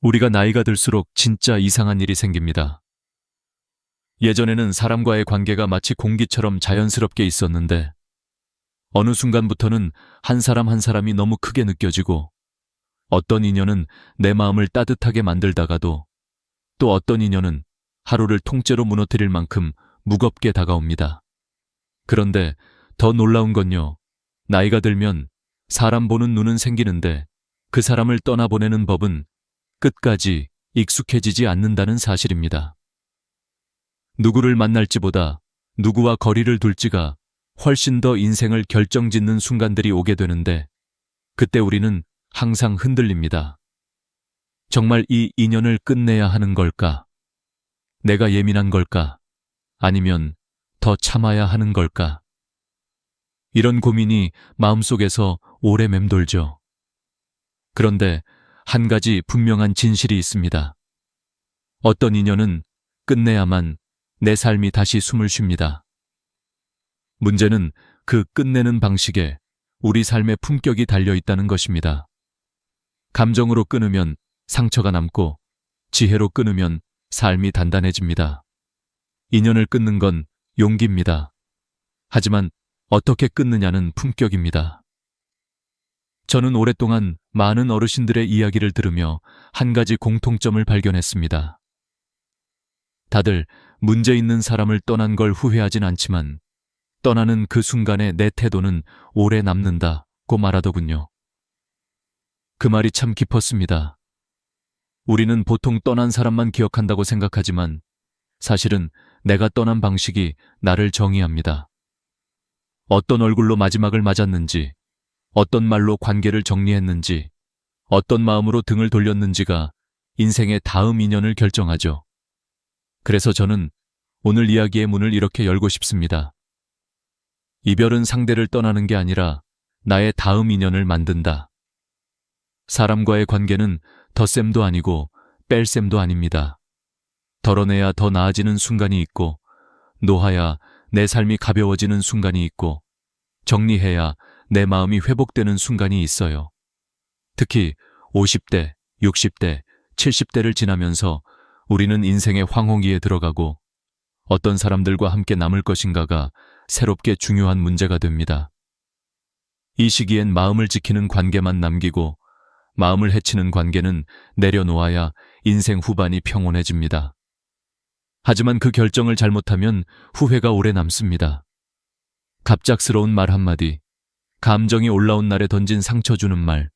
우리가 나이가 들수록 진짜 이상한 일이 생깁니다. 예전에는 사람과의 관계가 마치 공기처럼 자연스럽게 있었는데 어느 순간부터는 한 사람 한 사람이 너무 크게 느껴지고 어떤 인연은 내 마음을 따뜻하게 만들다가도 또 어떤 인연은 하루를 통째로 무너뜨릴 만큼 무겁게 다가옵니다. 그런데 더 놀라운 건요, 나이가 들면 사람 보는 눈은 생기는데 그 사람을 떠나보내는 법은 끝까지 익숙해지지 않는다는 사실입니다. 누구를 만날지보다 누구와 거리를 둘지가 훨씬 더 인생을 결정짓는 순간들이 오게 되는데 그때 우리는 항상 흔들립니다. 정말 이 인연을 끝내야 하는 걸까? 내가 예민한 걸까? 아니면 더 참아야 하는 걸까? 이런 고민이 마음속에서 오래 맴돌죠. 그런데 한 가지 분명한 진실이 있습니다. 어떤 인연은 끝내야만 내 삶이 다시 숨을 쉽니다. 문제는 그 끝내는 방식에 우리 삶의 품격이 달려 있다는 것입니다. 감정으로 끊으면 상처가 남고 지혜로 끊으면 삶이 단단해집니다. 인연을 끊는 건 용기입니다. 하지만 어떻게 끊느냐는 품격입니다. 저는 오랫동안 많은 어르신들의 이야기를 들으며 한 가지 공통점을 발견했습니다. 다들 문제 있는 사람을 떠난 걸 후회하진 않지만 떠나는 그 순간에 내 태도는 오래 남는다고 말하더군요. 그 말이 참 깊었습니다. 우리는 보통 떠난 사람만 기억한다고 생각하지만 사실은 내가 떠난 방식이 나를 정의합니다. 어떤 얼굴로 마지막을 맞았는지, 어떤 말로 관계를 정리했는지, 어떤 마음으로 등을 돌렸는지가 인생의 다음 인연을 결정하죠. 그래서 저는 오늘 이야기의 문을 이렇게 열고 싶습니다. 이별은 상대를 떠나는 게 아니라 나의 다음 인연을 만든다. 사람과의 관계는 덧셈도 아니고 뺄셈도 아닙니다. 덜어내야 더 나아지는 순간이 있고, 놓아야 내 삶이 가벼워지는 순간이 있고, 정리해야 내 마음이 회복되는 순간이 있어요. 특히 50대, 60대, 70대를 지나면서 우리는 인생의 황혼기에 들어가고 어떤 사람들과 함께 남을 것인가가 새롭게 중요한 문제가 됩니다. 이 시기엔 마음을 지키는 관계만 남기고 마음을 해치는 관계는 내려놓아야 인생 후반이 평온해집니다. 하지만 그 결정을 잘못하면 후회가 오래 남습니다. 갑작스러운 말 한마디, 감정이 올라온 날에 던진 상처 주는 말,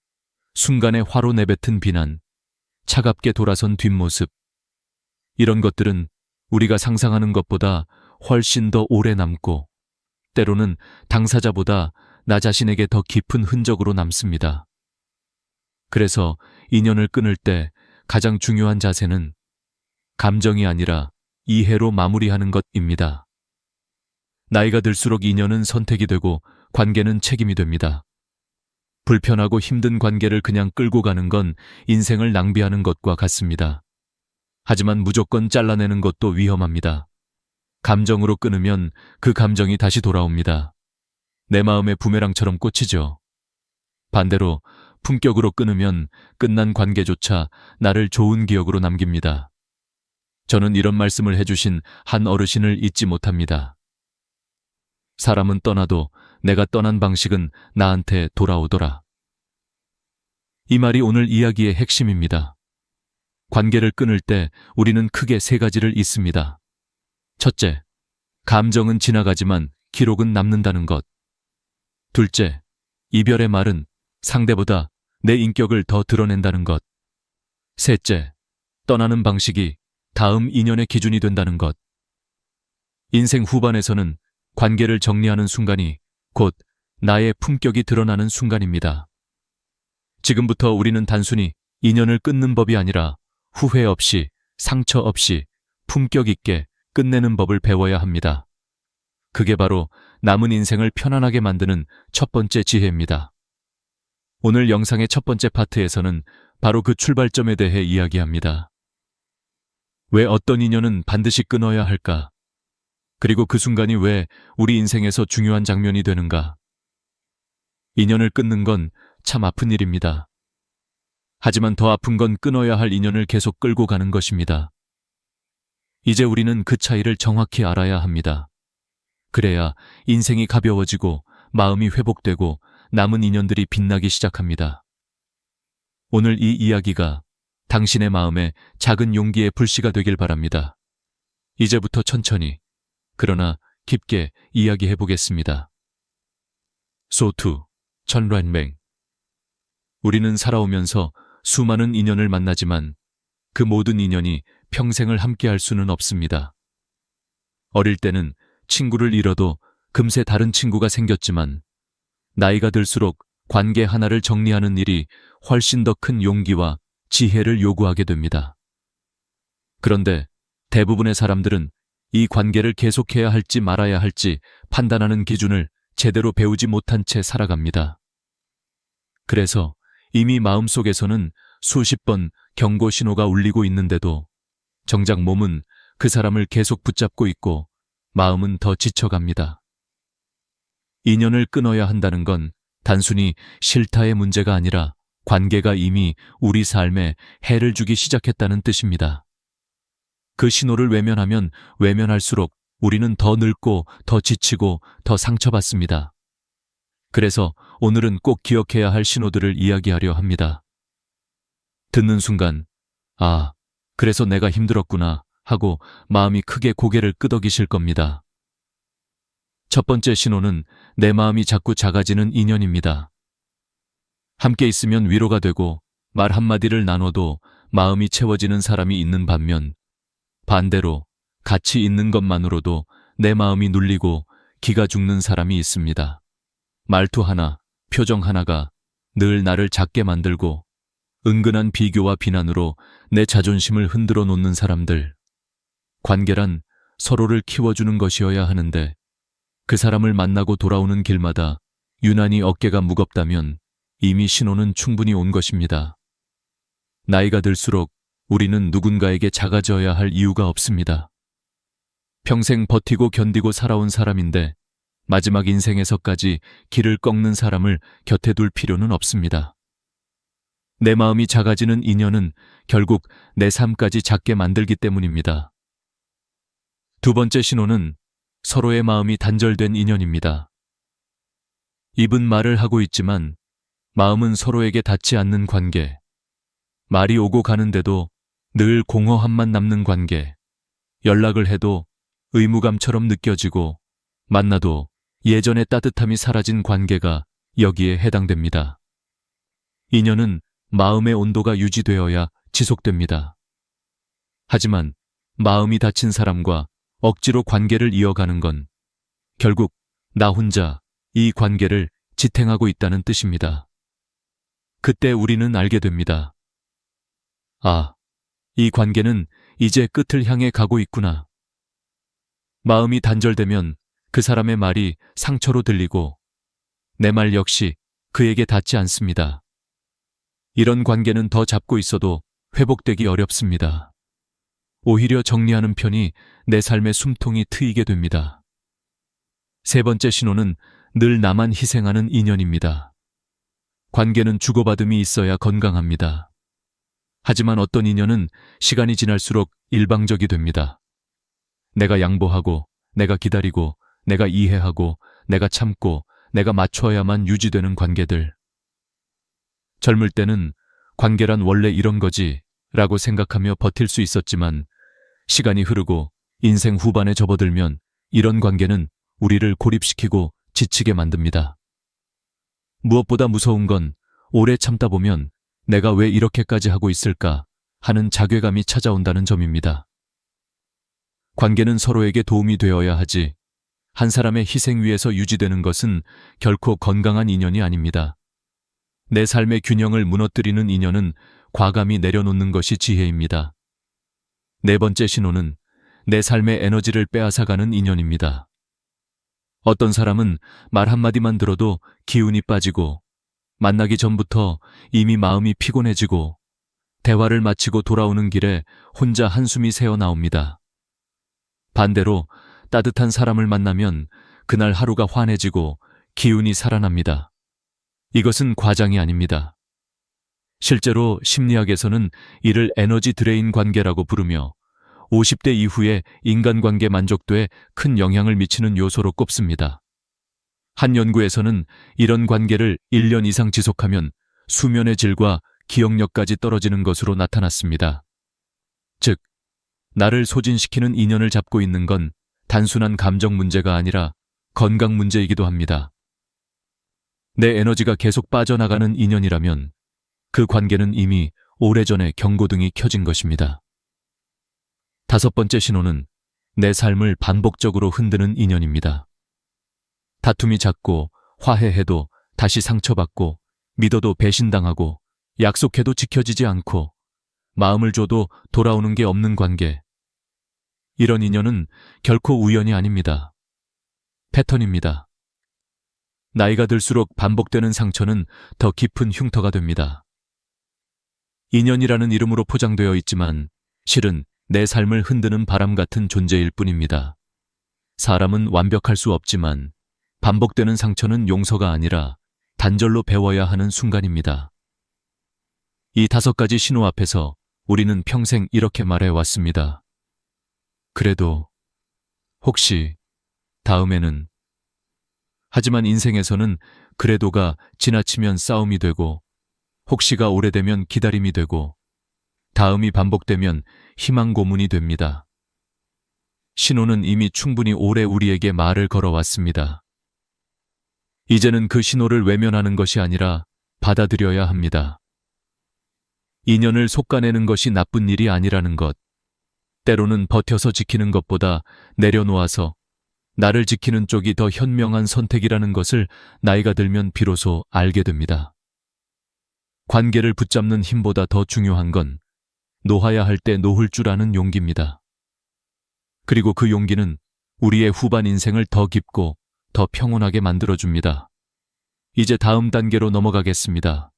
순간에 화로 내뱉은 비난, 차갑게 돌아선 뒷모습. 이런 것들은 우리가 상상하는 것보다 훨씬 더 오래 남고 때로는 당사자보다 나 자신에게 더 깊은 흔적으로 남습니다. 그래서 인연을 끊을 때 가장 중요한 자세는 감정이 아니라 이해로 마무리하는 것입니다. 나이가 들수록 인연은 선택이 되고 관계는 책임이 됩니다. 불편하고 힘든 관계를 그냥 끌고 가는 건 인생을 낭비하는 것과 같습니다. 하지만 무조건 잘라내는 것도 위험합니다. 감정으로 끊으면 그 감정이 다시 돌아옵니다. 내 마음의 부메랑처럼 꽂히죠. 반대로 품격으로 끊으면 끝난 관계조차 나를 좋은 기억으로 남깁니다. 저는 이런 말씀을 해주신 한 어르신을 잊지 못합니다. 사람은 떠나도 내가 떠난 방식은 나한테 돌아오더라. 이 말이 오늘 이야기의 핵심입니다. 관계를 끊을 때 우리는 크게 세 가지를 잊습니다. 첫째, 감정은 지나가지만 기록은 남는다는 것. 둘째, 이별의 말은 상대보다 내 인격을 더 드러낸다는 것. 셋째, 떠나는 방식이 다음 인연의 기준이 된다는 것. 인생 후반에서는 관계를 정리하는 순간이 곧 나의 품격이 드러나는 순간입니다. 지금부터 우리는 단순히 인연을 끊는 법이 아니라 후회 없이, 상처 없이 품격 있게 끝내는 법을 배워야 합니다. 그게 바로 남은 인생을 편안하게 만드는 첫 번째 지혜입니다. 오늘 영상의 첫 번째 파트에서는 바로 그 출발점에 대해 이야기합니다. 왜 어떤 인연은 반드시 끊어야 할까? 그리고 그 순간이 왜 우리 인생에서 중요한 장면이 되는가? 인연을 끊는 건 참 아픈 일입니다. 하지만 더 아픈 건 끊어야 할 인연을 계속 끌고 가는 것입니다. 이제 우리는 그 차이를 정확히 알아야 합니다. 그래야 인생이 가벼워지고 마음이 회복되고 남은 인연들이 빛나기 시작합니다. 오늘 이 이야기가 당신의 마음에 작은 용기의 불씨가 되길 바랍니다. 이제부터 천천히, 그러나 깊게 이야기해 보겠습니다. 소투, 천란맹. 우리는 살아오면서 수많은 인연을 만나지만 그 모든 인연이 평생을 함께할 수는 없습니다. 어릴 때는 친구를 잃어도 금세 다른 친구가 생겼지만 나이가 들수록 관계 하나를 정리하는 일이 훨씬 더 큰 용기와 지혜를 요구하게 됩니다. 그런데 대부분의 사람들은 이 관계를 계속해야 할지 말아야 할지 판단하는 기준을 제대로 배우지 못한 채 살아갑니다. 그래서 이미 마음속에서는 수십 번 경고 신호가 울리고 있는데도 정작 몸은 그 사람을 계속 붙잡고 있고 마음은 더 지쳐갑니다. 인연을 끊어야 한다는 건 단순히 싫다의 문제가 아니라 관계가 이미 우리 삶에 해를 주기 시작했다는 뜻입니다. 그 신호를 외면하면 외면할수록 우리는 더 늙고 더 지치고 더 상처받습니다. 그래서 오늘은 꼭 기억해야 할 신호들을 이야기하려 합니다. 듣는 순간, 아, 그래서 내가 힘들었구나 하고 마음이 크게 고개를 끄덕이실 겁니다. 첫 번째 신호는 내 마음이 자꾸 작아지는 인연입니다. 함께 있으면 위로가 되고 말 한마디를 나눠도 마음이 채워지는 사람이 있는 반면 반대로 같이 있는 것만으로도 내 마음이 눌리고 기가 죽는 사람이 있습니다. 말투 하나, 표정 하나가 늘 나를 작게 만들고 은근한 비교와 비난으로 내 자존심을 흔들어 놓는 사람들. 관계란 서로를 키워주는 것이어야 하는데 그 사람을 만나고 돌아오는 길마다 유난히 어깨가 무겁다면 이미 신호는 충분히 온 것입니다. 나이가 들수록 우리는 누군가에게 작아져야 할 이유가 없습니다. 평생 버티고 견디고 살아온 사람인데 마지막 인생에서까지 길을 꺾는 사람을 곁에 둘 필요는 없습니다. 내 마음이 작아지는 인연은 결국 내 삶까지 작게 만들기 때문입니다. 두 번째 신호는 서로의 마음이 단절된 인연입니다. 입은 말을 하고 있지만 마음은 서로에게 닿지 않는 관계. 말이 오고 가는데도 늘 공허함만 남는 관계. 연락을 해도 의무감처럼 느껴지고 만나도 예전의 따뜻함이 사라진 관계가 여기에 해당됩니다. 인연은 마음의 온도가 유지되어야 지속됩니다. 하지만 마음이 닫힌 사람과 억지로 관계를 이어가는 건 결국 나 혼자 이 관계를 지탱하고 있다는 뜻입니다. 그때 우리는 알게 됩니다. 아, 이 관계는 이제 끝을 향해 가고 있구나. 마음이 단절되면 그 사람의 말이 상처로 들리고 내 말 역시 그에게 닿지 않습니다. 이런 관계는 더 잡고 있어도 회복되기 어렵습니다. 오히려 정리하는 편이 내 삶의 숨통이 트이게 됩니다. 세 번째 신호는 늘 나만 희생하는 인연입니다. 관계는 주고받음이 있어야 건강합니다. 하지만 어떤 인연은 시간이 지날수록 일방적이 됩니다. 내가 양보하고, 내가 기다리고, 내가 이해하고, 내가 참고, 내가 맞춰야만 유지되는 관계들. 젊을 때는 관계란 원래 이런 거지 라고 생각하며 버틸 수 있었지만 시간이 흐르고 인생 후반에 접어들면 이런 관계는 우리를 고립시키고 지치게 만듭니다. 무엇보다 무서운 건 오래 참다 보면 내가 왜 이렇게까지 하고 있을까 하는 자괴감이 찾아온다는 점입니다. 관계는 서로에게 도움이 되어야 하지 한 사람의 희생 위에서 유지되는 것은 결코 건강한 인연이 아닙니다. 내 삶의 균형을 무너뜨리는 인연은 과감히 내려놓는 것이 지혜입니다. 네 번째 신호는 내 삶의 에너지를 빼앗아가는 인연입니다. 어떤 사람은 말 한마디만 들어도 기운이 빠지고 만나기 전부터 이미 마음이 피곤해지고 대화를 마치고 돌아오는 길에 혼자 한숨이 새어나옵니다. 반대로 따뜻한 사람을 만나면 그날 하루가 환해지고 기운이 살아납니다. 이것은 과장이 아닙니다. 실제로 심리학에서는 이를 에너지 드레인 관계라고 부르며 50대 이후의 인간관계 만족도에 큰 영향을 미치는 요소로 꼽습니다. 한 연구에서는 이런 관계를 1년 이상 지속하면 수면의 질과 기억력까지 떨어지는 것으로 나타났습니다. 즉, 나를 소진시키는 인연을 잡고 있는 건 단순한 감정 문제가 아니라 건강 문제이기도 합니다. 내 에너지가 계속 빠져나가는 인연이라면 그 관계는 이미 오래전에 경고등이 켜진 것입니다. 5번째 신호는 내 삶을 반복적으로 흔드는 인연입니다. 다툼이 잦고 화해해도 다시 상처받고 믿어도 배신당하고 약속해도 지켜지지 않고 마음을 줘도 돌아오는 게 없는 관계. 이런 인연은 결코 우연이 아닙니다. 패턴입니다. 나이가 들수록 반복되는 상처는 더 깊은 흉터가 됩니다. 인연이라는 이름으로 포장되어 있지만 실은 내 삶을 흔드는 바람 같은 존재일 뿐입니다. 사람은 완벽할 수 없지만 반복되는 상처는 용서가 아니라 단절로 배워야 하는 순간입니다. 이 5가지 신호 앞에서 우리는 평생 이렇게 말해왔습니다. 그래도, 혹시, 다음에는. 하지만 인생에서는 그래도가 지나치면 싸움이 되고, 혹시가 오래되면 기다림이 되고, 다음이 반복되면 희망 고문이 됩니다. 신호는 이미 충분히 오래 우리에게 말을 걸어왔습니다. 이제는 그 신호를 외면하는 것이 아니라 받아들여야 합니다. 인연을 속아내는 것이 나쁜 일이 아니라는 것, 때로는 버텨서 지키는 것보다 내려놓아서 나를 지키는 쪽이 더 현명한 선택이라는 것을 나이가 들면 비로소 알게 됩니다. 관계를 붙잡는 힘보다 더 중요한 건 놓아야 할 때 놓을 줄 아는 용기입니다. 그리고 그 용기는 우리의 후반 인생을 더 깊고 더 평온하게 만들어줍니다. 이제 다음 단계로 넘어가겠습니다.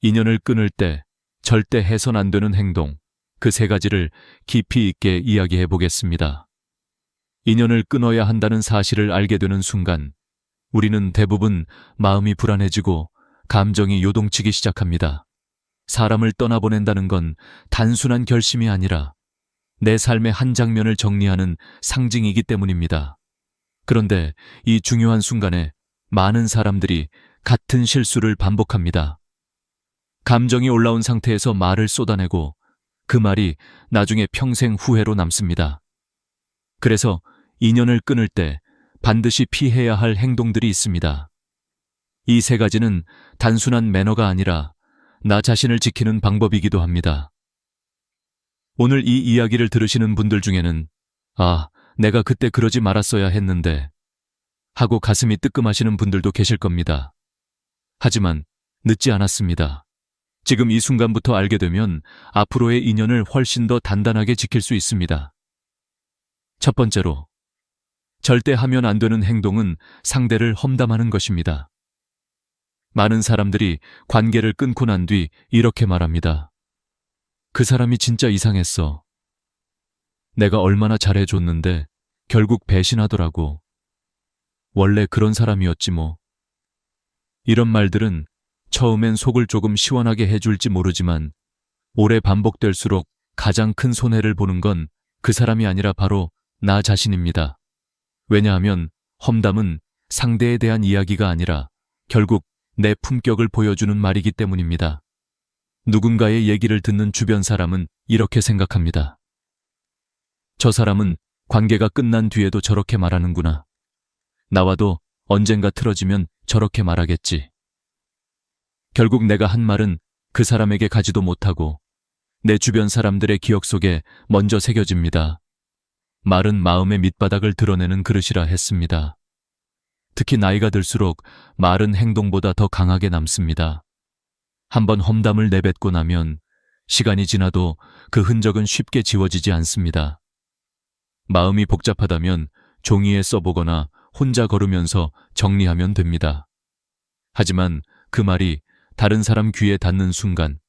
인연을 끊을 때 절대 해선 안 되는 행동, 그 3가지를 깊이 있게 이야기해 보겠습니다. 인연을 끊어야 한다는 사실을 알게 되는 순간 우리는 대부분 마음이 불안해지고 감정이 요동치기 시작합니다. 사람을 떠나보낸다는 건 단순한 결심이 아니라 내 삶의 한 장면을 정리하는 상징이기 때문입니다. 그런데 이 중요한 순간에 많은 사람들이 같은 실수를 반복합니다. 감정이 올라온 상태에서 말을 쏟아내고 그 말이 나중에 평생 후회로 남습니다. 그래서 인연을 끊을 때 반드시 피해야 할 행동들이 있습니다. 이 3가지는 단순한 매너가 아니라 나 자신을 지키는 방법이기도 합니다. 오늘 이 이야기를 들으시는 분들 중에는 내가 그때 그러지 말았어야 했는데 하고 가슴이 뜨끔하시는 분들도 계실 겁니다. 하지만 늦지 않았습니다. 지금 이 순간부터 알게 되면 앞으로의 인연을 훨씬 더 단단하게 지킬 수 있습니다. 첫 번째로, 절대 하면 안 되는 행동은 상대를 험담하는 것입니다. 많은 사람들이 관계를 끊고 난 뒤 이렇게 말합니다. 그 사람이 진짜 이상했어. 내가 얼마나 잘해줬는데 결국 배신하더라고. 원래 그런 사람이었지 뭐. 이런 말들은 처음엔 속을 조금 시원하게 해줄지 모르지만 오래 반복될수록 가장 큰 손해를 보는 건 그 사람이 아니라 바로 나 자신입니다. 왜냐하면 험담은 상대에 대한 이야기가 아니라 결국 내 품격을 보여주는 말이기 때문입니다. 누군가의 얘기를 듣는 주변 사람은 이렇게 생각합니다. 저 사람은 관계가 끝난 뒤에도 저렇게 말하는구나. 나와도 언젠가 틀어지면 저렇게 말하겠지. 결국 내가 한 말은 그 사람에게 가지도 못하고 내 주변 사람들의 기억 속에 먼저 새겨집니다. 말은 마음의 밑바닥을 드러내는 그릇이라 했습니다. 특히 나이가 들수록 말은 행동보다 더 강하게 남습니다. 한번 험담을 내뱉고 나면 시간이 지나도 그 흔적은 쉽게 지워지지 않습니다. 마음이 복잡하다면 종이에 써보거나 혼자 걸으면서 정리하면 됩니다. 하지만 그 말이 다른 사람 귀에 닿는 순간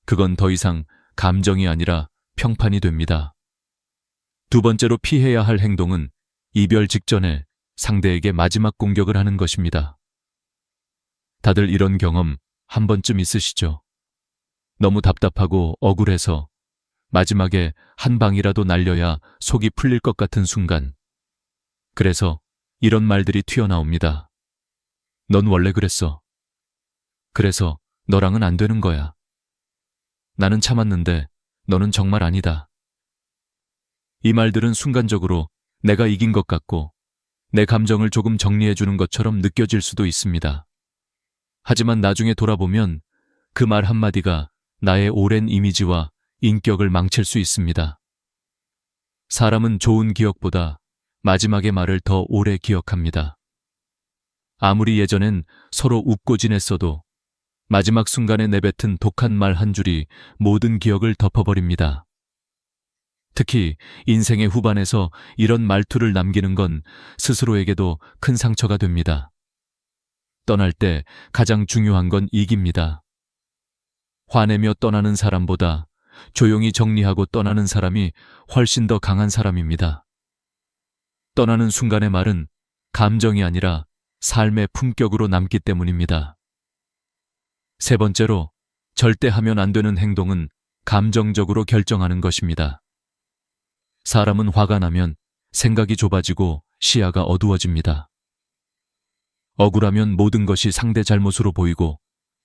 그건 더 이상 감정이 아니라 평판이 됩니다. 2번째로 피해야 할 행동은 이별 직전에 상대에게 마지막 공격을 하는 것입니다. 다들 이런 경험 한 번쯤 있으시죠? 너무 답답하고 억울해서 마지막에 한 방이라도 날려야 속이 풀릴 것 같은 순간. 그래서 이런 말들이 튀어나옵니다. 넌 원래 그랬어. 그래서 너랑은 안 되는 거야. 나는 참았는데 너는 정말 아니다. 이 말들은 순간적으로 내가 이긴 것 같고 내 감정을 조금 정리해주는 것처럼 느껴질 수도 있습니다. 하지만 나중에 돌아보면 그 말 한마디가 나의 오랜 이미지와 인격을 망칠 수 있습니다. 사람은 좋은 기억보다 마지막의 말을 더 오래 기억합니다. 아무리 예전엔 서로 웃고 지냈어도 마지막 순간에 내뱉은 독한 말 한 줄이 모든 기억을 덮어버립니다. 특히 인생의 후반에서 이런 말투를 남기는 건 스스로에게도 큰 상처가 됩니다. 떠날 때 가장 중요한 건 이깁니다. 화내며 떠나는 사람보다 조용히 정리하고 떠나는 사람이 훨씬 더 강한 사람입니다. 떠나는 순간의 말은 감정이 아니라 삶의 품격으로 남기 때문입니다. 세 번째로, 절대 하면 안 되는 행동은 감정적으로 결정하는 것입니다. 사람은 화가 나면 생각이 좁아지고 시야가 어두워집니다. 억울하면 모든 것이 상대 잘못으로 보이고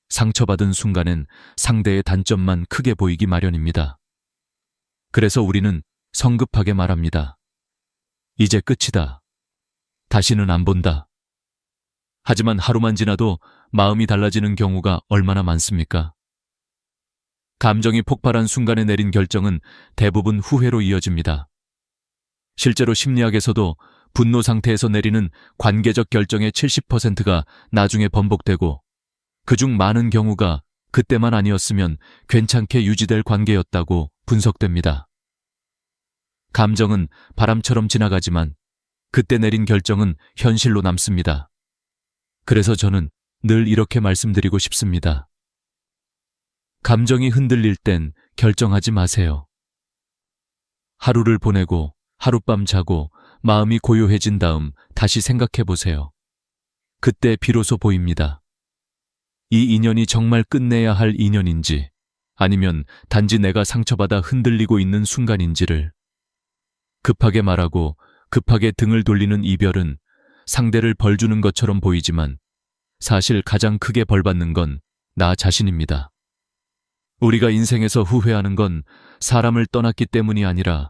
상처받은 순간엔 상대의 단점만 크게 보이기 마련입니다. 그래서 우리는 성급하게 말합니다. 이제 끝이다. 다시는 안 본다. 하지만 하루만 지나도 마음이 달라지는 경우가 얼마나 많습니까? 감정이 폭발한 순간에 내린 결정은 대부분 후회로 이어집니다. 실제로 심리학에서도 분노 상태에서 내리는 관계적 결정의 70%가 나중에 번복되고 그중 많은 경우가 그때만 아니었으면 괜찮게 유지될 관계였다고 분석됩니다. 감정은 바람처럼 지나가지만 그때 내린 결정은 현실로 남습니다. 그래서 저는 늘 이렇게 말씀드리고 싶습니다. 감정이 흔들릴 땐 결정하지 마세요. 하루를 보내고 하룻밤 자고 마음이 고요해진 다음 다시 생각해 보세요. 그때 비로소 보입니다. 이 인연이 정말 끝내야 할 인연인지 아니면 단지 내가 상처받아 흔들리고 있는 순간인지를. 급하게 말하고 급하게 등을 돌리는 이별은 상대를 벌 주는 것처럼 보이지만 사실 가장 크게 벌 받는 건 나 자신입니다. 우리가 인생에서 후회하는 건 사람을 떠났기 때문이 아니라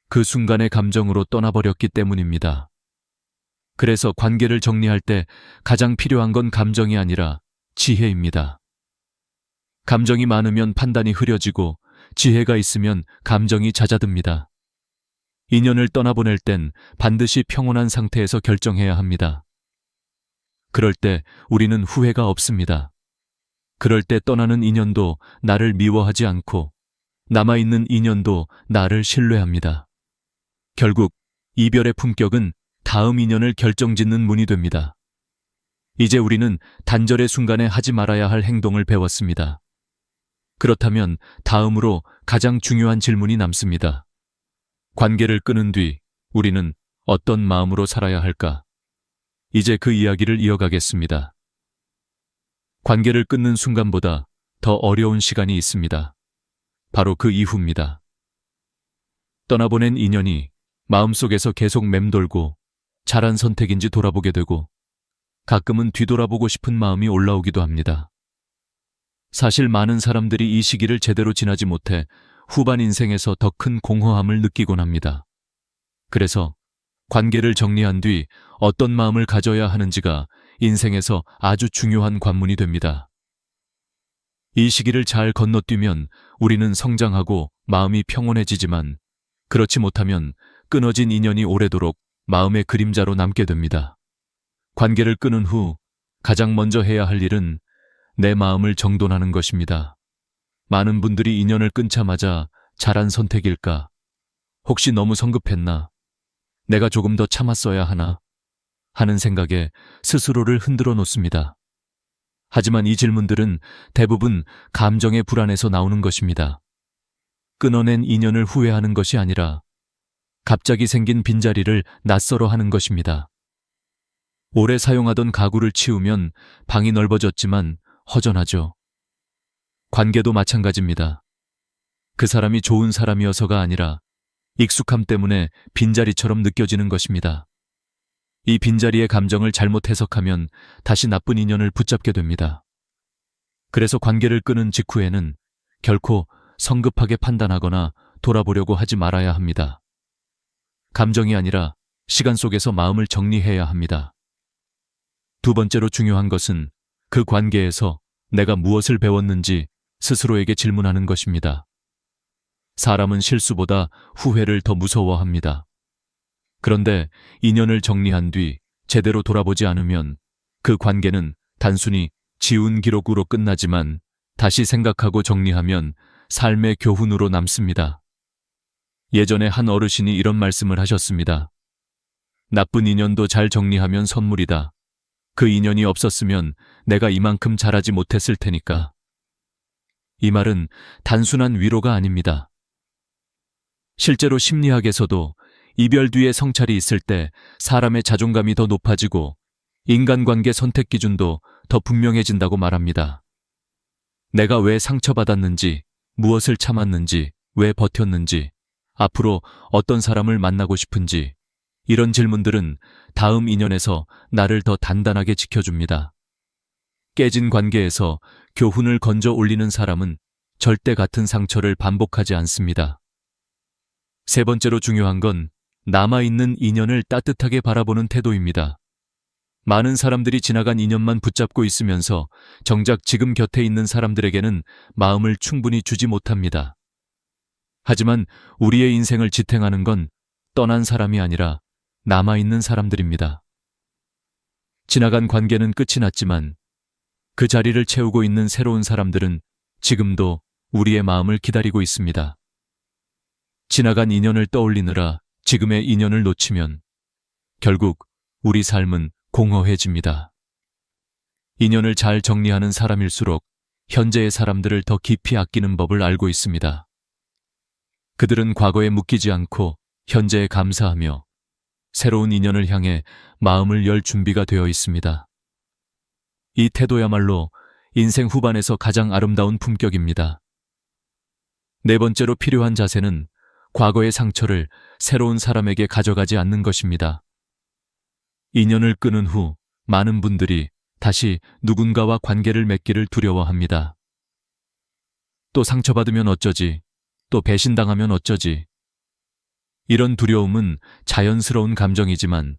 그 순간의 감정으로 떠나버렸기 때문입니다. 그래서 관계를 정리할 때 가장 필요한 건 감정이 아니라 지혜입니다. 감정이 많으면 판단이 흐려지고 지혜가 있으면 감정이 잦아듭니다. 인연을 떠나보낼 땐 반드시 평온한 상태에서 결정해야 합니다. 그럴 때 우리는 후회가 없습니다. 그럴 때 떠나는 인연도 나를 미워하지 않고 남아있는 인연도 나를 신뢰합니다. 결국 이별의 품격은 다음 인연을 결정짓는 문이 됩니다. 이제 우리는 단절의 순간에 하지 말아야 할 행동을 배웠습니다. 그렇다면 다음으로 가장 중요한 질문이 남습니다. 관계를 끊은 뒤 우리는 어떤 마음으로 살아야 할까? 이제 그 이야기를 이어가겠습니다. 관계를 끊는 순간보다 더 어려운 시간이 있습니다. 바로 그 이후입니다. 떠나보낸 인연이 마음속에서 계속 맴돌고 잘한 선택인지 돌아보게 되고 가끔은 뒤돌아보고 싶은 마음이 올라오기도 합니다. 사실 많은 사람들이 이 시기를 제대로 지나지 못해 후반 인생에서 더 큰 공허함을 느끼곤 합니다. 그래서 관계를 정리한 뒤 어떤 마음을 가져야 하는지가 인생에서 아주 중요한 관문이 됩니다. 이 시기를 잘 건너뛰면 우리는 성장하고 마음이 평온해지지만 그렇지 못하면 끊어진 인연이 오래도록 마음의 그림자로 남게 됩니다. 관계를 끊은 후 가장 먼저 해야 할 일은 내 마음을 정돈하는 것입니다. 많은 분들이 인연을 끊자마자 잘한 선택일까? 혹시 너무 성급했나? 내가 조금 더 참았어야 하나? 하는 생각에 스스로를 흔들어 놓습니다. 하지만 이 질문들은 대부분 감정의 불안에서 나오는 것입니다. 끊어낸 인연을 후회하는 것이 아니라 갑자기 생긴 빈자리를 낯설어 하는 것입니다. 오래 사용하던 가구를 치우면 방이 넓어졌지만 허전하죠. 관계도 마찬가지입니다. 그 사람이 좋은 사람이어서가 아니라 익숙함 때문에 빈자리처럼 느껴지는 것입니다. 이 빈자리의 감정을 잘못 해석하면 다시 나쁜 인연을 붙잡게 됩니다. 그래서 관계를 끊은 직후에는 결코 성급하게 판단하거나 돌아보려고 하지 말아야 합니다. 감정이 아니라 시간 속에서 마음을 정리해야 합니다. 두 번째로 중요한 것은 그 관계에서 내가 무엇을 배웠는지 스스로에게 질문하는 것입니다. 사람은 실수보다 후회를 더 무서워합니다. 그런데 인연을 정리한 뒤 제대로 돌아보지 않으면 그 관계는 단순히 지운 기록으로 끝나지만 다시 생각하고 정리하면 삶의 교훈으로 남습니다. 예전에 한 어르신이 이런 말씀을 하셨습니다. 나쁜 인연도 잘 정리하면 선물이다. 그 인연이 없었으면 내가 이만큼 잘하지 못했을 테니까. 이 말은 단순한 위로가 아닙니다. 실제로 심리학에서도 이별 뒤에 성찰이 있을 때 사람의 자존감이 더 높아지고 인간관계 선택 기준도 더 분명해진다고 말합니다. 내가 왜 상처받았는지, 무엇을 참았는지, 왜 버텼는지, 앞으로 어떤 사람을 만나고 싶은지, 이런 질문들은 다음 인연에서 나를 더 단단하게 지켜줍니다. 깨진 관계에서 교훈을 건져 올리는 사람은 절대 같은 상처를 반복하지 않습니다. 세 번째로 중요한 건 남아있는 인연을 따뜻하게 바라보는 태도입니다. 많은 사람들이 지나간 인연만 붙잡고 있으면서 정작 지금 곁에 있는 사람들에게는 마음을 충분히 주지 못합니다. 하지만 우리의 인생을 지탱하는 건 떠난 사람이 아니라 남아있는 사람들입니다. 지나간 관계는 끝이 났지만 그 자리를 채우고 있는 새로운 사람들은 지금도 우리의 마음을 기다리고 있습니다. 지나간 인연을 떠올리느라 지금의 인연을 놓치면 결국 우리 삶은 공허해집니다. 인연을 잘 정리하는 사람일수록 현재의 사람들을 더 깊이 아끼는 법을 알고 있습니다. 그들은 과거에 묶이지 않고 현재에 감사하며 새로운 인연을 향해 마음을 열 준비가 되어 있습니다. 이 태도야말로 인생 후반에서 가장 아름다운 품격입니다. 네 번째로 필요한 자세는 과거의 상처를 새로운 사람에게 가져가지 않는 것입니다. 인연을 끊은 후 많은 분들이 다시 누군가와 관계를 맺기를 두려워합니다. 또 상처받으면 어쩌지? 또 배신당하면 어쩌지? 이런 두려움은 자연스러운 감정이지만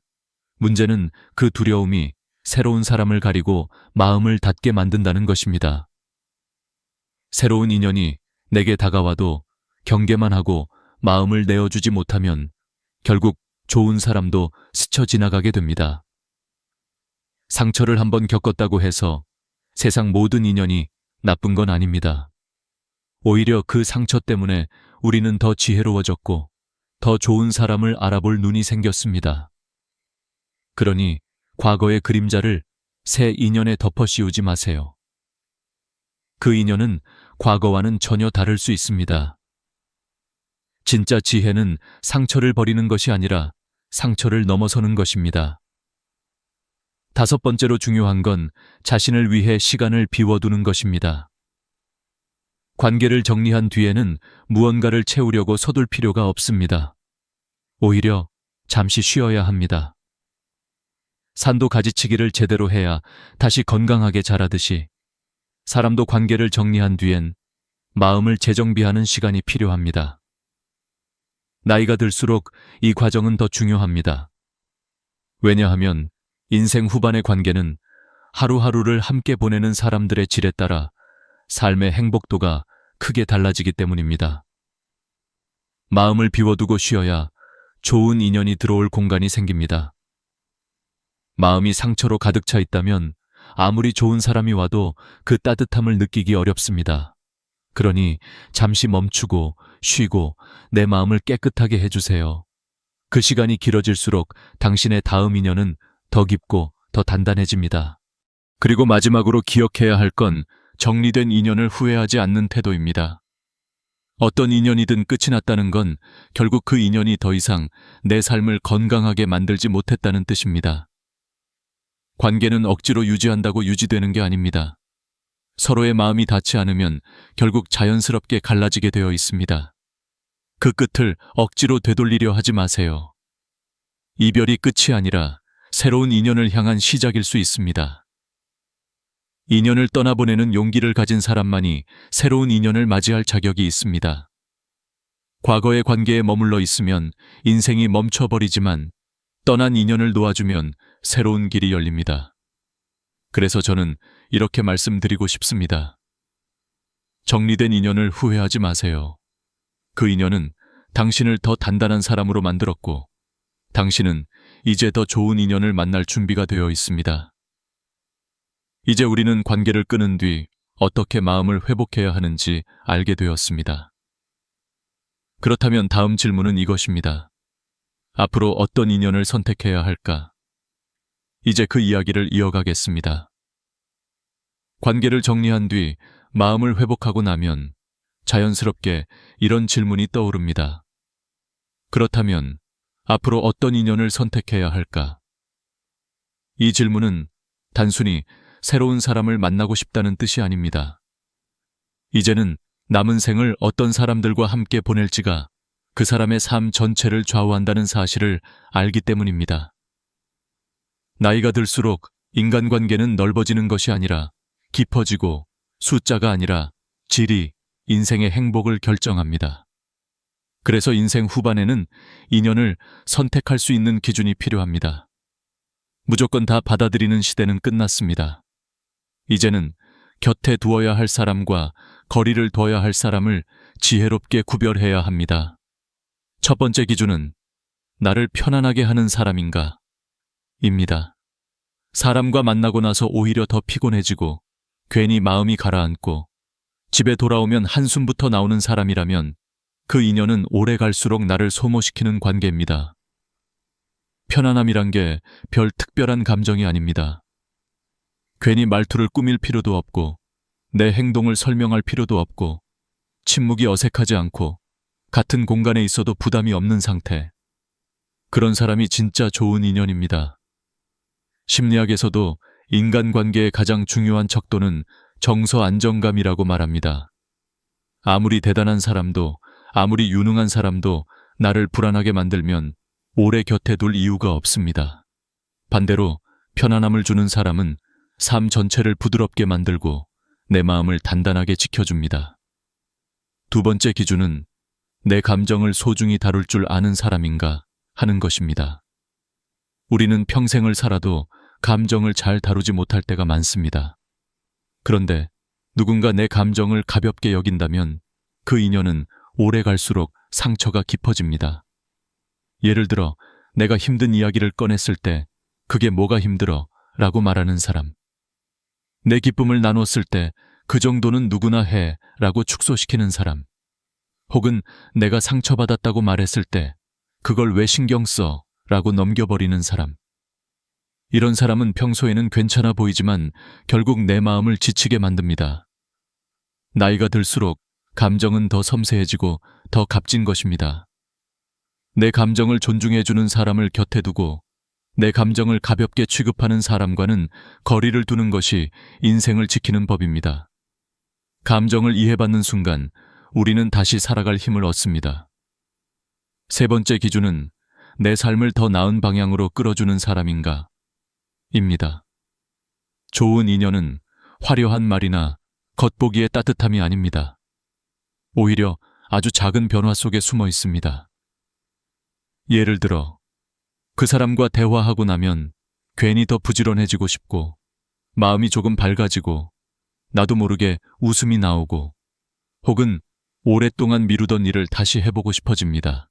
문제는 그 두려움이 새로운 사람을 가리고 마음을 닫게 만든다는 것입니다. 새로운 인연이 내게 다가와도 경계만 하고 마음을 내어주지 못하면 결국 좋은 사람도 스쳐 지나가게 됩니다. 상처를 한번 겪었다고 해서 세상 모든 인연이 나쁜 건 아닙니다. 오히려 그 상처 때문에 우리는 더 지혜로워졌고 더 좋은 사람을 알아볼 눈이 생겼습니다. 그러니 과거의 그림자를 새 인연에 덮어 씌우지 마세요. 그 인연은 과거와는 전혀 다를 수 있습니다. 진짜 지혜는 상처를 버리는 것이 아니라 상처를 넘어서는 것입니다. 다섯 번째로 중요한 건 자신을 위해 시간을 비워두는 것입니다. 관계를 정리한 뒤에는 무언가를 채우려고 서둘 필요가 없습니다. 오히려 잠시 쉬어야 합니다. 산도 가지치기를 제대로 해야 다시 건강하게 자라듯이 사람도 관계를 정리한 뒤엔 마음을 재정비하는 시간이 필요합니다. 나이가 들수록 이 과정은 더 중요합니다. 왜냐하면 인생 후반의 관계는 하루하루를 함께 보내는 사람들의 질에 따라 삶의 행복도가 크게 달라지기 때문입니다. 마음을 비워두고 쉬어야 좋은 인연이 들어올 공간이 생깁니다. 마음이 상처로 가득 차 있다면 아무리 좋은 사람이 와도 그 따뜻함을 느끼기 어렵습니다. 그러니 잠시 멈추고 쉬고 내 마음을 깨끗하게 해주세요. 그 시간이 길어질수록 당신의 다음 인연은 더 깊고 더 단단해집니다. 그리고 마지막으로 기억해야 할 건 정리된 인연을 후회하지 않는 태도입니다. 어떤 인연이든 끝이 났다는 건 결국 그 인연이 더 이상 내 삶을 건강하게 만들지 못했다는 뜻입니다. 관계는 억지로 유지한다고 유지되는 게 아닙니다. 서로의 마음이 닿지 않으면 결국 자연스럽게 갈라지게 되어 있습니다. 그 끝을 억지로 되돌리려 하지 마세요. 이별이 끝이 아니라 새로운 인연을 향한 시작일 수 있습니다. 인연을 떠나보내는 용기를 가진 사람만이 새로운 인연을 맞이할 자격이 있습니다. 과거의 관계에 머물러 있으면 인생이 멈춰버리지만 떠난 인연을 놓아주면 새로운 길이 열립니다. 그래서 저는 이렇게 말씀드리고 싶습니다. 정리된 인연을 후회하지 마세요. 그 인연은 당신을 더 단단한 사람으로 만들었고, 당신은 이제 더 좋은 인연을 만날 준비가 되어 있습니다. 이제 우리는 관계를 끊은 뒤 어떻게 마음을 회복해야 하는지 알게 되었습니다. 그렇다면 다음 질문은 이것입니다. 앞으로 어떤 인연을 선택해야 할까? 이제 그 이야기를 이어가겠습니다. 관계를 정리한 뒤 마음을 회복하고 나면 자연스럽게 이런 질문이 떠오릅니다. 그렇다면 앞으로 어떤 인연을 선택해야 할까? 이 질문은 단순히 새로운 사람을 만나고 싶다는 뜻이 아닙니다. 이제는 남은 생을 어떤 사람들과 함께 보낼지가 그 사람의 삶 전체를 좌우한다는 사실을 알기 때문입니다. 나이가 들수록 인간관계는 넓어지는 것이 아니라 깊어지고 숫자가 아니라 질이 인생의 행복을 결정합니다. 그래서 인생 후반에는 인연을 선택할 수 있는 기준이 필요합니다. 무조건 다 받아들이는 시대는 끝났습니다. 이제는 곁에 두어야 할 사람과 거리를 둬야 할 사람을 지혜롭게 구별해야 합니다. 첫 번째 기준은 나를 편안하게 하는 사람인가? 입니다. 사람과 만나고 나서 오히려 더 피곤해지고 괜히 마음이 가라앉고 집에 돌아오면 한숨부터 나오는 사람이라면 그 인연은 오래 갈수록 나를 소모시키는 관계입니다. 편안함이란 게 별 특별한 감정이 아닙니다. 괜히 말투를 꾸밀 필요도 없고 내 행동을 설명할 필요도 없고 침묵이 어색하지 않고 같은 공간에 있어도 부담이 없는 상태. 그런 사람이 진짜 좋은 인연입니다. 심리학에서도 인간관계의 가장 중요한 척도는 정서 안정감이라고 말합니다. 아무리 대단한 사람도 아무리 유능한 사람도 나를 불안하게 만들면 오래 곁에 둘 이유가 없습니다. 반대로 편안함을 주는 사람은 삶 전체를 부드럽게 만들고 내 마음을 단단하게 지켜줍니다. 두 번째 기준은 내 감정을 소중히 다룰 줄 아는 사람인가 하는 것입니다. 우리는 평생을 살아도 감정을 잘 다루지 못할 때가 많습니다. 그런데 누군가 내 감정을 가볍게 여긴다면 그 인연은 오래 갈수록 상처가 깊어집니다. 예를 들어 내가 힘든 이야기를 꺼냈을 때 그게 뭐가 힘들어? 라고 말하는 사람. 내 기쁨을 나눴을 때 그 정도는 누구나 해 라고 축소시키는 사람. 혹은 내가 상처받았다고 말했을 때 그걸 왜 신경 써? 라고 넘겨버리는 사람. 이런 사람은 평소에는 괜찮아 보이지만 결국 내 마음을 지치게 만듭니다. 나이가 들수록 감정은 더 섬세해지고 더 값진 것입니다. 내 감정을 존중해주는 사람을 곁에 두고 내 감정을 가볍게 취급하는 사람과는 거리를 두는 것이 인생을 지키는 법입니다. 감정을 이해받는 순간 우리는 다시 살아갈 힘을 얻습니다. 세 번째 기준은 내 삶을 더 나은 방향으로 끌어주는 사람인가? 입니다. 좋은 인연은 화려한 말이나 겉보기의 따뜻함이 아닙니다. 오히려 아주 작은 변화 속에 숨어 있습니다. 예를 들어 그 사람과 대화하고 나면 괜히 더 부지런해지고 싶고 마음이 조금 밝아지고 나도 모르게 웃음이 나오고 혹은 오랫동안 미루던 일을 다시 해보고 싶어집니다.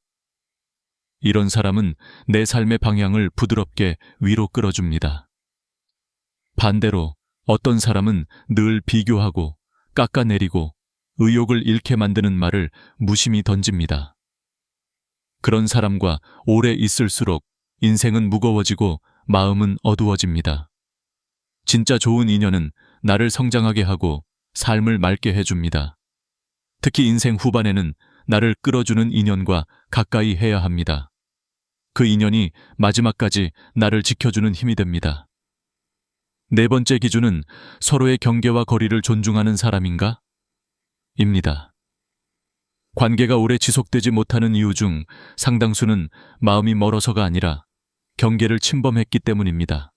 이런 사람은 내 삶의 방향을 부드럽게 위로 끌어줍니다. 반대로 어떤 사람은 늘 비교하고 깎아내리고 의욕을 잃게 만드는 말을 무심히 던집니다. 그런 사람과 오래 있을수록 인생은 무거워지고 마음은 어두워집니다. 진짜 좋은 인연은 나를 성장하게 하고 삶을 맑게 해줍니다. 특히 인생 후반에는 나를 끌어주는 인연과 가까이 해야 합니다. 그 인연이 마지막까지 나를 지켜주는 힘이 됩니다. 네 번째 기준은 서로의 경계와 거리를 존중하는 사람인가? 입니다. 관계가 오래 지속되지 못하는 이유 중 상당수는 마음이 멀어서가 아니라 경계를 침범했기 때문입니다.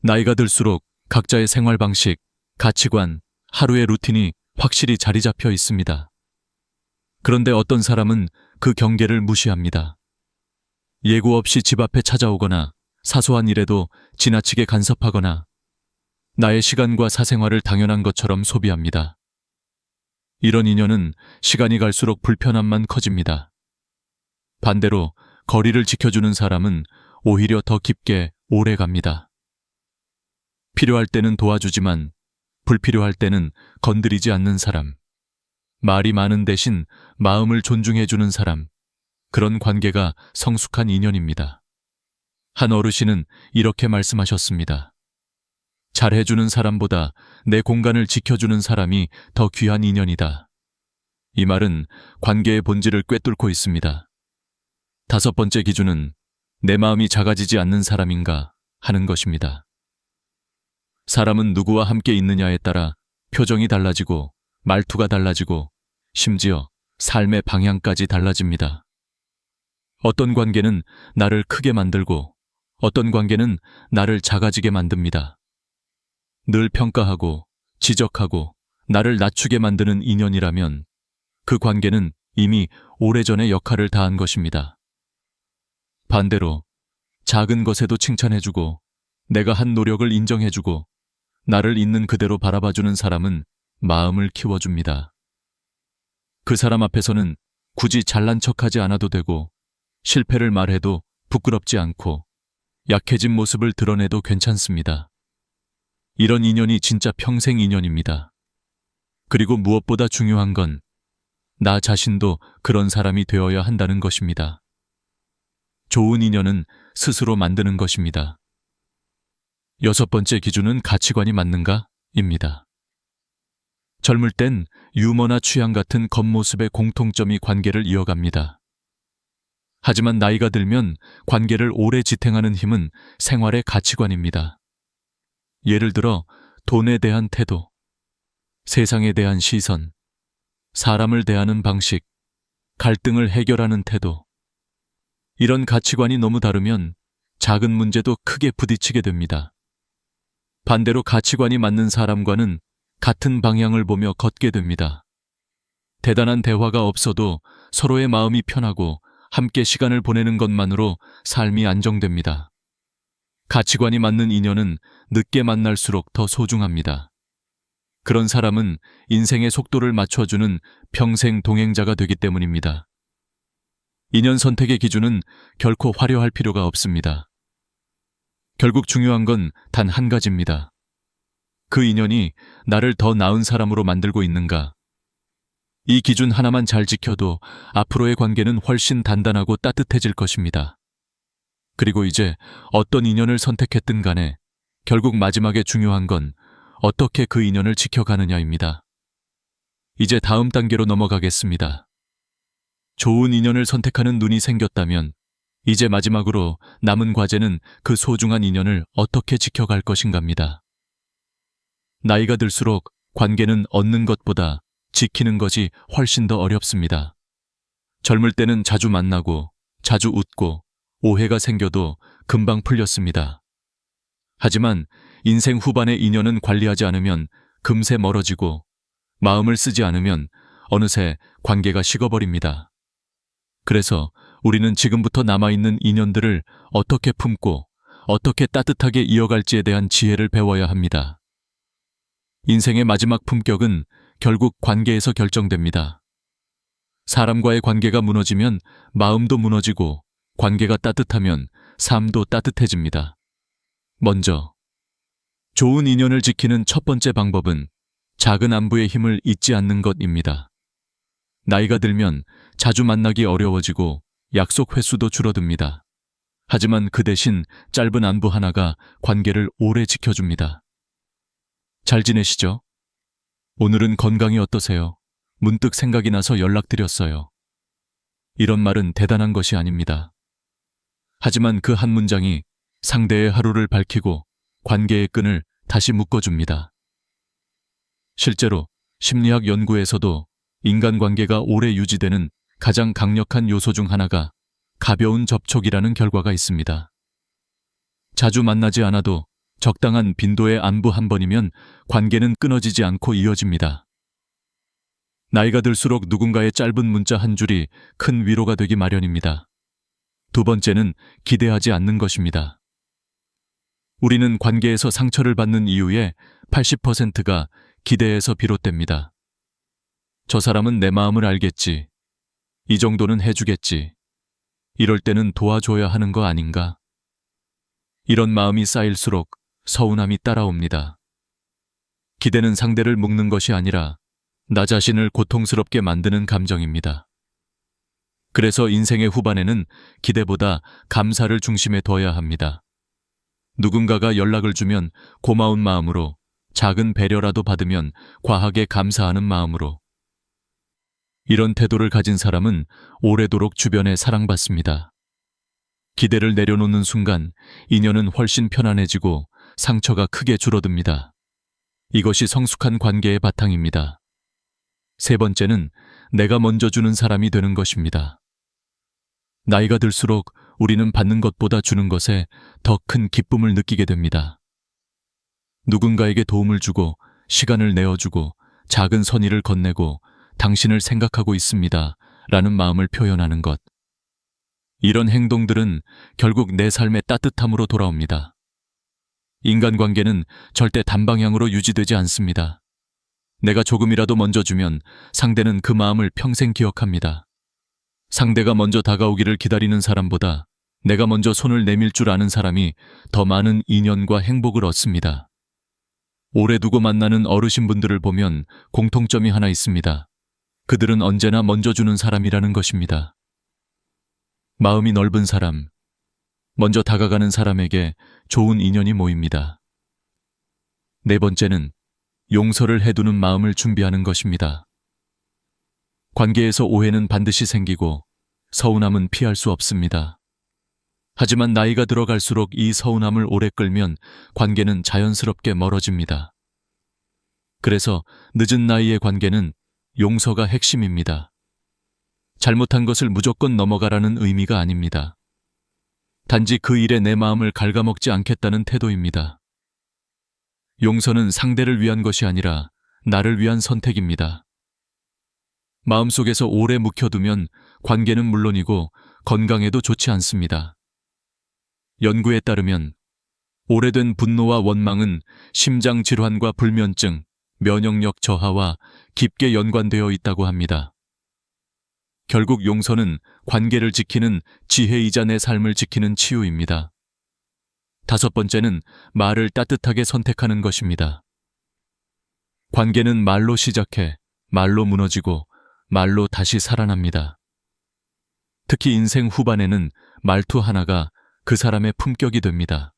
나이가 들수록 각자의 생활 방식, 가치관, 하루의 루틴이 확실히 자리 잡혀 있습니다. 그런데 어떤 사람은 그 경계를 무시합니다. 예고 없이 집 앞에 찾아오거나 사소한 일에도 지나치게 간섭하거나 나의 시간과 사생활을 당연한 것처럼 소비합니다. 이런 인연은 시간이 갈수록 불편함만 커집니다. 반대로 거리를 지켜주는 사람은 오히려 더 깊게 오래 갑니다. 필요할 때는 도와주지만 불필요할 때는 건드리지 않는 사람. 말이 많은 대신 마음을 존중해주는 사람. 그런 관계가 성숙한 인연입니다. 한 어르신은 이렇게 말씀하셨습니다. 잘해주는 사람보다 내 공간을 지켜주는 사람이 더 귀한 인연이다. 이 말은 관계의 본질을 꿰뚫고 있습니다. 다섯 번째 기준은 내 마음이 작아지지 않는 사람인가 하는 것입니다. 사람은 누구와 함께 있느냐에 따라 표정이 달라지고 말투가 달라지고 심지어 삶의 방향까지 달라집니다. 어떤 관계는 나를 크게 만들고 어떤 관계는 나를 작아지게 만듭니다. 늘 평가하고 지적하고 나를 낮추게 만드는 인연이라면 그 관계는 이미 오래전에 역할을 다한 것입니다. 반대로 작은 것에도 칭찬해주고 내가 한 노력을 인정해주고 나를 있는 그대로 바라봐주는 사람은 마음을 키워줍니다. 그 사람 앞에서는 굳이 잘난 척하지 않아도 되고 실패를 말해도 부끄럽지 않고 약해진 모습을 드러내도 괜찮습니다. 이런 인연이 진짜 평생 인연입니다. 그리고 무엇보다 중요한 건 나 자신도 그런 사람이 되어야 한다는 것입니다. 좋은 인연은 스스로 만드는 것입니다. 여섯 번째 기준은 가치관이 맞는가? 입니다. 젊을 땐 유머나 취향 같은 겉모습의 공통점이 관계를 이어갑니다. 하지만 나이가 들면 관계를 오래 지탱하는 힘은 생활의 가치관입니다. 예를 들어 돈에 대한 태도, 세상에 대한 시선, 사람을 대하는 방식, 갈등을 해결하는 태도. 이런 가치관이 너무 다르면 작은 문제도 크게 부딪히게 됩니다. 반대로 가치관이 맞는 사람과는 같은 방향을 보며 걷게 됩니다. 대단한 대화가 없어도 서로의 마음이 편하고 함께 시간을 보내는 것만으로 삶이 안정됩니다. 가치관이 맞는 인연은 늦게 만날수록 더 소중합니다. 그런 사람은 인생의 속도를 맞춰주는 평생 동행자가 되기 때문입니다. 인연 선택의 기준은 결코 화려할 필요가 없습니다. 결국 중요한 건 단 한 가지입니다. 그 인연이 나를 더 나은 사람으로 만들고 있는가? 이 기준 하나만 잘 지켜도 앞으로의 관계는 훨씬 단단하고 따뜻해질 것입니다. 그리고 이제 어떤 인연을 선택했든 간에 결국 마지막에 중요한 건 어떻게 그 인연을 지켜가느냐입니다. 이제 다음 단계로 넘어가겠습니다. 좋은 인연을 선택하는 눈이 생겼다면 이제 마지막으로 남은 과제는 그 소중한 인연을 어떻게 지켜갈 것인가입니다. 나이가 들수록 관계는 얻는 것보다 지키는 것이 훨씬 더 어렵습니다. 젊을 때는 자주 만나고 자주 웃고 오해가 생겨도 금방 풀렸습니다. 하지만 인생 후반의 인연은 관리하지 않으면 금세 멀어지고 마음을 쓰지 않으면 어느새 관계가 식어버립니다. 그래서 우리는 지금부터 남아있는 인연들을 어떻게 품고 어떻게 따뜻하게 이어갈지에 대한 지혜를 배워야 합니다. 인생의 마지막 품격은 결국 관계에서 결정됩니다. 사람과의 관계가 무너지면 마음도 무너지고 관계가 따뜻하면 삶도 따뜻해집니다. 먼저, 좋은 인연을 지키는 첫 번째 방법은 작은 안부의 힘을 잊지 않는 것입니다. 나이가 들면 자주 만나기 어려워지고 약속 횟수도 줄어듭니다. 하지만 그 대신 짧은 안부 하나가 관계를 오래 지켜줍니다. 잘 지내시죠? 오늘은 건강이 어떠세요? 문득 생각이 나서 연락드렸어요. 이런 말은 대단한 것이 아닙니다. 하지만 그 한 문장이 상대의 하루를 밝히고 관계의 끈을 다시 묶어줍니다. 실제로 심리학 연구에서도 인간관계가 오래 유지되는 가장 강력한 요소 중 하나가 가벼운 접촉이라는 결과가 있습니다. 자주 만나지 않아도 적당한 빈도의 안부 한 번이면 관계는 끊어지지 않고 이어집니다. 나이가 들수록 누군가의 짧은 문자 한 줄이 큰 위로가 되기 마련입니다. 두 번째는 기대하지 않는 것입니다. 우리는 관계에서 상처를 받는 이유의 80%가 기대에서 비롯됩니다. 저 사람은 내 마음을 알겠지. 이 정도는 해주겠지. 이럴 때는 도와줘야 하는 거 아닌가? 이런 마음이 쌓일수록 서운함이 따라옵니다. 기대는 상대를 묶는 것이 아니라 나 자신을 고통스럽게 만드는 감정입니다. 그래서 인생의 후반에는 기대보다 감사를 중심에 둬야 합니다. 누군가가 연락을 주면 고마운 마음으로, 작은 배려라도 받으면 과하게 감사하는 마음으로. 이런 태도를 가진 사람은 오래도록 주변에 사랑받습니다. 기대를 내려놓는 순간 인연은 훨씬 편안해지고 상처가 크게 줄어듭니다. 이것이 성숙한 관계의 바탕입니다. 세 번째는 내가 먼저 주는 사람이 되는 것입니다. 나이가 들수록 우리는 받는 것보다 주는 것에 더 큰 기쁨을 느끼게 됩니다. 누군가에게 도움을 주고 시간을 내어주고 작은 선의를 건네고 당신을 생각하고 있습니다 라는 마음을 표현하는 것. 이런 행동들은 결국 내 삶의 따뜻함으로 돌아옵니다. 인간관계는 절대 단방향으로 유지되지 않습니다. 내가 조금이라도 먼저 주면 상대는 그 마음을 평생 기억합니다. 상대가 먼저 다가오기를 기다리는 사람보다 내가 먼저 손을 내밀 줄 아는 사람이 더 많은 인연과 행복을 얻습니다. 오래 두고 만나는 어르신분들을 보면 공통점이 하나 있습니다. 그들은 언제나 먼저 주는 사람이라는 것입니다. 마음이 넓은 사람, 먼저 다가가는 사람에게 좋은 인연이 모입니다. 네 번째는 용서를 해두는 마음을 준비하는 것입니다. 관계에서 오해는 반드시 생기고 서운함은 피할 수 없습니다. 하지만 나이가 들어갈수록 이 서운함을 오래 끌면 관계는 자연스럽게 멀어집니다. 그래서 늦은 나이의 관계는 용서가 핵심입니다. 잘못한 것을 무조건 넘어가라는 의미가 아닙니다. 단지 그 일에 내 마음을 갉아먹지 않겠다는 태도입니다. 용서는 상대를 위한 것이 아니라 나를 위한 선택입니다. 마음속에서 오래 묵혀두면 관계는 물론이고 건강에도 좋지 않습니다. 연구에 따르면 오래된 분노와 원망은 심장 질환과 불면증, 면역력 저하와 깊게 연관되어 있다고 합니다. 결국 용서는 관계를 지키는 지혜이자 내 삶을 지키는 치유입니다. 다섯 번째는 말을 따뜻하게 선택하는 것입니다. 관계는 말로 시작해 말로 무너지고 말로 다시 살아납니다. 특히 인생 후반에는 말투 하나가 그 사람의 품격이 됩니다.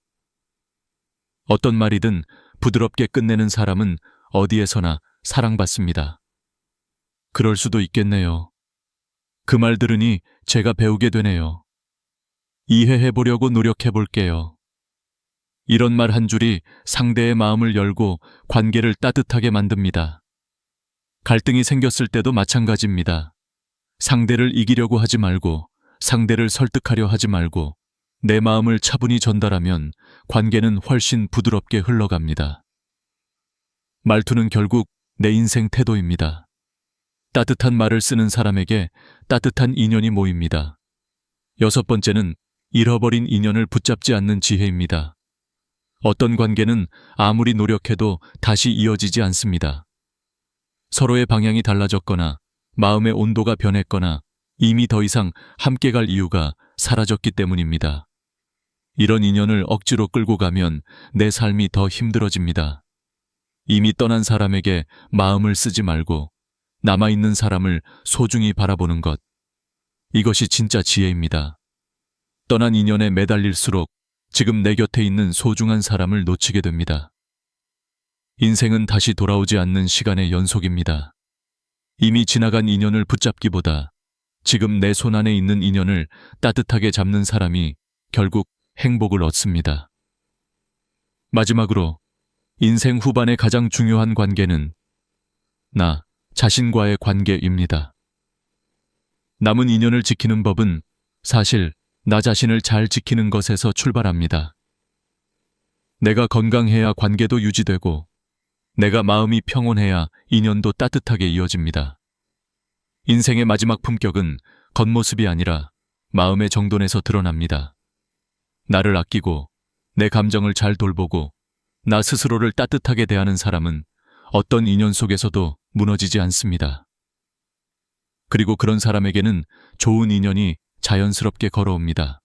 어떤 말이든 부드럽게 끝내는 사람은 어디에서나 사랑받습니다. 그럴 수도 있겠네요. 그 말 들으니 제가 배우게 되네요. 이해해보려고 노력해볼게요. 이런 말 한 줄이 상대의 마음을 열고 관계를 따뜻하게 만듭니다. 갈등이 생겼을 때도 마찬가지입니다. 상대를 이기려고 하지 말고 상대를 설득하려 하지 말고 내 마음을 차분히 전달하면 관계는 훨씬 부드럽게 흘러갑니다. 말투는 결국 내 인생 태도입니다. 따뜻한 말을 쓰는 사람에게 따뜻한 인연이 모입니다. 여섯 번째는 잃어버린 인연을 붙잡지 않는 지혜입니다. 어떤 관계는 아무리 노력해도 다시 이어지지 않습니다. 서로의 방향이 달라졌거나 마음의 온도가 변했거나 이미 더 이상 함께 갈 이유가 사라졌기 때문입니다. 이런 인연을 억지로 끌고 가면 내 삶이 더 힘들어집니다. 이미 떠난 사람에게 마음을 쓰지 말고 남아있는 사람을 소중히 바라보는 것. 이것이 진짜 지혜입니다. 떠난 인연에 매달릴수록 지금 내 곁에 있는 소중한 사람을 놓치게 됩니다. 인생은 다시 돌아오지 않는 시간의 연속입니다. 이미 지나간 인연을 붙잡기보다 지금 내 손 안에 있는 인연을 따뜻하게 잡는 사람이 결국 행복을 얻습니다. 마지막으로 인생 후반의 가장 중요한 관계는 나 자신과의 관계입니다. 남은 인연을 지키는 법은 사실 나 자신을 잘 지키는 것에서 출발합니다. 내가 건강해야 관계도 유지되고 내가 마음이 평온해야 인연도 따뜻하게 이어집니다. 인생의 마지막 품격은 겉모습이 아니라 마음의 정돈에서 드러납니다. 나를 아끼고 내 감정을 잘 돌보고 나 스스로를 따뜻하게 대하는 사람은 어떤 인연 속에서도 무너지지 않습니다. 그리고 그런 사람에게는 좋은 인연이 자연스럽게 걸어옵니다.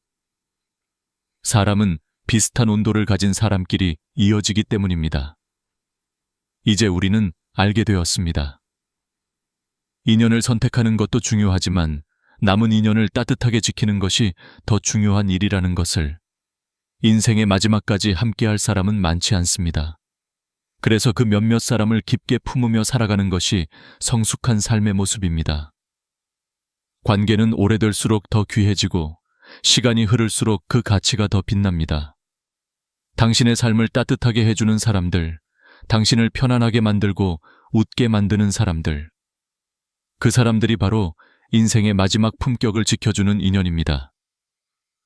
사람은 비슷한 온도를 가진 사람끼리 이어지기 때문입니다. 이제 우리는 알게 되었습니다. 인연을 선택하는 것도 중요하지만 남은 인연을 따뜻하게 지키는 것이 더 중요한 일이라는 것을. 인생의 마지막까지 함께할 사람은 많지 않습니다. 그래서 그 몇몇 사람을 깊게 품으며 살아가는 것이 성숙한 삶의 모습입니다. 관계는 오래될수록 더 귀해지고 시간이 흐를수록 그 가치가 더 빛납니다. 당신의 삶을 따뜻하게 해주는 사람들, 당신을 편안하게 만들고 웃게 만드는 사람들. 그 사람들이 바로 인생의 마지막 품격을 지켜주는 인연입니다.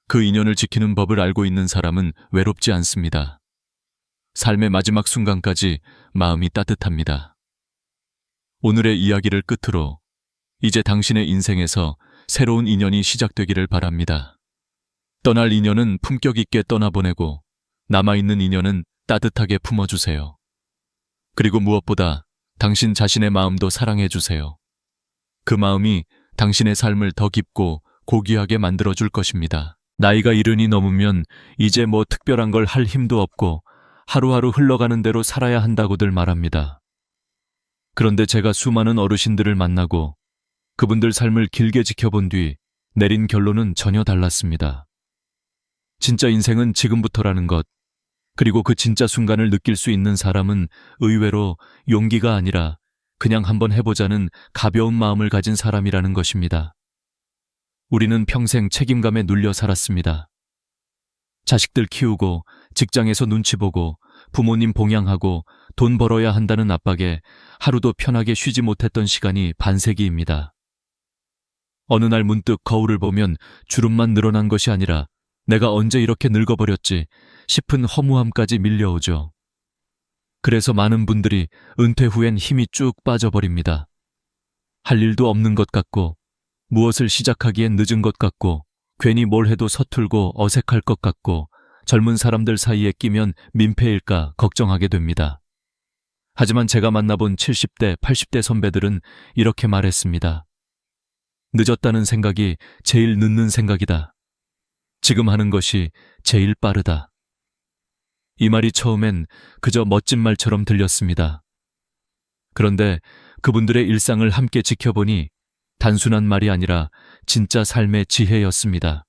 그 인연을 지키는 법을 알고 있는 사람은 외롭지 않습니다. 삶의 마지막 순간까지 마음이 따뜻합니다. 오늘의 이야기를 끝으로 이제 당신의 인생에서 새로운 인연이 시작되기를 바랍니다. 떠날 인연은 품격 있게 떠나보내고 남아있는 인연은 따뜻하게 품어주세요. 그리고 무엇보다 당신 자신의 마음도 사랑해주세요. 그 마음이 당신의 삶을 더 깊고 고귀하게 만들어줄 것입니다. 나이가 이른이 넘으면 이제 뭐 특별한 걸 할 힘도 없고 하루하루 흘러가는 대로 살아야 한다고들 말합니다. 그런데 제가 수많은 어르신들을 만나고 그분들 삶을 길게 지켜본 뒤 내린 결론은 전혀 달랐습니다. 진짜 인생은 지금부터라는 것, 그리고 그 진짜 순간을 느낄 수 있는 사람은 의외로 용기가 아니라 그냥 한번 해보자는 가벼운 마음을 가진 사람이라는 것입니다. 우리는 평생 책임감에 눌려 살았습니다. 자식들 키우고 직장에서 눈치 보고 부모님 봉양하고 돈 벌어야 한다는 압박에 하루도 편하게 쉬지 못했던 시간이 반세기입니다. 어느 날 문득 거울을 보면 주름만 늘어난 것이 아니라 내가 언제 이렇게 늙어버렸지 싶은 허무함까지 밀려오죠. 그래서 많은 분들이 은퇴 후엔 힘이 쭉 빠져버립니다. 할 일도 없는 것 같고 무엇을 시작하기엔 늦은 것 같고 괜히 뭘 해도 서툴고 어색할 것 같고 젊은 사람들 사이에 끼면 민폐일까 걱정하게 됩니다. 하지만 제가 만나본 70대, 80대 선배들은 이렇게 말했습니다. 늦었다는 생각이 제일 늦는 생각이다. 지금 하는 것이 제일 빠르다. 이 말이 처음엔 그저 멋진 말처럼 들렸습니다. 그런데 그분들의 일상을 함께 지켜보니 단순한 말이 아니라 진짜 삶의 지혜였습니다.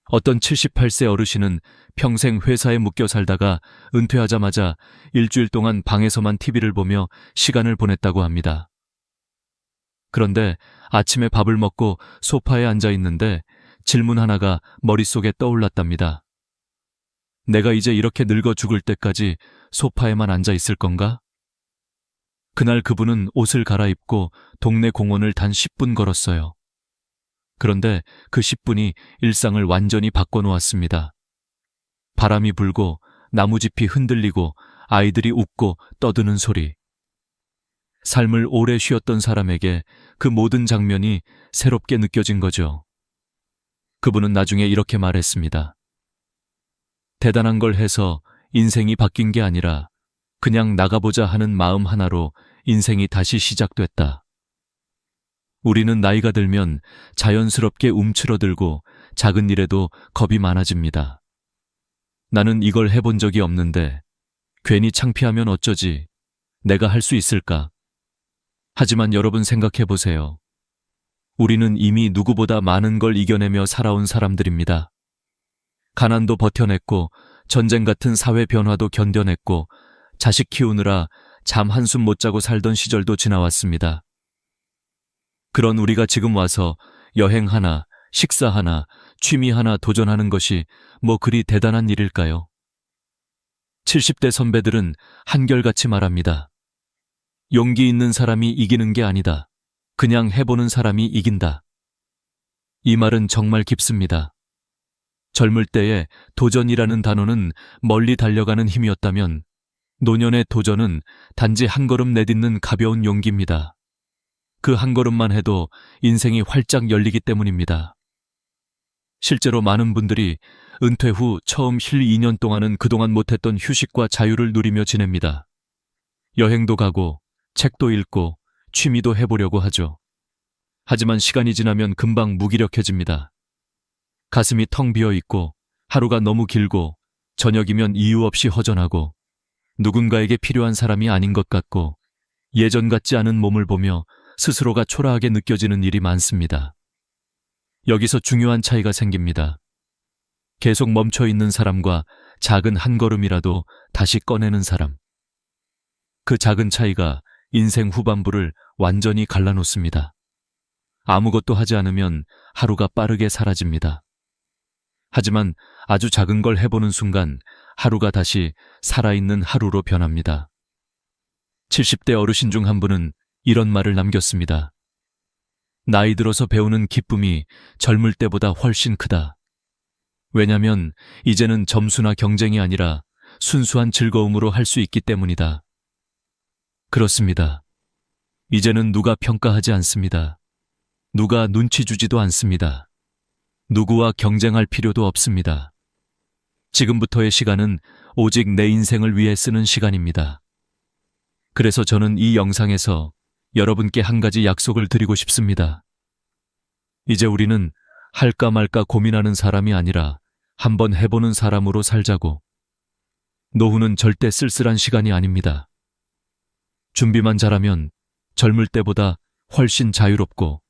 어떤 78세 어르신은 평생 회사에 묶여 살다가 은퇴하자마자 일주일 동안 방에서만 TV를 보며 시간을 보냈다고 합니다. 그런데 아침에 밥을 먹고 소파에 앉아 있는데 질문 하나가 머릿속에 떠올랐답니다. 내가 이제 이렇게 늙어 죽을 때까지 소파에만 앉아 있을 건가? 그날 그분은 옷을 갈아입고 동네 공원을 단 10분 걸었어요. 그런데 그 10분이 일상을 완전히 바꿔놓았습니다. 바람이 불고 나무짚이 흔들리고 아이들이 웃고 떠드는 소리. 삶을 오래 쉬었던 사람에게 그 모든 장면이 새롭게 느껴진 거죠. 그분은 나중에 이렇게 말했습니다. 대단한 걸 해서 인생이 바뀐 게 아니라 그냥 나가보자 하는 마음 하나로 인생이 다시 시작됐다. 우리는 나이가 들면 자연스럽게 움츠러들고 작은 일에도 겁이 많아집니다. 나는 이걸 해본 적이 없는데 괜히 창피하면 어쩌지? 내가 할 수 있을까? 하지만 여러분 생각해 보세요. 우리는 이미 누구보다 많은 걸 이겨내며 살아온 사람들입니다. 가난도 버텨냈고 전쟁 같은 사회 변화도 견뎌냈고 자식 키우느라 잠 한숨 못 자고 살던 시절도 지나왔습니다. 그런 우리가 지금 와서 여행 하나, 식사 하나, 취미 하나 도전하는 것이 뭐 그리 대단한 일일까요? 70대 선배들은 한결같이 말합니다. 용기 있는 사람이 이기는 게 아니다. 그냥 해보는 사람이 이긴다. 이 말은 정말 깊습니다. 젊을 때에 도전이라는 단어는 멀리 달려가는 힘이었다면 노년의 도전은 단지 한 걸음 내딛는 가벼운 용기입니다. 그 한 걸음만 해도 인생이 활짝 열리기 때문입니다. 실제로 많은 분들이 은퇴 후 처음 쉴 2년 동안은 그동안 못했던 휴식과 자유를 누리며 지냅니다. 여행도 가고 책도 읽고 취미도 해보려고 하죠. 하지만 시간이 지나면 금방 무기력해집니다. 가슴이 텅 비어 있고 하루가 너무 길고 저녁이면 이유 없이 허전하고 누군가에게 필요한 사람이 아닌 것 같고 예전 같지 않은 몸을 보며 스스로가 초라하게 느껴지는 일이 많습니다. 여기서 중요한 차이가 생깁니다. 계속 멈춰 있는 사람과 작은 한 걸음이라도 다시 꺼내는 사람. 그 작은 차이가 인생 후반부를 완전히 갈라놓습니다. 아무것도 하지 않으면 하루가 빠르게 사라집니다. 하지만 아주 작은 걸 해보는 순간 하루가 다시 살아있는 하루로 변합니다. 70대 어르신 중 한 분은 이런 말을 남겼습니다. 나이 들어서 배우는 기쁨이 젊을 때보다 훨씬 크다. 왜냐면 이제는 점수나 경쟁이 아니라 순수한 즐거움으로 할 수 있기 때문이다. 그렇습니다. 이제는 누가 평가하지 않습니다. 누가 눈치 주지도 않습니다. 누구와 경쟁할 필요도 없습니다. 지금부터의 시간은 오직 내 인생을 위해 쓰는 시간입니다. 그래서 저는 이 영상에서 여러분께 한 가지 약속을 드리고 싶습니다. 이제 우리는 할까 말까 고민하는 사람이 아니라 한번 해보는 사람으로 살자고. 노후는 절대 쓸쓸한 시간이 아닙니다. 준비만 잘하면 젊을 때보다 훨씬 자유롭고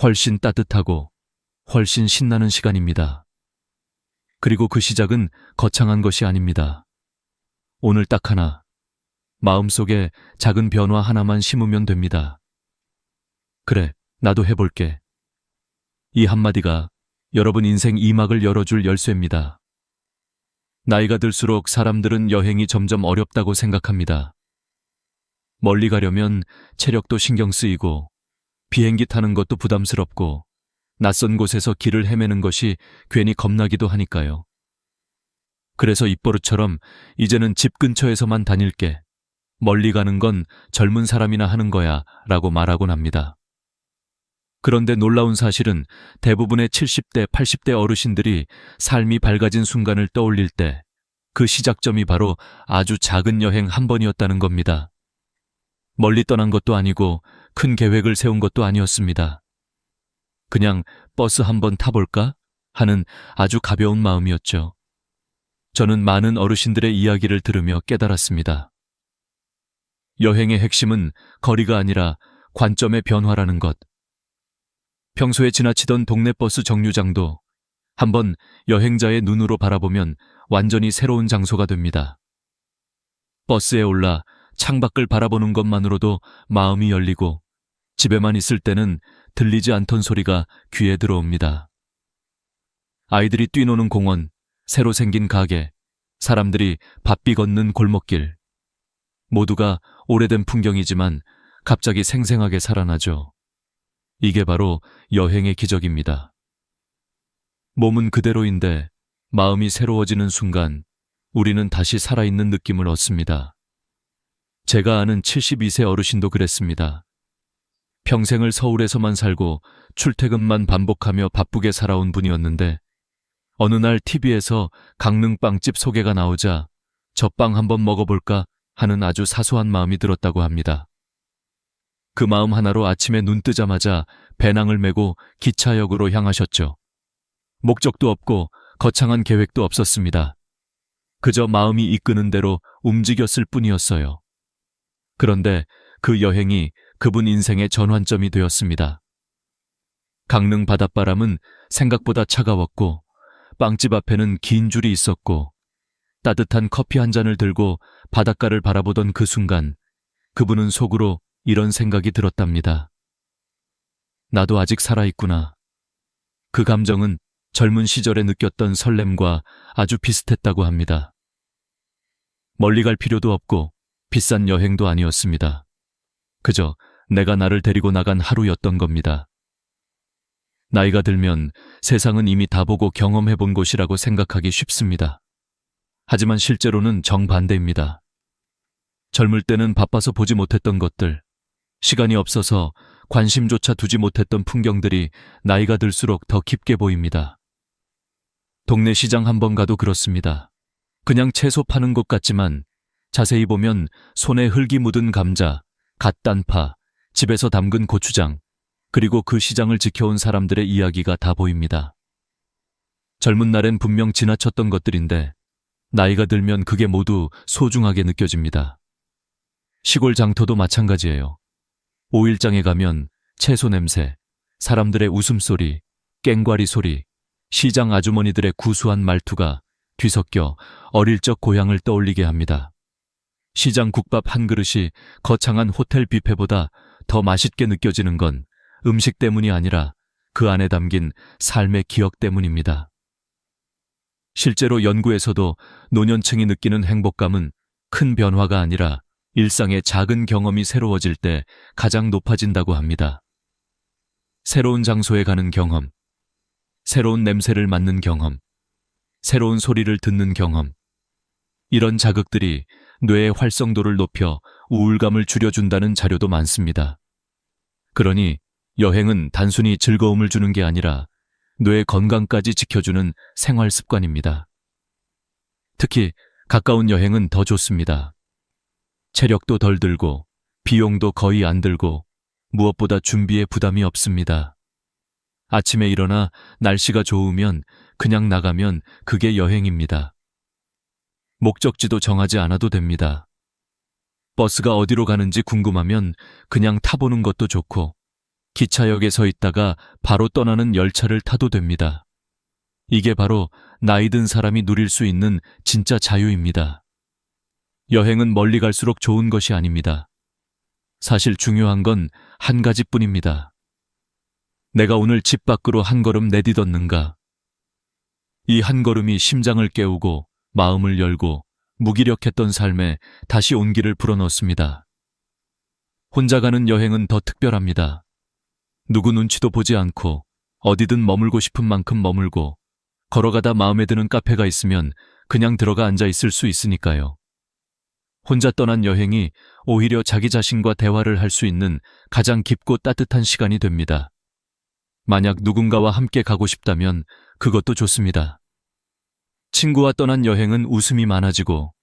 훨씬 따뜻하고 훨씬 신나는 시간입니다. 그리고 그 시작은 거창한 것이 아닙니다. 오늘 딱 하나, 마음속에 작은 변화 하나만 심으면 됩니다. 그래, 나도 해볼게. 이 한마디가 여러분 인생 2막을 열어줄 열쇠입니다. 나이가 들수록 사람들은 여행이 점점 어렵다고 생각합니다. 멀리 가려면 체력도 신경 쓰이고 비행기 타는 것도 부담스럽고 낯선 곳에서 길을 헤매는 것이 괜히 겁나기도 하니까요. 그래서 입버릇처럼 이제는 집 근처에서만 다닐게. 멀리 가는 건 젊은 사람이나 하는 거야 라고 말하곤 합니다. 그런데 놀라운 사실은 대부분의 70대, 80대 어르신들이 삶이 밝아진 순간을 떠올릴 때 그 시작점이 바로 아주 작은 여행 한 번이었다는 겁니다. 멀리 떠난 것도 아니고 큰 계획을 세운 것도 아니었습니다. 그냥 버스 한번 타볼까? 하는 아주 가벼운 마음이었죠. 저는 많은 어르신들의 이야기를 들으며 깨달았습니다. 여행의 핵심은 거리가 아니라 관점의 변화라는 것. 평소에 지나치던 동네 버스 정류장도 한번 여행자의 눈으로 바라보면 완전히 새로운 장소가 됩니다. 버스에 올라 창밖을 바라보는 것만으로도 마음이 열리고 집에만 있을 때는 들리지 않던 소리가 귀에 들어옵니다. 아이들이 뛰노는 공원, 새로 생긴 가게, 사람들이 바삐 걷는 골목길. 모두가 오래된 풍경이지만 갑자기 생생하게 살아나죠. 이게 바로 여행의 기적입니다. 몸은 그대로인데 마음이 새로워지는 순간 우리는 다시 살아있는 느낌을 얻습니다. 제가 아는 72세 어르신도 그랬습니다. 평생을 서울에서만 살고 출퇴근만 반복하며 바쁘게 살아온 분이었는데 어느 날 TV에서 강릉빵집 소개가 나오자 저 빵 한번 먹어볼까 하는 아주 사소한 마음이 들었다고 합니다. 그 마음 하나로 아침에 눈 뜨자마자 배낭을 메고 기차역으로 향하셨죠. 목적도 없고 거창한 계획도 없었습니다. 그저 마음이 이끄는 대로 움직였을 뿐이었어요. 그런데 그 여행이 그분 인생의 전환점이 되었습니다. 강릉 바닷바람은 생각보다 차가웠고 빵집 앞에는 긴 줄이 있었고 따뜻한 커피 한 잔을 들고 바닷가를 바라보던 그 순간 그분은 속으로 이런 생각이 들었답니다. 나도 아직 살아있구나. 그 감정은 젊은 시절에 느꼈던 설렘과 아주 비슷했다고 합니다. 멀리 갈 필요도 없고 비싼 여행도 아니었습니다. 그저 내가 나를 데리고 나간 하루였던 겁니다. 나이가 들면 세상은 이미 다 보고 경험해 본 곳이라고 생각하기 쉽습니다. 하지만 실제로는 정반대입니다. 젊을 때는 바빠서 보지 못했던 것들, 시간이 없어서 관심조차 두지 못했던 풍경들이 나이가 들수록 더 깊게 보입니다. 동네 시장 한번 가도 그렇습니다. 그냥 채소 파는 곳 같지만 자세히 보면 손에 흙이 묻은 감자, 갓단파, 집에서 담근 고추장, 그리고 그 시장을 지켜온 사람들의 이야기가 다 보입니다. 젊은 날엔 분명 지나쳤던 것들인데 나이가 들면 그게 모두 소중하게 느껴집니다. 시골 장터도 마찬가지예요. 오일장에 가면 채소 냄새, 사람들의 웃음소리, 깽과리 소리, 시장 아주머니들의 구수한 말투가 뒤섞여 어릴 적 고향을 떠올리게 합니다. 시장 국밥 한 그릇이 거창한 호텔 뷔페보다 더 맛있게 느껴지는 건 음식 때문이 아니라 그 안에 담긴 삶의 기억 때문입니다. 실제로 연구에서도 노년층이 느끼는 행복감은 큰 변화가 아니라 일상의 작은 경험이 새로워질 때 가장 높아진다고 합니다. 새로운 장소에 가는 경험, 새로운 냄새를 맡는 경험, 새로운 소리를 듣는 경험, 이런 자극들이 뇌의 활성도를 높여 우울감을 줄여준다는 자료도 많습니다. 그러니 여행은 단순히 즐거움을 주는 게 아니라 뇌 건강까지 지켜주는 생활 습관입니다. 특히 가까운 여행은 더 좋습니다. 체력도 덜 들고 비용도 거의 안 들고 무엇보다 준비에 부담이 없습니다. 아침에 일어나 날씨가 좋으면 그냥 나가면 그게 여행입니다. 목적지도 정하지 않아도 됩니다. 버스가 어디로 가는지 궁금하면 그냥 타보는 것도 좋고 기차역에 서 있다가 바로 떠나는 열차를 타도 됩니다. 이게 바로 나이 든 사람이 누릴 수 있는 진짜 자유입니다. 여행은 멀리 갈수록 좋은 것이 아닙니다. 사실 중요한 건 한 가지뿐입니다. 내가 오늘 집 밖으로 한 걸음 내디뎠는가? 이 한 걸음이 심장을 깨우고 마음을 열고 무기력했던 삶에 다시 온기를 불어넣습니다. 혼자 가는 여행은 더 특별합니다. 누구 눈치도 보지 않고 어디든 머물고 싶은 만큼 머물고 걸어가다 마음에 드는 카페가 있으면 그냥 들어가 앉아 있을 수 있으니까요. 혼자 떠난 여행이 오히려 자기 자신과 대화를 할 수 있는 가장 깊고 따뜻한 시간이 됩니다. 만약 누군가와 함께 가고 싶다면 그것도 좋습니다. 친구와 떠난 여행은 웃음이 많아지고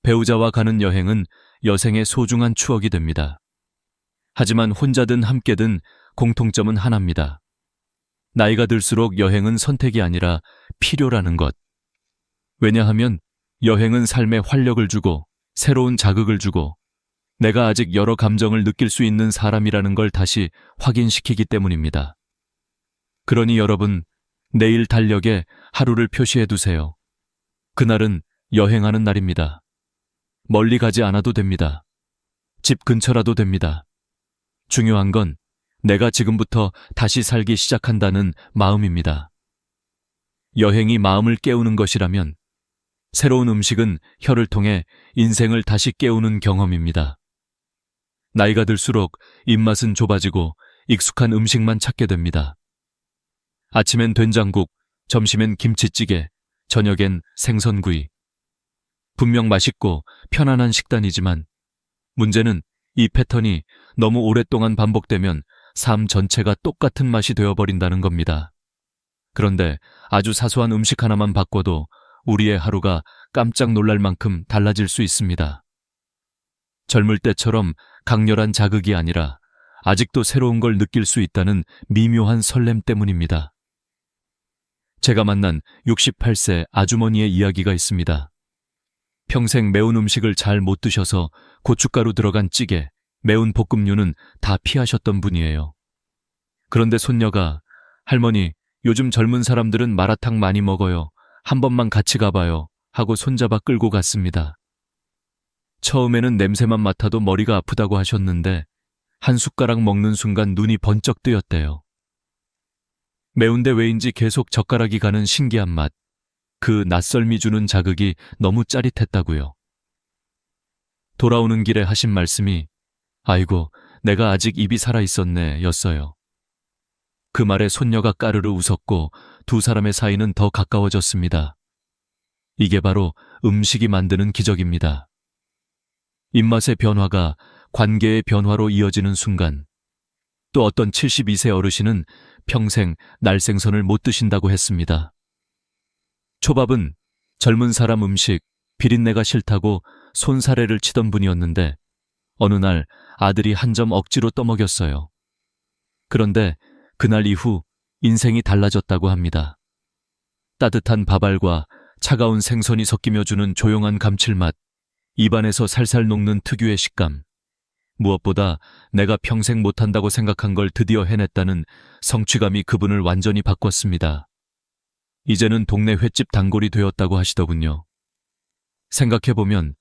배우자와 가는 여행은 여생의 소중한 추억이 됩니다. 하지만 혼자든 함께든 공통점은 하나입니다. 나이가 들수록 여행은 선택이 아니라 필요라는 것. 왜냐하면 여행은 삶에 활력을 주고 새로운 자극을 주고 내가 아직 여러 감정을 느낄 수 있는 사람이라는 걸 다시 확인시키기 때문입니다. 그러니 여러분, 내일 달력에 하루를 표시해 두세요. 그날은 여행하는 날입니다. 멀리 가지 않아도 됩니다. 집 근처라도 됩니다. 중요한 건 내가 지금부터 다시 살기 시작한다는 마음입니다. 여행이 마음을 깨우는 것이라면 새로운 음식은 혀를 통해 인생을 다시 깨우는 경험입니다. 나이가 들수록 입맛은 좁아지고 익숙한 음식만 찾게 됩니다. 아침엔 된장국, 점심엔 김치찌개, 저녁엔 생선구이. 분명 맛있고 편안한 식단이지만 문제는 이 패턴이 너무 오랫동안 반복되면 삶 전체가 똑같은 맛이 되어버린다는 겁니다. 그런데 아주 사소한 음식 하나만 바꿔도 우리의 하루가 깜짝 놀랄 만큼 달라질 수 있습니다. 젊을 때처럼 강렬한 자극이 아니라 아직도 새로운 걸 느낄 수 있다는 미묘한 설렘 때문입니다. 제가 만난 68세 아주머니의 이야기가 있습니다. 평생 매운 음식을 잘 못 드셔서 고춧가루 들어간 찌개, 매운 볶음류는 다 피하셨던 분이에요. 그런데 손녀가 할머니, 요즘 젊은 사람들은 마라탕 많이 먹어요. 한 번만 같이 가봐요. 하고 손잡아 끌고 갔습니다. 처음에는 냄새만 맡아도 머리가 아프다고 하셨는데 한 숟가락 먹는 순간 눈이 번쩍 뜨였대요. 매운데 왜인지 계속 젓가락이 가는 신기한 맛. 그 낯설미 주는 자극이 너무 짜릿했다고요. 돌아오는 길에 하신 말씀이 아이고, 내가 아직 입이 살아있었네 였어요. 그 말에 손녀가 까르르 웃었고 두 사람의 사이는 더 가까워졌습니다. 이게 바로 음식이 만드는 기적입니다. 입맛의 변화가 관계의 변화로 이어지는 순간, 또 어떤 72세 어르신은 평생 날생선을 못 드신다고 했습니다. 초밥은 젊은 사람 음식, 비린내가 싫다고 손사래를 치던 분이었는데 어느 날 아들이 한 점 억지로 떠먹였어요. 그런데 그날 이후 인생이 달라졌다고 합니다. 따뜻한 밥알과 차가운 생선이 섞이며 주는 조용한 감칠맛, 입안에서 살살 녹는 특유의 식감, 무엇보다 내가 평생 못한다고 생각한 걸 드디어 해냈다는 성취감이 그분을 완전히 바꿨습니다. 이제는 동네 횟집 단골이 되었다고 하시더군요. 생각해보면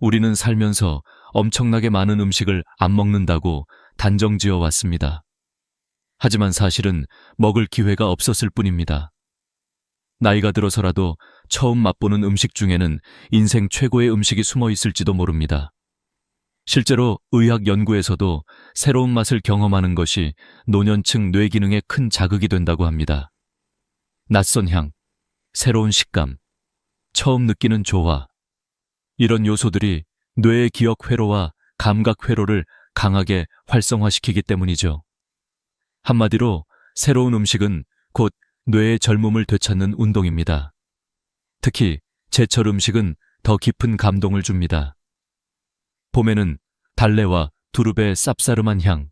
우리는 살면서 엄청나게 많은 음식을 안 먹는다고 단정지어 왔습니다. 하지만 사실은 먹을 기회가 없었을 뿐입니다. 나이가 들어서라도 처음 맛보는 음식 중에는 인생 최고의 음식이 숨어 있을지도 모릅니다. 실제로 의학 연구에서도 새로운 맛을 경험하는 것이 노년층 뇌 기능에 큰 자극이 된다고 합니다. 낯선 향, 새로운 식감, 처음 느끼는 조화, 이런 요소들이 뇌의 기억 회로와 감각 회로를 강하게 활성화시키기 때문이죠. 한마디로 새로운 음식은 곧 뇌의 젊음을 되찾는 운동입니다. 특히 제철 음식은 더 깊은 감동을 줍니다. 봄에는 달래와 두릅의 쌉싸름한 향,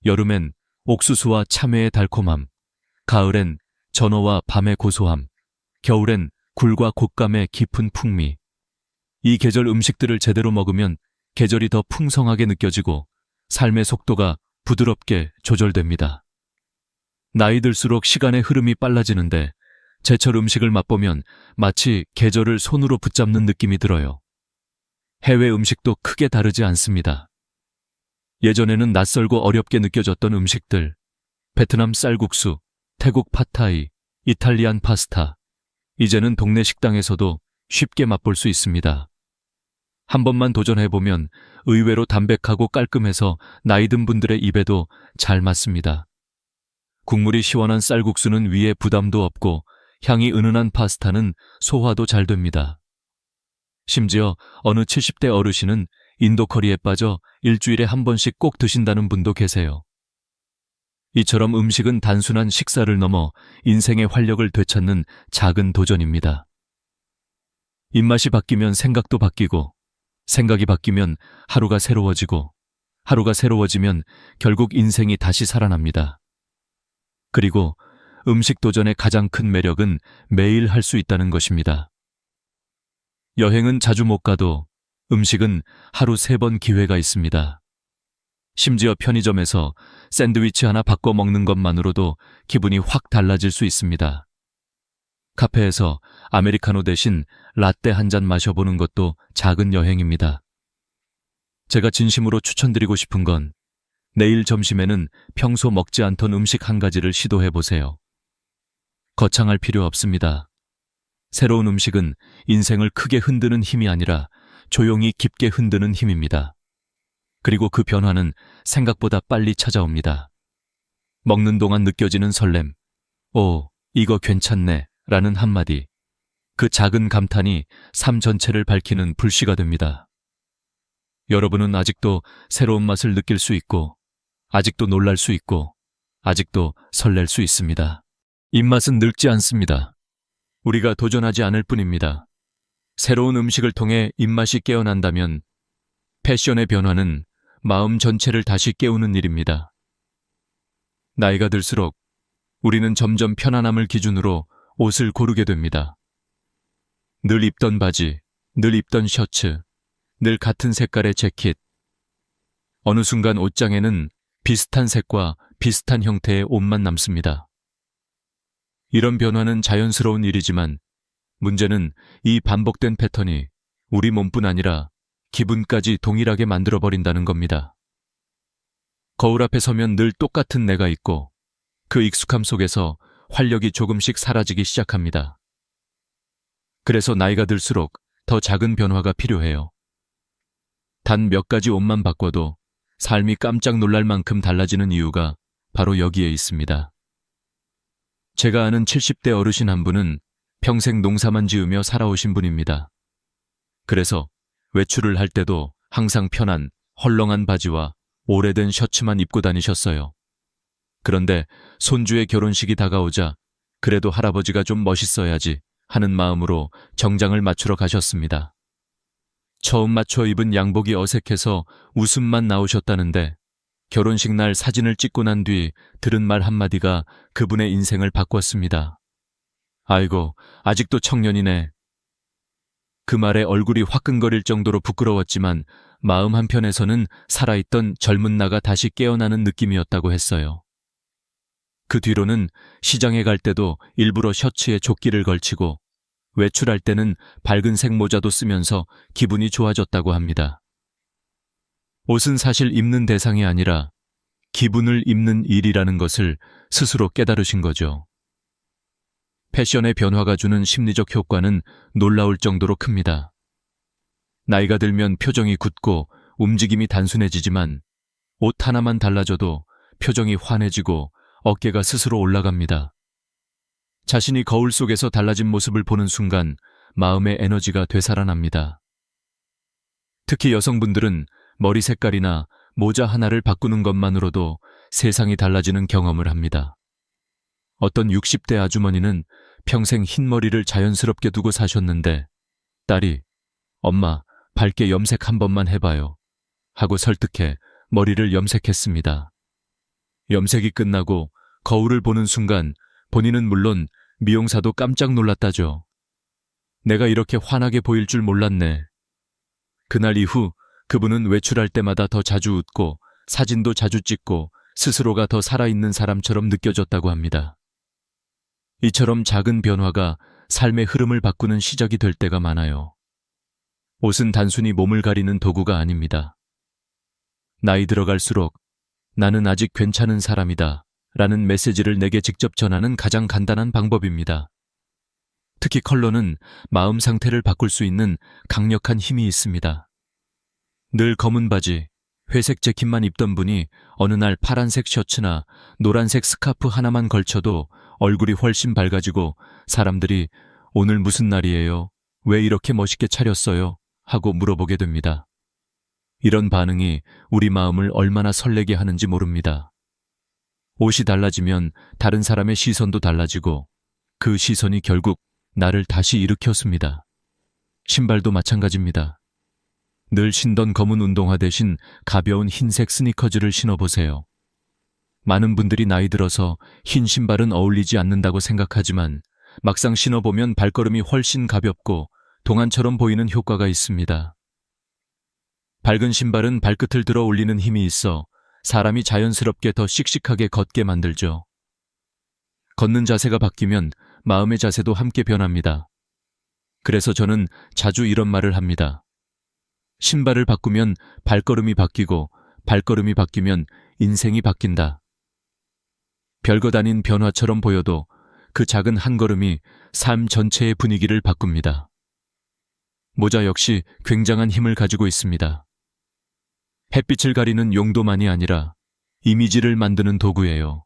여름엔 옥수수와 참외의 달콤함, 가을엔 전어와 밤의 고소함, 겨울엔 굴과 곶감의 깊은 풍미. 이 계절 음식들을 제대로 먹으면 계절이 더 풍성하게 느껴지고 삶의 속도가 부드럽게 조절됩니다. 나이 들수록 시간의 흐름이 빨라지는데 제철 음식을 맛보면 마치 계절을 손으로 붙잡는 느낌이 들어요. 해외 음식도 크게 다르지 않습니다. 예전에는 낯설고 어렵게 느껴졌던 음식들, 베트남 쌀국수, 태국 팟타이, 이탈리안 파스타, 이제는 동네 식당에서도 쉽게 맛볼 수 있습니다. 한 번만 도전해보면 의외로 담백하고 깔끔해서 나이 든 분들의 입에도 잘 맞습니다. 국물이 시원한 쌀국수는 위에 부담도 없고 향이 은은한 파스타는 소화도 잘 됩니다. 심지어 어느 70대 어르신은 인도 커리에 빠져 일주일에 한 번씩 꼭 드신다는 분도 계세요. 이처럼 음식은 단순한 식사를 넘어 인생의 활력을 되찾는 작은 도전입니다. 입맛이 바뀌면 생각도 바뀌고, 생각이 바뀌면 하루가 새로워지고, 하루가 새로워지면 결국 인생이 다시 살아납니다. 그리고 음식 도전의 가장 큰 매력은 매일 할 수 있다는 것입니다. 여행은 자주 못 가도 음식은 하루 3번 기회가 있습니다. 심지어 편의점에서 샌드위치 하나 바꿔 먹는 것만으로도 기분이 확 달라질 수 있습니다. 카페에서 아메리카노 대신 라떼 한 잔 마셔보는 것도 작은 여행입니다. 제가 진심으로 추천드리고 싶은 건 내일 점심에는 평소 먹지 않던 음식 한 가지를 시도해보세요. 거창할 필요 없습니다. 새로운 음식은 인생을 크게 흔드는 힘이 아니라 조용히 깊게 흔드는 힘입니다. 그리고 그 변화는 생각보다 빨리 찾아옵니다. 먹는 동안 느껴지는 설렘, 오, 이거 괜찮네 라는 한마디, 그 작은 감탄이 삶 전체를 밝히는 불씨가 됩니다. 여러분은 아직도 새로운 맛을 느낄 수 있고, 아직도 놀랄 수 있고, 아직도 설렐 수 있습니다. 입맛은 늙지 않습니다. 우리가 도전하지 않을 뿐입니다. 새로운 음식을 통해 입맛이 깨어난다면 패션의 변화는 마음 전체를 다시 깨우는 일입니다. 나이가 들수록 우리는 점점 편안함을 기준으로 옷을 고르게 됩니다. 늘 입던 바지, 늘 입던 셔츠, 늘 같은 색깔의 재킷. 어느 순간 옷장에는 비슷한 색과 비슷한 형태의 옷만 남습니다. 이런 변화는 자연스러운 일이지만 문제는 이 반복된 패턴이 우리 몸뿐 아니라 기분까지 동일하게 만들어버린다는 겁니다. 거울 앞에 서면 늘 똑같은 내가 있고 그 익숙함 속에서 활력이 조금씩 사라지기 시작합니다. 그래서 나이가 들수록 더 작은 변화가 필요해요. 단 몇 가지 옷만 바꿔도 삶이 깜짝 놀랄 만큼 달라지는 이유가 바로 여기에 있습니다. 제가 아는 70대 어르신 한 분은 평생 농사만 지으며 살아오신 분입니다. 그래서 외출을 할 때도 항상 편한 헐렁한 바지와 오래된 셔츠만 입고 다니셨어요. 그런데 손주의 결혼식이 다가오자 그래도 할아버지가 좀 멋있어야지 하는 마음으로 정장을 맞추러 가셨습니다. 처음 맞춰 입은 양복이 어색해서 웃음만 나오셨다는데 결혼식 날 사진을 찍고 난 뒤 들은 말 한마디가 그분의 인생을 바꿨습니다. 아이고, 아직도 청년이네. 그 말에 얼굴이 화끈거릴 정도로 부끄러웠지만 마음 한편에서는 살아있던 젊은 나가 다시 깨어나는 느낌이었다고 했어요. 그 뒤로는 시장에 갈 때도 일부러 셔츠에 조끼를 걸치고 외출할 때는 밝은색 모자도 쓰면서 기분이 좋아졌다고 합니다. 옷은 사실 입는 대상이 아니라 기분을 입는 일이라는 것을 스스로 깨달으신 거죠. 패션의 변화가 주는 심리적 효과는 놀라울 정도로 큽니다. 나이가 들면 표정이 굳고 움직임이 단순해지지만 옷 하나만 달라져도 표정이 환해지고 어깨가 스스로 올라갑니다. 자신이 거울 속에서 달라진 모습을 보는 순간 마음의 에너지가 되살아납니다. 특히 여성분들은 머리 색깔이나 모자 하나를 바꾸는 것만으로도 세상이 달라지는 경험을 합니다. 어떤 60대 아주머니는 평생 흰머리를 자연스럽게 두고 사셨는데 딸이 "엄마, 밝게 염색 한 번만 해봐요" 하고 설득해 머리를 염색했습니다. 염색이 끝나고 거울을 보는 순간 본인은 물론 미용사도 깜짝 놀랐다죠. 내가 이렇게 환하게 보일 줄 몰랐네. 그날 이후 그분은 외출할 때마다 더 자주 웃고 사진도 자주 찍고 스스로가 더 살아있는 사람처럼 느껴졌다고 합니다. 이처럼 작은 변화가 삶의 흐름을 바꾸는 시작이 될 때가 많아요. 옷은 단순히 몸을 가리는 도구가 아닙니다. 나이 들어갈수록 나는 아직 괜찮은 사람이다 라는 메시지를 내게 직접 전하는 가장 간단한 방법입니다. 특히 컬러는 마음 상태를 바꿀 수 있는 강력한 힘이 있습니다. 늘 검은 바지, 회색 재킷만 입던 분이 어느 날 파란색 셔츠나 노란색 스카프 하나만 걸쳐도 얼굴이 훨씬 밝아지고 사람들이 "오늘 무슨 날이에요? 왜 이렇게 멋있게 차렸어요?" 하고 물어보게 됩니다. 이런 반응이 우리 마음을 얼마나 설레게 하는지 모릅니다. 옷이 달라지면 다른 사람의 시선도 달라지고 그 시선이 결국 나를 다시 일으켰습니다. 신발도 마찬가지입니다. 늘 신던 검은 운동화 대신 가벼운 흰색 스니커즈를 신어보세요. 많은 분들이 나이 들어서 흰 신발은 어울리지 않는다고 생각하지만 막상 신어보면 발걸음이 훨씬 가볍고 동안처럼 보이는 효과가 있습니다. 밝은 신발은 발끝을 들어 올리는 힘이 있어 사람이 자연스럽게 더 씩씩하게 걷게 만들죠. 걷는 자세가 바뀌면 마음의 자세도 함께 변합니다. 그래서 저는 자주 이런 말을 합니다. 신발을 바꾸면 발걸음이 바뀌고 발걸음이 바뀌면 인생이 바뀐다. 별것 아닌 변화처럼 보여도 그 작은 한 걸음이 삶 전체의 분위기를 바꿉니다. 모자 역시 굉장한 힘을 가지고 있습니다. 햇빛을 가리는 용도만이 아니라 이미지를 만드는 도구예요.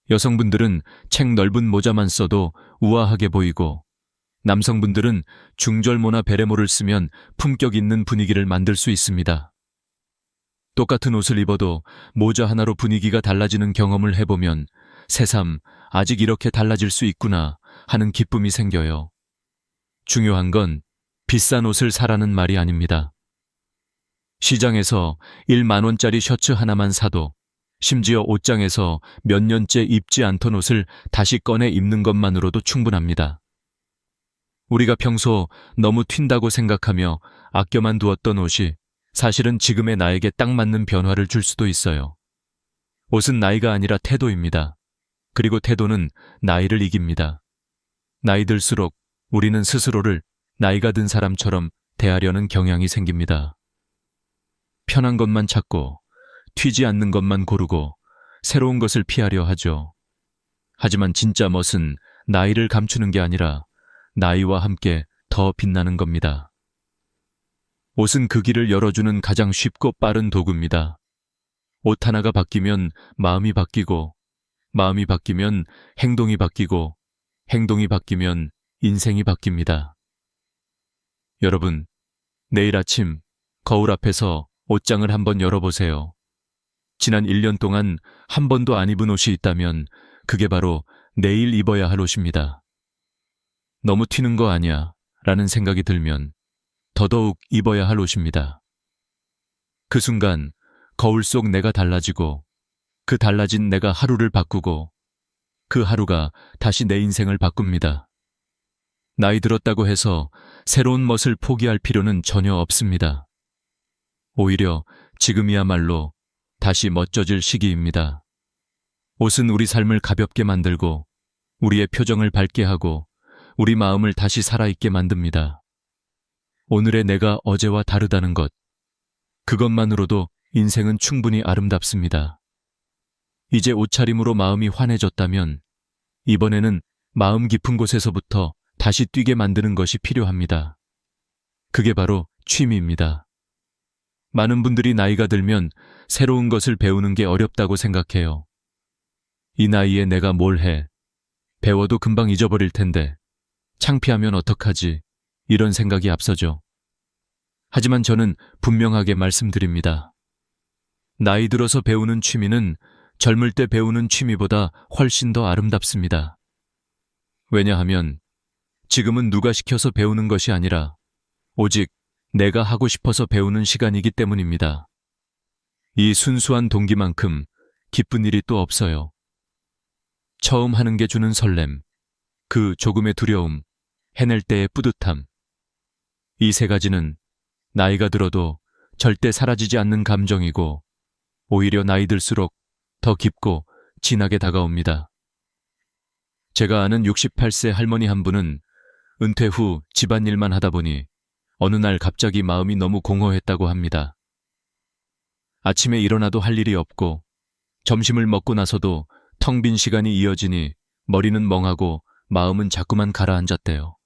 여성분들은 책 넓은 모자만 써도 우아하게 보이고 남성분들은 중절모나 베레모를 쓰면 품격 있는 분위기를 만들 수 있습니다. 똑같은 옷을 입어도 모자 하나로 분위기가 달라지는 경험을 해보면 새삼 아직 이렇게 달라질 수 있구나 하는 기쁨이 생겨요. 중요한 건 비싼 옷을 사라는 말이 아닙니다. 시장에서 1만 원짜리 셔츠 하나만 사도 심지어 옷장에서 몇 년째 입지 않던 옷을 다시 꺼내 입는 것만으로도 충분합니다. 우리가 평소 너무 튄다고 생각하며 아껴만 두었던 옷이 사실은 지금의 나에게 딱 맞는 변화를 줄 수도 있어요. 옷은 나이가 아니라 태도입니다. 그리고 태도는 나이를 이깁니다. 나이 들수록 우리는 스스로를 나이가 든 사람처럼 대하려는 경향이 생깁니다. 편한 것만 찾고 튀지 않는 것만 고르고 새로운 것을 피하려 하죠. 하지만 진짜 멋은 나이를 감추는 게 아니라 나이와 함께 더 빛나는 겁니다. 옷은 그 길을 열어주는 가장 쉽고 빠른 도구입니다. 옷 하나가 바뀌면 마음이 바뀌고, 마음이 바뀌면 행동이 바뀌고, 행동이 바뀌면 인생이 바뀝니다. 여러분, 내일 아침 거울 앞에서 옷장을 한번 열어보세요. 지난 1년 동안 한 번도 안 입은 옷이 있다면 그게 바로 내일 입어야 할 옷입니다. 너무 튀는 거 아니야 라는 생각이 들면 더더욱 입어야 할 옷입니다. 그 순간 거울 속 내가 달라지고, 그 달라진 내가 하루를 바꾸고, 그 하루가 다시 내 인생을 바꿉니다. 나이 들었다고 해서 새로운 멋을 포기할 필요는 전혀 없습니다. 오히려 지금이야말로 다시 멋져질 시기입니다. 옷은 우리 삶을 가볍게 만들고, 우리의 표정을 밝게 하고, 우리 마음을 다시 살아있게 만듭니다. 오늘의 내가 어제와 다르다는 것, 그것만으로도 인생은 충분히 아름답습니다. 이제 옷차림으로 마음이 환해졌다면 이번에는 마음 깊은 곳에서부터 다시 뛰게 만드는 것이 필요합니다. 그게 바로 취미입니다. 많은 분들이 나이가 들면 새로운 것을 배우는 게 어렵다고 생각해요. 이 나이에 내가 뭘 해? 배워도 금방 잊어버릴 텐데 창피하면 어떡하지? 이런 생각이 앞서죠. 하지만 저는 분명하게 말씀드립니다. 나이 들어서 배우는 취미는 젊을 때 배우는 취미보다 훨씬 더 아름답습니다. 왜냐하면 지금은 누가 시켜서 배우는 것이 아니라 오직 내가 하고 싶어서 배우는 시간이기 때문입니다. 이 순수한 동기만큼 기쁜 일이 또 없어요. 처음 하는 게 주는 설렘, 그 조금의 두려움, 해낼 때의 뿌듯함. 이 세 가지는 나이가 들어도 절대 사라지지 않는 감정이고, 오히려 나이 들수록 더 깊고 진하게 다가옵니다. 제가 아는 68세 할머니 한 분은 은퇴 후 집안일만 하다 보니 어느 날 갑자기 마음이 너무 공허했다고 합니다. 아침에 일어나도 할 일이 없고, 점심을 먹고 나서도 텅 빈 시간이 이어지니 머리는 멍하고 마음은 자꾸만 가라앉았대요.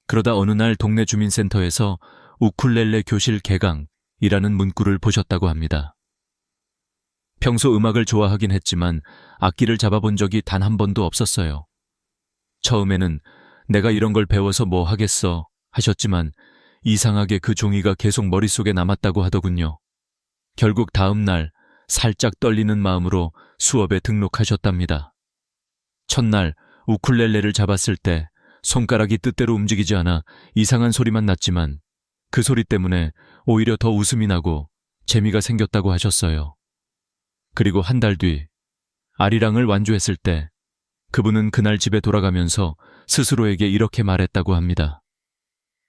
그러다 어느 날 동네 주민센터에서 우쿨렐레 교실 개강이라는 문구를 보셨다고 합니다. 평소 음악을 좋아하긴 했지만 악기를 잡아본 적이 단 한 번도 없었어요. 처음에는 내가 이런 걸 배워서 뭐 하겠어 하셨지만 이상하게 그 종이가 계속 머릿속에 남았다고 하더군요. 결국 다음 날 살짝 떨리는 마음으로 수업에 등록하셨답니다. 첫날 우쿨렐레를 잡았을 때 손가락이 뜻대로 움직이지 않아 이상한 소리만 났지만 그 소리 때문에 오히려 더 웃음이 나고 재미가 생겼다고 하셨어요. 그리고 한 달 뒤 아리랑을 완주했을 때 그분은 그날 집에 돌아가면서 스스로에게 이렇게 말했다고 합니다.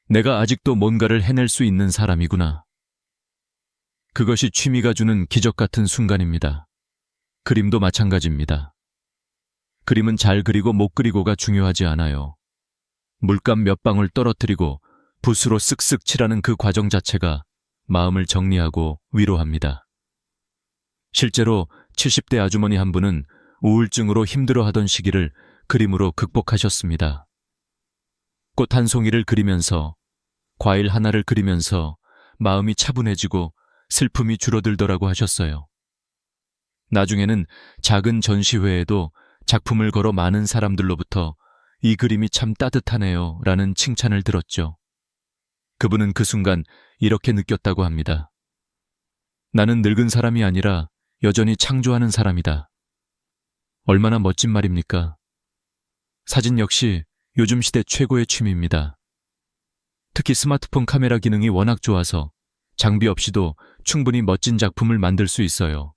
내가 아직도 뭔가를 해낼 수 있는 사람이구나. 그것이 취미가 주는 기적 같은 순간입니다. 그림도 마찬가지입니다. 그림은 잘 그리고 못 그리고가 중요하지 않아요. 물감 몇 방울 떨어뜨리고 붓으로 쓱쓱 칠하는 그 과정 자체가 마음을 정리하고 위로합니다. 실제로 70대 아주머니 한 분은 우울증으로 힘들어하던 시기를 그림으로 극복하셨습니다. 꽃 한 송이를 그리면서, 과일 하나를 그리면서 마음이 차분해지고 슬픔이 줄어들더라고 하셨어요. 나중에는 작은 전시회에도 작품을 걸어 많은 사람들로부터 이 그림이 참 따뜻하네요 라는 칭찬을 들었죠. 그분은 그 순간 이렇게 느꼈다고 합니다. 나는 늙은 사람이 아니라 여전히 창조하는 사람이다. 얼마나 멋진 말입니까? 사진 역시 요즘 시대 최고의 취미입니다. 특히 스마트폰 카메라 기능이 워낙 좋아서 장비 없이도 충분히 멋진 작품을 만들 수 있어요.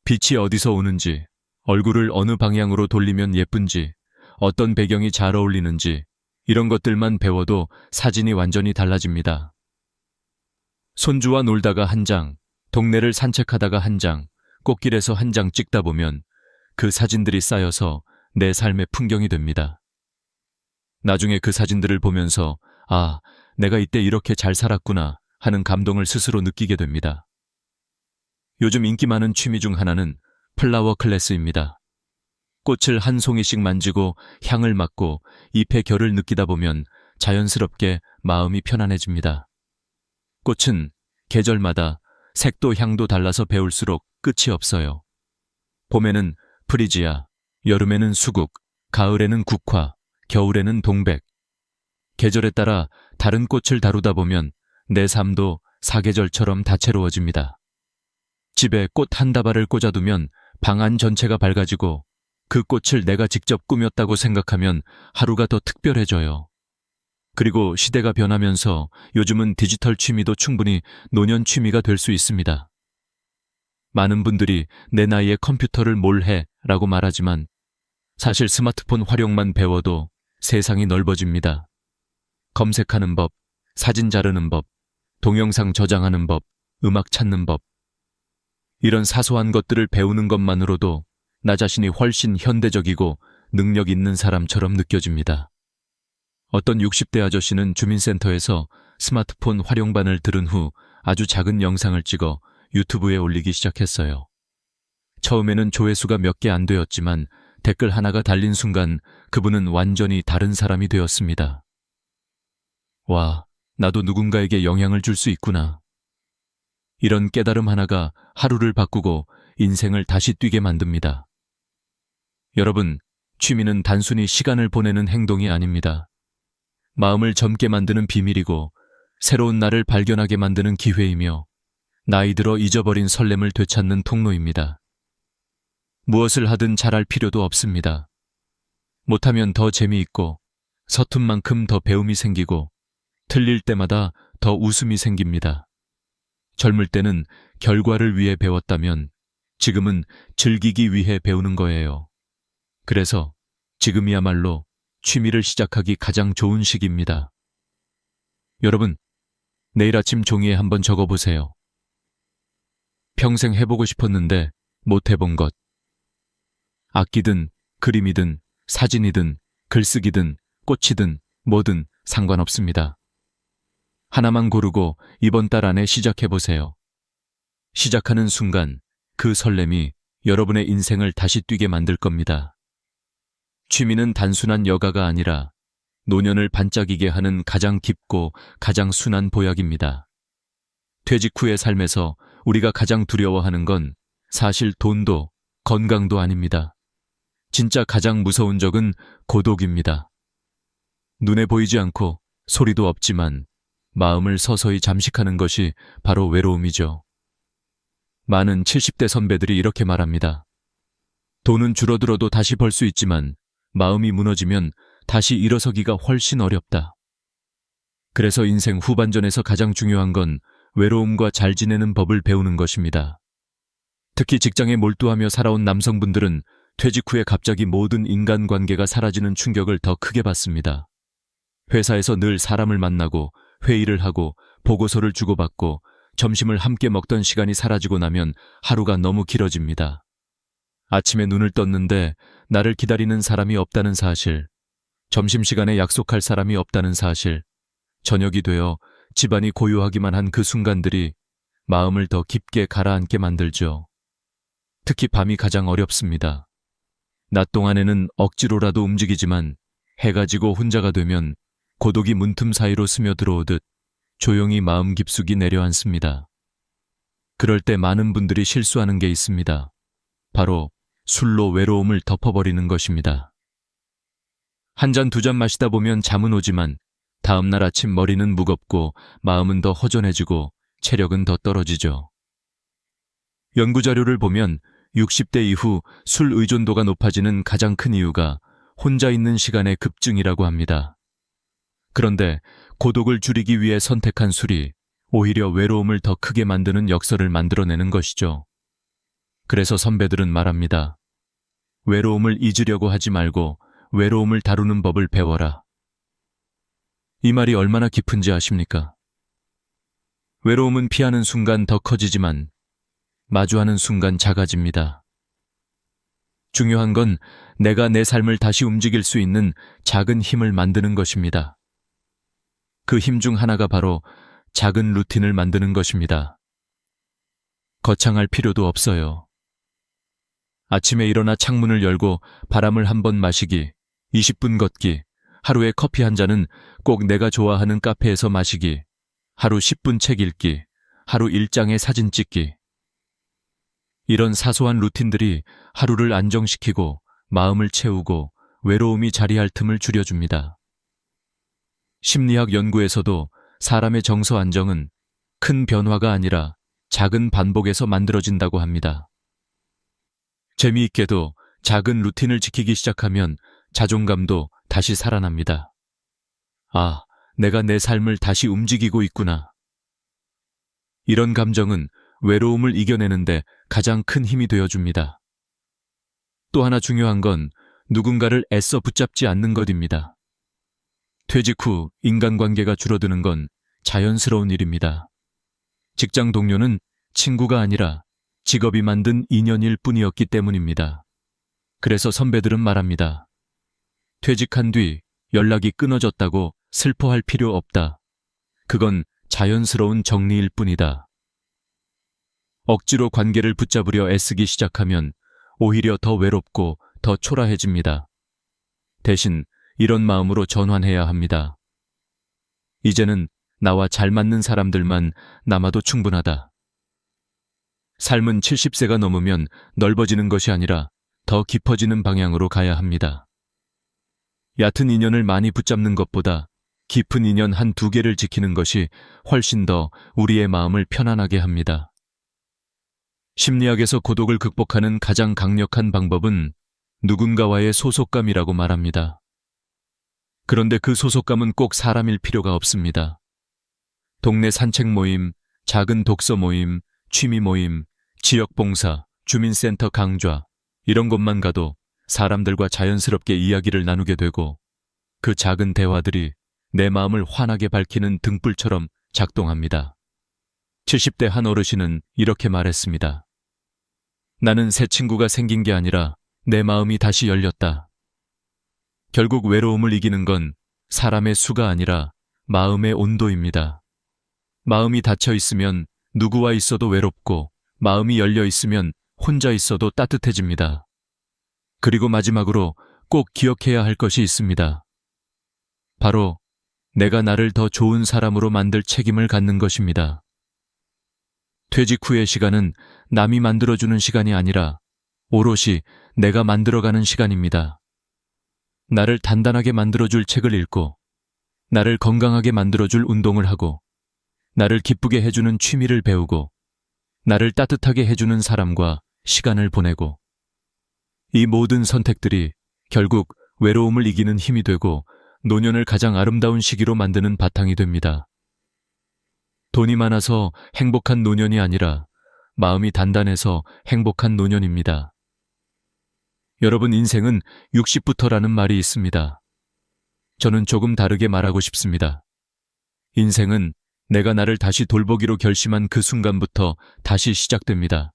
빛이 어디서 오는지, 얼굴을 어느 방향으로 돌리면 예쁜지, 어떤 배경이 잘 어울리는지 이런 것들만 배워도 사진이 완전히 달라집니다. 손주와 놀다가 한 장, 동네를 산책하다가 한 장, 꽃길에서 한 장 찍다 보면 그 사진들이 쌓여서 내 삶의 풍경이 됩니다. 나중에 그 사진들을 보면서 아, 내가 이때 이렇게 잘 살았구나 하는 감동을 스스로 느끼게 됩니다. 요즘 인기 많은 취미 중 하나는 플라워 클래스입니다. 꽃을 한 송이씩 만지고 향을 맡고 잎의 결을 느끼다 보면 자연스럽게 마음이 편안해집니다. 꽃은 계절마다 색도 향도 달라서 배울수록 끝이 없어요. 봄에는 프리지아, 여름에는 수국, 가을에는 국화, 겨울에는 동백. 계절에 따라 다른 꽃을 다루다 보면 내 삶도 사계절처럼 다채로워집니다. 집에 꽃 한 다발을 꽂아두면 방 안 전체가 밝아지고 그 꽃을 내가 직접 꾸몄다고 생각하면 하루가 더 특별해져요. 그리고 시대가 변하면서 요즘은 디지털 취미도 충분히 노년 취미가 될 수 있습니다. 많은 분들이 내 나이에 컴퓨터를 뭘 해? 라고 말하지만 사실 스마트폰 활용만 배워도 세상이 넓어집니다. 검색하는 법, 사진 자르는 법, 동영상 저장하는 법, 음악 찾는 법. 이런 사소한 것들을 배우는 것만으로도 나 자신이 훨씬 현대적이고 능력 있는 사람처럼 느껴집니다. 어떤 60대 아저씨는 주민센터에서 스마트폰 활용반을 들은 후 아주 작은 영상을 찍어 유튜브에 올리기 시작했어요. 처음에는 조회수가 몇 개 안 되었지만 댓글 하나가 달린 순간 그분은 완전히 다른 사람이 되었습니다. 와, 나도 누군가에게 영향을 줄 수 있구나. 이런 깨달음 하나가 하루를 바꾸고 인생을 다시 뛰게 만듭니다. 여러분, 취미는 단순히 시간을 보내는 행동이 아닙니다. 마음을 젊게 만드는 비밀이고 새로운 나를 발견하게 만드는 기회이며 나이 들어 잊어버린 설렘을 되찾는 통로입니다. 무엇을 하든 잘할 필요도 없습니다. 못하면 더 재미있고 서툰 만큼 더 배움이 생기고 틀릴 때마다 더 웃음이 생깁니다. 젊을 때는 결과를 위해 배웠다면 지금은 즐기기 위해 배우는 거예요. 그래서 지금이야말로 취미를 시작하기 가장 좋은 시기입니다. 여러분, 내일 아침 종이에 한번 적어보세요. 평생 해보고 싶었는데 못 해본 것. 악기든 그림이든 사진이든 글쓰기든 꽃이든 뭐든 상관없습니다. 하나만 고르고 이번 달 안에 시작해보세요. 시작하는 순간 그 설렘이 여러분의 인생을 다시 뛰게 만들 겁니다. 취미는 단순한 여가가 아니라 노년을 반짝이게 하는 가장 깊고 가장 순한 보약입니다. 퇴직 후의 삶에서 우리가 가장 두려워하는 건 사실 돈도 건강도 아닙니다. 진짜 가장 무서운 적은 고독입니다. 눈에 보이지 않고 소리도 없지만 마음을 서서히 잠식하는 것이 바로 외로움이죠. 많은 70대 선배들이 이렇게 말합니다. 돈은 줄어들어도 다시 벌 수 있지만 마음이 무너지면 다시 일어서기가 훨씬 어렵다. 그래서 인생 후반전에서 가장 중요한 건 외로움과 잘 지내는 법을 배우는 것입니다. 특히 직장에 몰두하며 살아온 남성분들은 퇴직 후에 갑자기 모든 인간관계가 사라지는 충격을 더 크게 받습니다. 회사에서 늘 사람을 만나고 회의를 하고 보고서를 주고받고 점심을 함께 먹던 시간이 사라지고 나면 하루가 너무 길어집니다. 아침에 눈을 떴는데 나를 기다리는 사람이 없다는 사실, 점심시간에 약속할 사람이 없다는 사실, 저녁이 되어 집안이 고요하기만 한 그 순간들이 마음을 더 깊게 가라앉게 만들죠. 특히 밤이 가장 어렵습니다. 낮 동안에는 억지로라도 움직이지만 해가 지고 혼자가 되면 고독이 문틈 사이로 스며들어오듯 조용히 마음 깊숙이 내려앉습니다. 그럴 때 많은 분들이 실수하는 게 있습니다. 바로 술로 외로움을 덮어버리는 것입니다. 한 잔 두 잔 마시다 보면 잠은 오지만 다음날 아침 머리는 무겁고 마음은 더 허전해지고 체력은 더 떨어지죠. 연구자료를 보면 60대 이후 술 의존도가 높아지는 가장 큰 이유가 혼자 있는 시간의 급증이라고 합니다. 그런데 고독을 줄이기 위해 선택한 술이 오히려 외로움을 더 크게 만드는 역설을 만들어내는 것이죠. 그래서 선배들은 말합니다. 외로움을 잊으려고 하지 말고 외로움을 다루는 법을 배워라. 이 말이 얼마나 깊은지 아십니까? 외로움은 피하는 순간 더 커지지만 마주하는 순간 작아집니다. 중요한 건 내가 내 삶을 다시 움직일 수 있는 작은 힘을 만드는 것입니다. 그 힘 중 하나가 바로 작은 루틴을 만드는 것입니다. 거창할 필요도 없어요. 아침에 일어나 창문을 열고 바람을 한 번 마시기, 20분 걷기, 하루에 커피 한 잔은 꼭 내가 좋아하는 카페에서 마시기, 하루 10분 책 읽기, 하루 1장의 사진 찍기. 이런 사소한 루틴들이 하루를 안정시키고 마음을 채우고 외로움이 자리할 틈을 줄여줍니다. 심리학 연구에서도 사람의 정서 안정은 큰 변화가 아니라 작은 반복에서 만들어진다고 합니다. 재미있게도 작은 루틴을 지키기 시작하면 자존감도 다시 살아납니다. 아, 내가 내 삶을 다시 움직이고 있구나. 이런 감정은 외로움을 이겨내는데 가장 큰 힘이 되어줍니다. 또 하나 중요한 건 누군가를 애써 붙잡지 않는 것입니다. 퇴직 후 인간관계가 줄어드는 건 자연스러운 일입니다. 직장 동료는 친구가 아니라 직업이 만든 인연일 뿐이었기 때문입니다. 그래서 선배들은 말합니다. 퇴직한 뒤 연락이 끊어졌다고 슬퍼할 필요 없다. 그건 자연스러운 정리일 뿐이다. 억지로 관계를 붙잡으려 애쓰기 시작하면 오히려 더 외롭고 더 초라해집니다. 대신 이런 마음으로 전환해야 합니다. 이제는 나와 잘 맞는 사람들만 남아도 충분하다. 삶은 70세가 넘으면 넓어지는 것이 아니라 더 깊어지는 방향으로 가야 합니다. 얕은 인연을 많이 붙잡는 것보다 깊은 인연 한두 개를 지키는 것이 훨씬 더 우리의 마음을 편안하게 합니다. 심리학에서 고독을 극복하는 가장 강력한 방법은 누군가와의 소속감이라고 말합니다. 그런데 그 소속감은 꼭 사람일 필요가 없습니다. 동네 산책 모임, 작은 독서 모임, 취미 모임, 지역 봉사, 주민센터 강좌, 이런 곳만 가도 사람들과 자연스럽게 이야기를 나누게 되고 그 작은 대화들이 내 마음을 환하게 밝히는 등불처럼 작동합니다. 70대 한 어르신은 이렇게 말했습니다. 나는 새 친구가 생긴 게 아니라 내 마음이 다시 열렸다. 결국 외로움을 이기는 건 사람의 수가 아니라 마음의 온도입니다. 마음이 닫혀 있으면 누구와 있어도 외롭고 마음이 열려 있으면 혼자 있어도 따뜻해집니다. 그리고 마지막으로 꼭 기억해야 할 것이 있습니다. 바로 내가 나를 더 좋은 사람으로 만들 책임을 갖는 것입니다. 퇴직 후의 시간은 남이 만들어주는 시간이 아니라 오롯이 내가 만들어가는 시간입니다. 나를 단단하게 만들어줄 책을 읽고, 나를 건강하게 만들어줄 운동을 하고, 나를 기쁘게 해주는 취미를 배우고, 나를 따뜻하게 해주는 사람과 시간을 보내고, 이 모든 선택들이 결국 외로움을 이기는 힘이 되고 노년을 가장 아름다운 시기로 만드는 바탕이 됩니다. 돈이 많아서 행복한 노년이 아니라 마음이 단단해서 행복한 노년입니다. 여러분, 인생은 60부터라는 말이 있습니다. 저는 조금 다르게 말하고 싶습니다. 인생은 내가 나를 다시 돌보기로 결심한 그 순간부터 다시 시작됩니다.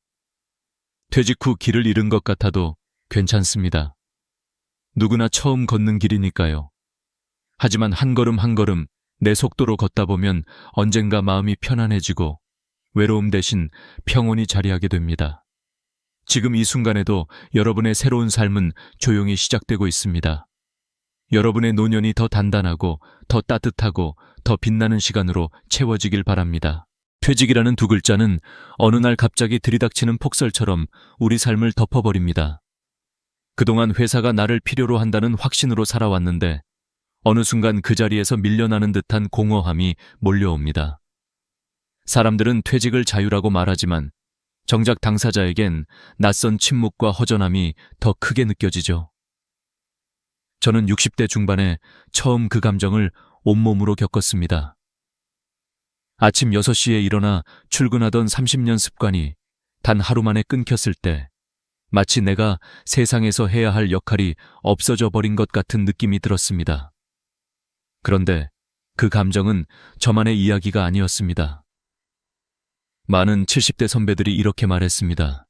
퇴직 후 길을 잃은 것 같아도 괜찮습니다. 누구나 처음 걷는 길이니까요. 하지만 한 걸음 한 걸음 내 속도로 걷다 보면 언젠가 마음이 편안해지고 외로움 대신 평온이 자리하게 됩니다. 지금 이 순간에도 여러분의 새로운 삶은 조용히 시작되고 있습니다. 여러분의 노년이 더 단단하고 더 따뜻하고 더 빛나는 시간으로 채워지길 바랍니다. 퇴직이라는 두 글자는 어느 날 갑자기 들이닥치는 폭설처럼 우리 삶을 덮어버립니다. 그동안 회사가 나를 필요로 한다는 확신으로 살아왔는데 어느 순간 그 자리에서 밀려나는 듯한 공허함이 몰려옵니다. 사람들은 퇴직을 자유라고 말하지만 정작 당사자에겐 낯선 침묵과 허전함이 더 크게 느껴지죠. 저는 60대 중반에 처음 그 감정을 온몸으로 겪었습니다. 아침 6시에 일어나 출근하던 30년 습관이 단 하루 만에 끊겼을 때 마치 내가 세상에서 해야 할 역할이 없어져 버린 것 같은 느낌이 들었습니다. 그런데 그 감정은 저만의 이야기가 아니었습니다. 많은 70대 선배들이 이렇게 말했습니다.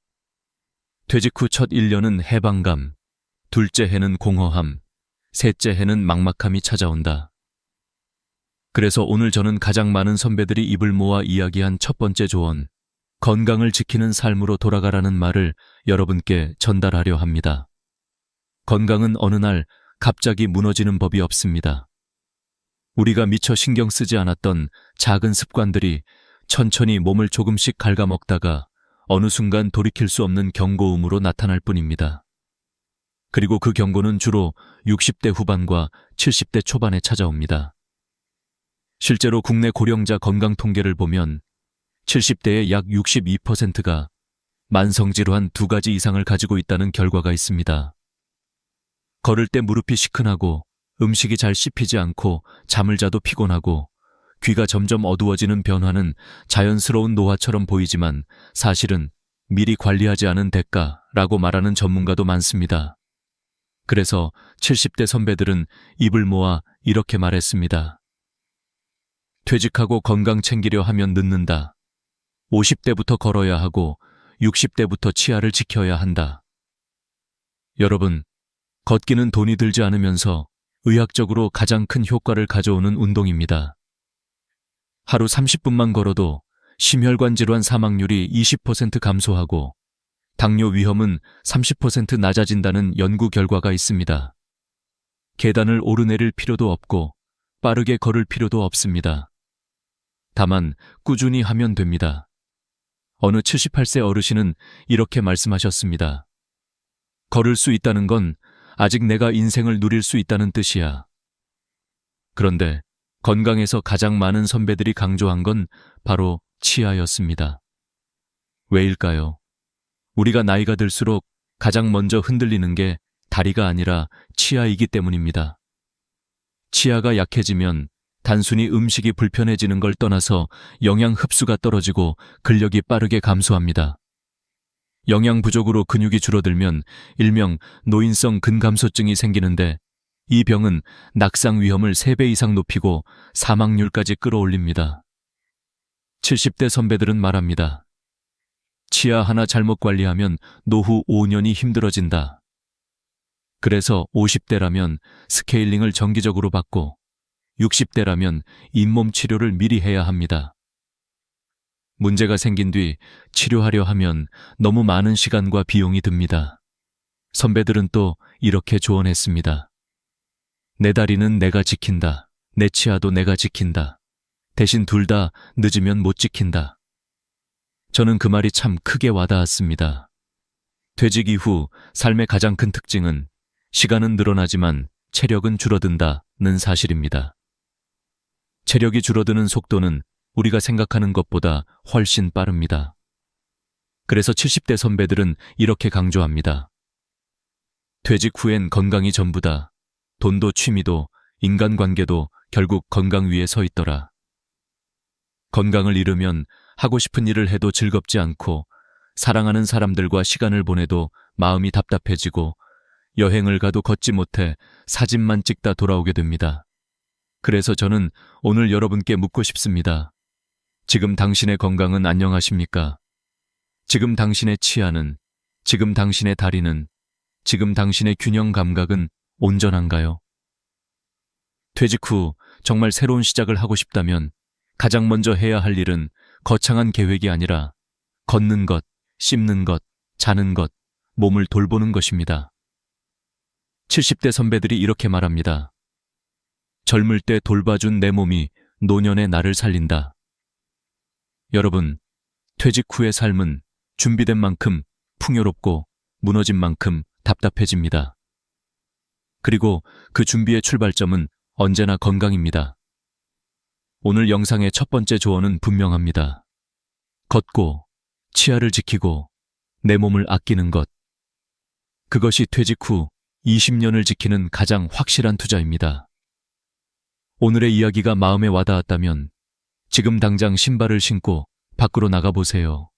퇴직 후 첫 1년은 해방감, 둘째 해는 공허함, 셋째 해는 막막함이 찾아온다. 그래서 오늘 저는 가장 많은 선배들이 입을 모아 이야기한 첫 번째 조언, 건강을 지키는 삶으로 돌아가라는 말을 여러분께 전달하려 합니다. 건강은 어느 날 갑자기 무너지는 법이 없습니다. 우리가 미처 신경 쓰지 않았던 작은 습관들이 천천히 몸을 조금씩 갉아먹다가 어느 순간 돌이킬 수 없는 경고음으로 나타날 뿐입니다. 그리고 그 경고는 주로 60대 후반과 70대 초반에 찾아옵니다. 실제로 국내 고령자 건강 통계를 보면 70대의 약 62%가 만성질환 2가지 이상을 가지고 있다는 결과가 있습니다. 걸을 때 무릎이 시큰하고 음식이 잘 씹히지 않고 잠을 자도 피곤하고 귀가 점점 어두워지는 변화는 자연스러운 노화처럼 보이지만 사실은 미리 관리하지 않은 대가라고 말하는 전문가도 많습니다. 그래서 70대 선배들은 입을 모아 이렇게 말했습니다. 퇴직하고 건강 챙기려 하면 늦는다. 50대부터 걸어야 하고 60대부터 치아를 지켜야 한다. 여러분, 걷기는 돈이 들지 않으면서 의학적으로 가장 큰 효과를 가져오는 운동입니다. 하루 30분만 걸어도 심혈관 질환 사망률이 20% 감소하고 당뇨 위험은 30% 낮아진다는 연구 결과가 있습니다. 계단을 오르내릴 필요도 없고 빠르게 걸을 필요도 없습니다. 다만 꾸준히 하면 됩니다. 어느 78세 어르신은 이렇게 말씀하셨습니다. 걸을 수 있다는 건 아직 내가 인생을 누릴 수 있다는 뜻이야. 그런데 건강에서 가장 많은 선배들이 강조한 건 바로 치아였습니다. 왜일까요? 우리가 나이가 들수록 가장 먼저 흔들리는 게 다리가 아니라 치아이기 때문입니다. 치아가 약해지면 단순히 음식이 불편해지는 걸 떠나서 영양 흡수가 떨어지고 근력이 빠르게 감소합니다. 영양 부족으로 근육이 줄어들면 일명 노인성 근감소증이 생기는데 이 병은 낙상 위험을 3배 이상 높이고 사망률까지 끌어올립니다. 70대 선배들은 말합니다. 치아 하나 잘못 관리하면 노후 5년이 힘들어진다. 그래서 50대라면 스케일링을 정기적으로 받고 60대라면 잇몸 치료를 미리 해야 합니다. 문제가 생긴 뒤 치료하려 하면 너무 많은 시간과 비용이 듭니다. 선배들은 또 이렇게 조언했습니다. 내 다리는 내가 지킨다. 내 치아도 내가 지킨다. 대신 둘 다 늦으면 못 지킨다. 저는 그 말이 참 크게 와닿았습니다. 퇴직 이후 삶의 가장 큰 특징은 시간은 늘어나지만 체력은 줄어든다는 사실입니다. 체력이 줄어드는 속도는 우리가 생각하는 것보다 훨씬 빠릅니다. 그래서 70대 선배들은 이렇게 강조합니다. 퇴직 후엔 건강이 전부다. 돈도 취미도 인간관계도 결국 건강 위에 서 있더라. 건강을 잃으면 하고 싶은 일을 해도 즐겁지 않고 사랑하는 사람들과 시간을 보내도 마음이 답답해지고 여행을 가도 걷지 못해 사진만 찍다 돌아오게 됩니다. 그래서 저는 오늘 여러분께 묻고 싶습니다. 지금 당신의 건강은 안녕하십니까? 지금 당신의 치아는, 지금 당신의 다리는, 지금 당신의 균형 감각은 온전한가요? 퇴직 후 정말 새로운 시작을 하고 싶다면 가장 먼저 해야 할 일은 거창한 계획이 아니라 걷는 것, 씹는 것, 자는 것, 몸을 돌보는 것입니다. 70대 선배들이 이렇게 말합니다. 젊을 때 돌봐준 내 몸이 노년의 나를 살린다. 여러분, 퇴직 후의 삶은 준비된 만큼 풍요롭고 무너진 만큼 답답해집니다. 그리고 그 준비의 출발점은 언제나 건강입니다. 오늘 영상의 첫 번째 조언은 분명합니다. 걷고, 치아를 지키고, 내 몸을 아끼는 것. 그것이 퇴직 후 20년을 지키는 가장 확실한 투자입니다. 오늘의 이야기가 마음에 와닿았다면 지금 당장 신발을 신고 밖으로 나가보세요.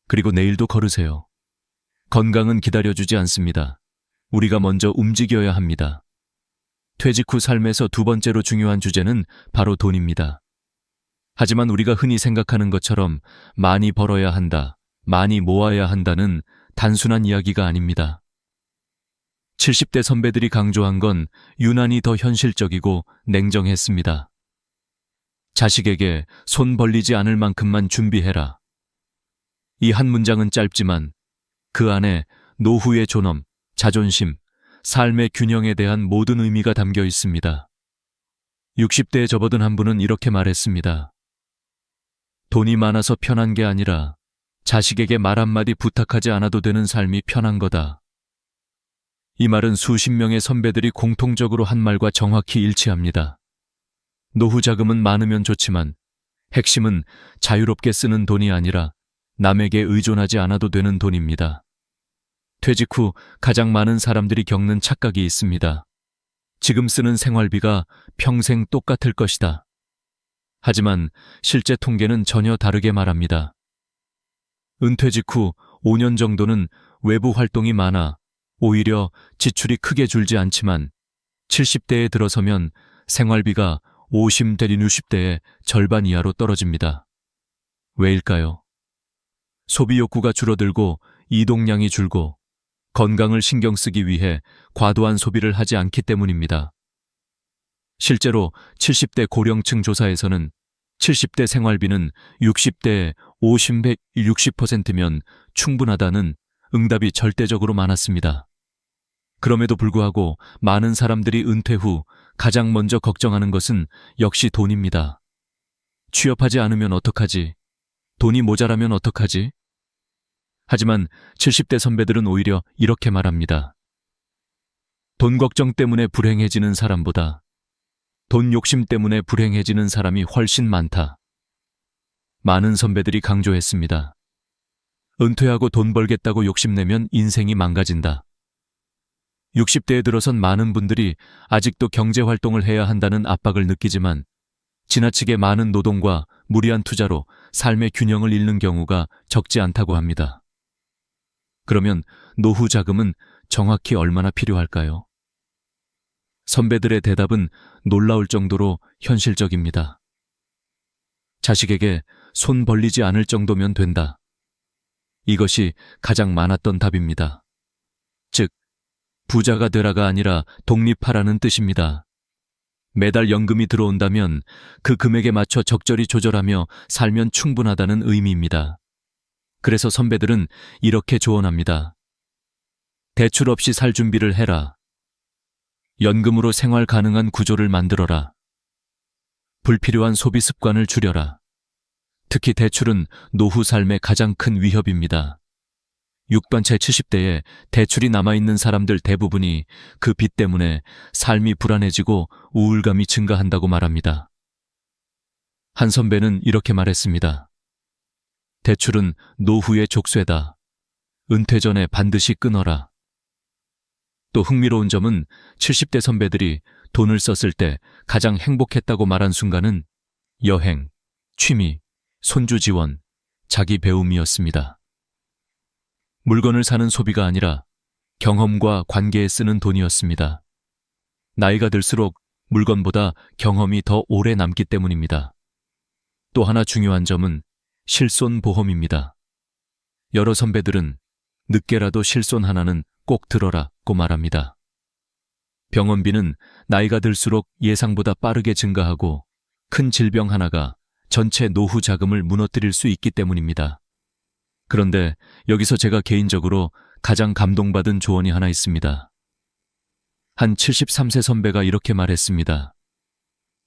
그리고 내일도 걸으세요. 건강은 기다려주지 않습니다. 우리가 먼저 움직여야 합니다. 퇴직 후 삶에서 두 번째로 중요한 주제는 바로 돈입니다. 하지만 우리가 흔히 생각하는 것처럼 많이 벌어야 한다, 많이 모아야 한다는 단순한 이야기가 아닙니다. 70대 선배들이 강조한 건 유난히 더 현실적이고 냉정했습니다. 자식에게 손 벌리지 않을 만큼만 준비해라. 이 한 문장은 짧지만 그 안에 노후의 존엄, 자존심, 삶의 균형에 대한 모든 의미가 담겨 있습니다. 60대에 접어든 한 분은 이렇게 말했습니다. 돈이 많아서 편한 게 아니라 자식에게 말 한마디 부탁하지 않아도 되는 삶이 편한 거다. 이 말은 수십 명의 선배들이 공통적으로 한 말과 정확히 일치합니다. 노후 자금은 많으면 좋지만 핵심은 자유롭게 쓰는 돈이 아니라 남에게 의존하지 않아도 되는 돈입니다. 퇴직 후 가장 많은 사람들이 겪는 착각이 있습니다. 지금 쓰는 생활비가 평생 똑같을 것이다. 하지만 실제 통계는 전혀 다르게 말합니다. 은퇴직 후 5년 정도는 외부 활동이 많아 오히려 지출이 크게 줄지 않지만 70대에 들어서면 생활비가 50 대리 60대의 절반 이하로 떨어집니다. 왜일까요? 소비 욕구가 줄어들고 이동량이 줄고 건강을 신경 쓰기 위해 과도한 소비를 하지 않기 때문입니다. 실제로 70대 고령층 조사에서는 70대 생활비는 60대의 50배 60%면 충분하다는 응답이 절대적으로 많았습니다. 그럼에도 불구하고 많은 사람들이 은퇴 후 가장 먼저 걱정하는 것은 역시 돈입니다. 취업하지 않으면 어떡하지? 돈이 모자라면 어떡하지? 하지만 70대 선배들은 오히려 이렇게 말합니다. 돈 걱정 때문에 불행해지는 사람보다 돈 욕심 때문에 불행해지는 사람이 훨씬 많다. 많은 선배들이 강조했습니다. 은퇴하고 돈 벌겠다고 욕심내면 인생이 망가진다. 60대에 들어선 많은 분들이 아직도 경제활동을 해야 한다는 압박을 느끼지만 지나치게 많은 노동과 무리한 투자로 삶의 균형을 잃는 경우가 적지 않다고 합니다. 그러면 노후 자금은 정확히 얼마나 필요할까요? 선배들의 대답은 놀라울 정도로 현실적입니다. 자식에게 손 벌리지 않을 정도면 된다. 이것이 가장 많았던 답입니다. 즉, 부자가 되라가 아니라 독립하라는 뜻입니다. 매달 연금이 들어온다면 그 금액에 맞춰 적절히 조절하며 살면 충분하다는 의미입니다. 그래서 선배들은 이렇게 조언합니다. 대출 없이 살 준비를 해라. 연금으로 생활 가능한 구조를 만들어라. 불필요한 소비 습관을 줄여라. 특히 대출은 노후 삶의 가장 큰 위협입니다. 6번째 70대에 대출이 남아있는 사람들 대부분이 그 빚 때문에 삶이 불안해지고 우울감이 증가한다고 말합니다. 한 선배는 이렇게 말했습니다. 대출은 노후의 족쇄다. 은퇴 전에 반드시 끊어라. 또 흥미로운 점은 70대 선배들이 돈을 썼을 때 가장 행복했다고 말한 순간은 여행, 취미, 손주 지원, 자기 배움이었습니다. 물건을 사는 소비가 아니라 경험과 관계에 쓰는 돈이었습니다. 나이가 들수록 물건보다 경험이 더 오래 남기 때문입니다. 또 하나 중요한 점은 실손보험입니다. 여러 선배들은 늦게라도 실손 하나는 꼭 들어라고 말합니다. 병원비는 나이가 들수록 예상보다 빠르게 증가하고 큰 질병 하나가 전체 노후 자금을 무너뜨릴 수 있기 때문입니다. 그런데 여기서 제가 개인적으로 가장 감동받은 조언이 하나 있습니다. 한 73세 선배가 이렇게 말했습니다.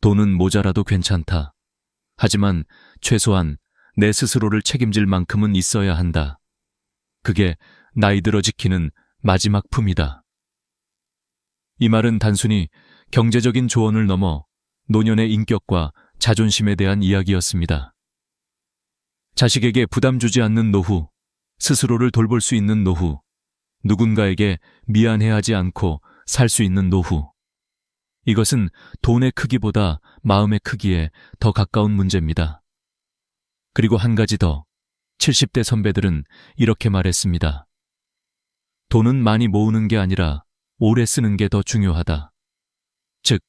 돈은 모자라도 괜찮다. 하지만 최소한 내 스스로를 책임질 만큼은 있어야 한다. 그게 나이 들어 지키는 마지막 품이다. 이 말은 단순히 경제적인 조언을 넘어 노년의 인격과 자존심에 대한 이야기였습니다. 자식에게 부담 주지 않는 노후, 스스로를 돌볼 수 있는 노후, 누군가에게 미안해하지 않고 살 수 있는 노후. 이것은 돈의 크기보다 마음의 크기에 더 가까운 문제입니다. 그리고 한 가지 더, 70대 선배들은 이렇게 말했습니다. 돈은 많이 모으는 게 아니라 오래 쓰는 게 더 중요하다. 즉,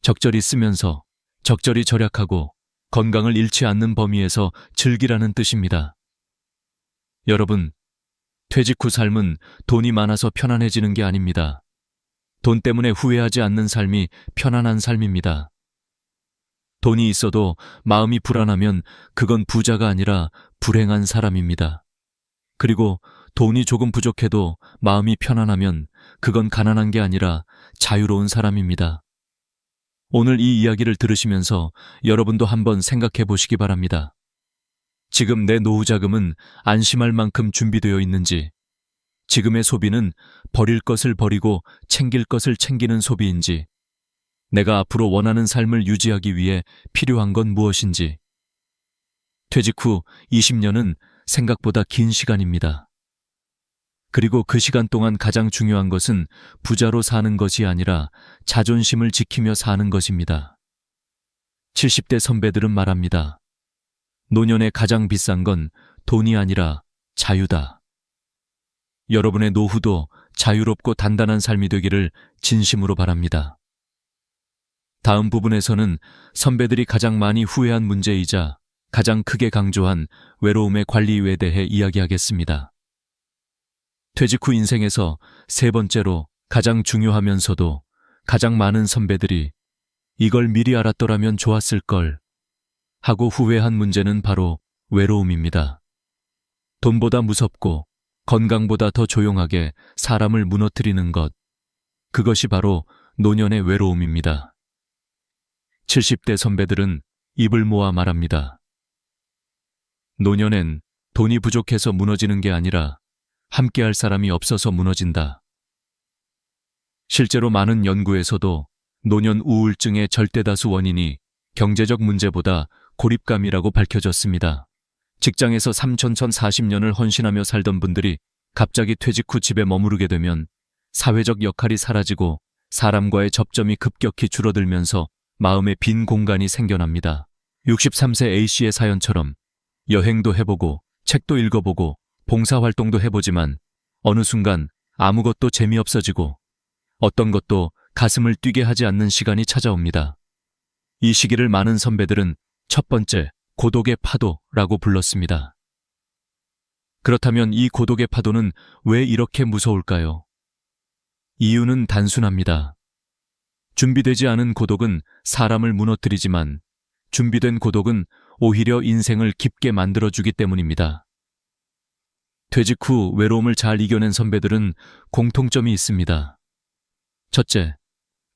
적절히 쓰면서 적절히 절약하고 건강을 잃지 않는 범위에서 즐기라는 뜻입니다. 여러분, 퇴직 후 삶은 돈이 많아서 편안해지는 게 아닙니다. 돈 때문에 후회하지 않는 삶이 편안한 삶입니다. 돈이 있어도 마음이 불안하면 그건 부자가 아니라 불행한 사람입니다. 그리고 돈이 조금 부족해도 마음이 편안하면 그건 가난한 게 아니라 자유로운 사람입니다. 오늘 이 이야기를 들으시면서 여러분도 한번 생각해 보시기 바랍니다. 지금 내 노후 자금은 안심할 만큼 준비되어 있는지, 지금의 소비는 버릴 것을 버리고 챙길 것을 챙기는 소비인지, 내가 앞으로 원하는 삶을 유지하기 위해 필요한 건 무엇인지. 퇴직 후 20년은 생각보다 긴 시간입니다. 그리고 그 시간 동안 가장 중요한 것은 부자로 사는 것이 아니라 자존심을 지키며 사는 것입니다. 70대 선배들은 말합니다. 노년에 가장 비싼 건 돈이 아니라 자유다. 여러분의 노후도 자유롭고 단단한 삶이 되기를 진심으로 바랍니다. 다음 부분에서는 선배들이 가장 많이 후회한 문제이자 가장 크게 강조한 외로움의 관리에 대해 이야기하겠습니다. 퇴직 후 인생에서 세 번째로 가장 중요하면서도 가장 많은 선배들이 이걸 미리 알았더라면 좋았을 걸 하고 후회한 문제는 바로 외로움입니다. 돈보다 무섭고 건강보다 더 조용하게 사람을 무너뜨리는 것, 그것이 바로 노년의 외로움입니다. 70대 선배들은 입을 모아 말합니다. 노년엔 돈이 부족해서 무너지는 게 아니라 함께할 사람이 없어서 무너진다. 실제로 많은 연구에서도 노년 우울증의 절대다수 원인이 경제적 문제보다 고립감이라고 밝혀졌습니다. 직장에서 3,040년을 헌신하며 살던 분들이 갑자기 퇴직 후 집에 머무르게 되면 사회적 역할이 사라지고 사람과의 접점이 급격히 줄어들면서 마음의 빈 공간이 생겨납니다. 63세 A씨의 사연처럼 여행도 해보고 책도 읽어보고 봉사활동도 해보지만 어느 순간 아무것도 재미없어지고 어떤 것도 가슴을 뛰게 하지 않는 시간이 찾아옵니다. 이 시기를 많은 선배들은 첫 번째 고독의 파도라고 불렀습니다. 그렇다면 이 고독의 파도는 왜 이렇게 무서울까요? 이유는 단순합니다. 준비되지 않은 고독은 사람을 무너뜨리지만 준비된 고독은 오히려 인생을 깊게 만들어주기 때문입니다. 퇴직 후 외로움을 잘 이겨낸 선배들은 공통점이 있습니다. 첫째,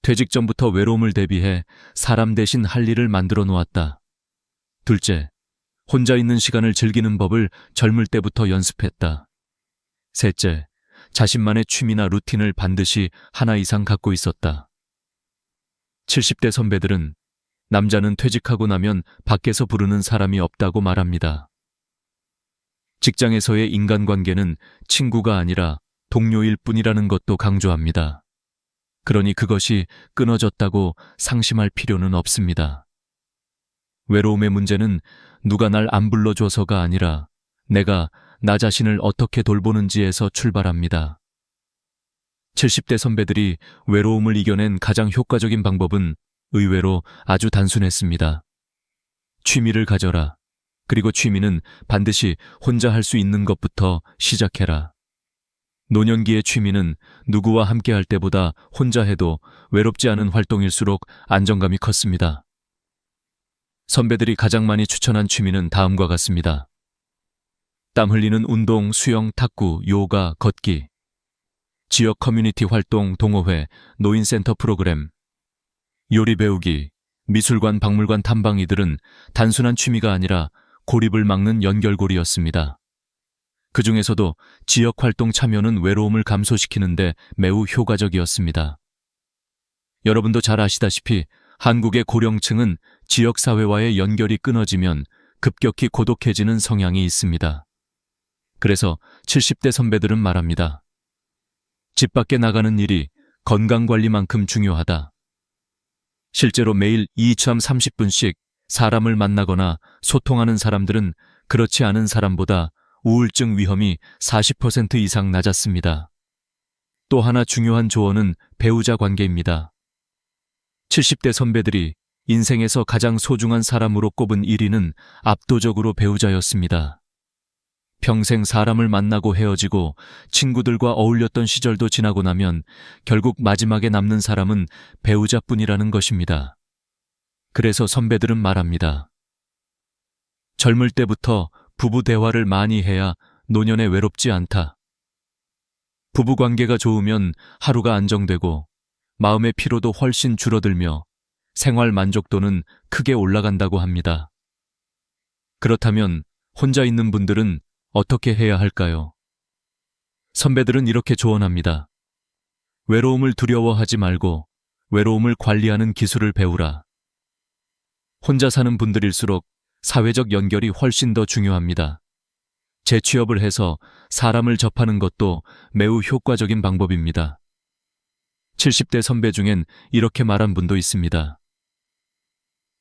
퇴직 전부터 외로움을 대비해 사람 대신 할 일을 만들어 놓았다. 둘째, 혼자 있는 시간을 즐기는 법을 젊을 때부터 연습했다. 셋째, 자신만의 취미나 루틴을 반드시 하나 이상 갖고 있었다. 70대 선배들은 남자는 퇴직하고 나면 밖에서 부르는 사람이 없다고 말합니다. 직장에서의 인간관계는 친구가 아니라 동료일 뿐이라는 것도 강조합니다. 그러니 그것이 끊어졌다고 상심할 필요는 없습니다. 외로움의 문제는 누가 날 안 불러줘서가 아니라 내가 나 자신을 어떻게 돌보는지에서 출발합니다. 70대 선배들이 외로움을 이겨낸 가장 효과적인 방법은 의외로 아주 단순했습니다. 취미를 가져라. 그리고 취미는 반드시 혼자 할 수 있는 것부터 시작해라. 노년기의 취미는 누구와 함께 할 때보다 혼자 해도 외롭지 않은 활동일수록 안정감이 컸습니다. 선배들이 가장 많이 추천한 취미는 다음과 같습니다. 땀 흘리는 운동, 수영, 탁구, 요가, 걷기, 지역 커뮤니티 활동, 동호회, 노인센터 프로그램, 요리 배우기, 미술관, 박물관 탐방, 이들은 단순한 취미가 아니라 고립을 막는 연결고리였습니다. 그 중에서도 지역 활동 참여는 외로움을 감소시키는데 매우 효과적이었습니다. 여러분도 잘 아시다시피 한국의 고령층은 지역사회와의 연결이 끊어지면 급격히 고독해지는 성향이 있습니다. 그래서 70대 선배들은 말합니다. 집 밖에 나가는 일이 건강관리만큼 중요하다. 실제로 매일 2-30분씩 사람을 만나거나 소통하는 사람들은 그렇지 않은 사람보다 우울증 위험이 40% 이상 낮았습니다. 또 하나 중요한 조언은 배우자 관계입니다. 70대 선배들이 인생에서 가장 소중한 사람으로 꼽은 1위는 압도적으로 배우자였습니다. 평생 사람을 만나고 헤어지고 친구들과 어울렸던 시절도 지나고 나면 결국 마지막에 남는 사람은 배우자뿐이라는 것입니다. 그래서 선배들은 말합니다. 젊을 때부터 부부 대화를 많이 해야 노년에 외롭지 않다. 부부 관계가 좋으면 하루가 안정되고 마음의 피로도 훨씬 줄어들며 생활 만족도는 크게 올라간다고 합니다. 그렇다면 혼자 있는 분들은 어떻게 해야 할까요? 선배들은 이렇게 조언합니다. 외로움을 두려워하지 말고 외로움을 관리하는 기술을 배우라. 혼자 사는 분들일수록 사회적 연결이 훨씬 더 중요합니다. 재취업을 해서 사람을 접하는 것도 매우 효과적인 방법입니다. 70대 선배 중엔 이렇게 말한 분도 있습니다.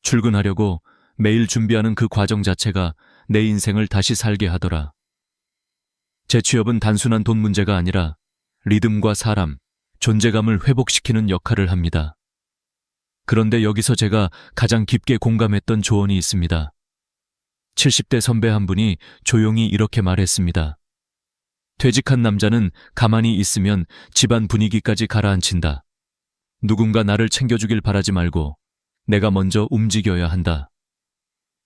출근하려고 매일 준비하는 그 과정 자체가 내 인생을 다시 살게 하더라. 재취업은 단순한 돈 문제가 아니라 리듬과 사람, 존재감을 회복시키는 역할을 합니다. 그런데 여기서 제가 가장 깊게 공감했던 조언이 있습니다. 70대 선배 한 분이 조용히 이렇게 말했습니다. 퇴직한 남자는 가만히 있으면 집안 분위기까지 가라앉힌다. 누군가 나를 챙겨주길 바라지 말고 내가 먼저 움직여야 한다.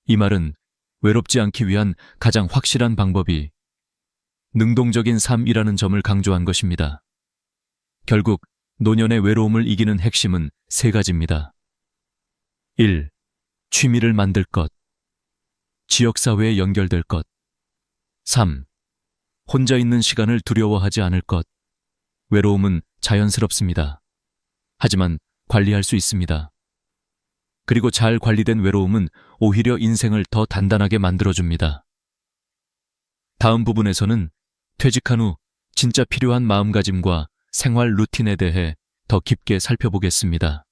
이 말은 외롭지 않기 위한 가장 확실한 방법이 능동적인 삶이라는 점을 강조한 것입니다. 결국 노년의 외로움을 이기는 핵심은 세 가지입니다. 1. 취미를 만들 것. 지역사회에 연결될 것. 3. 혼자 있는 시간을 두려워하지 않을 것. 외로움은 자연스럽습니다. 하지만 관리할 수 있습니다. 그리고 잘 관리된 외로움은 오히려 인생을 더 단단하게 만들어줍니다. 다음 부분에서는 퇴직한 후 진짜 필요한 마음가짐과 생활 루틴에 대해 더 깊게 살펴보겠습니다.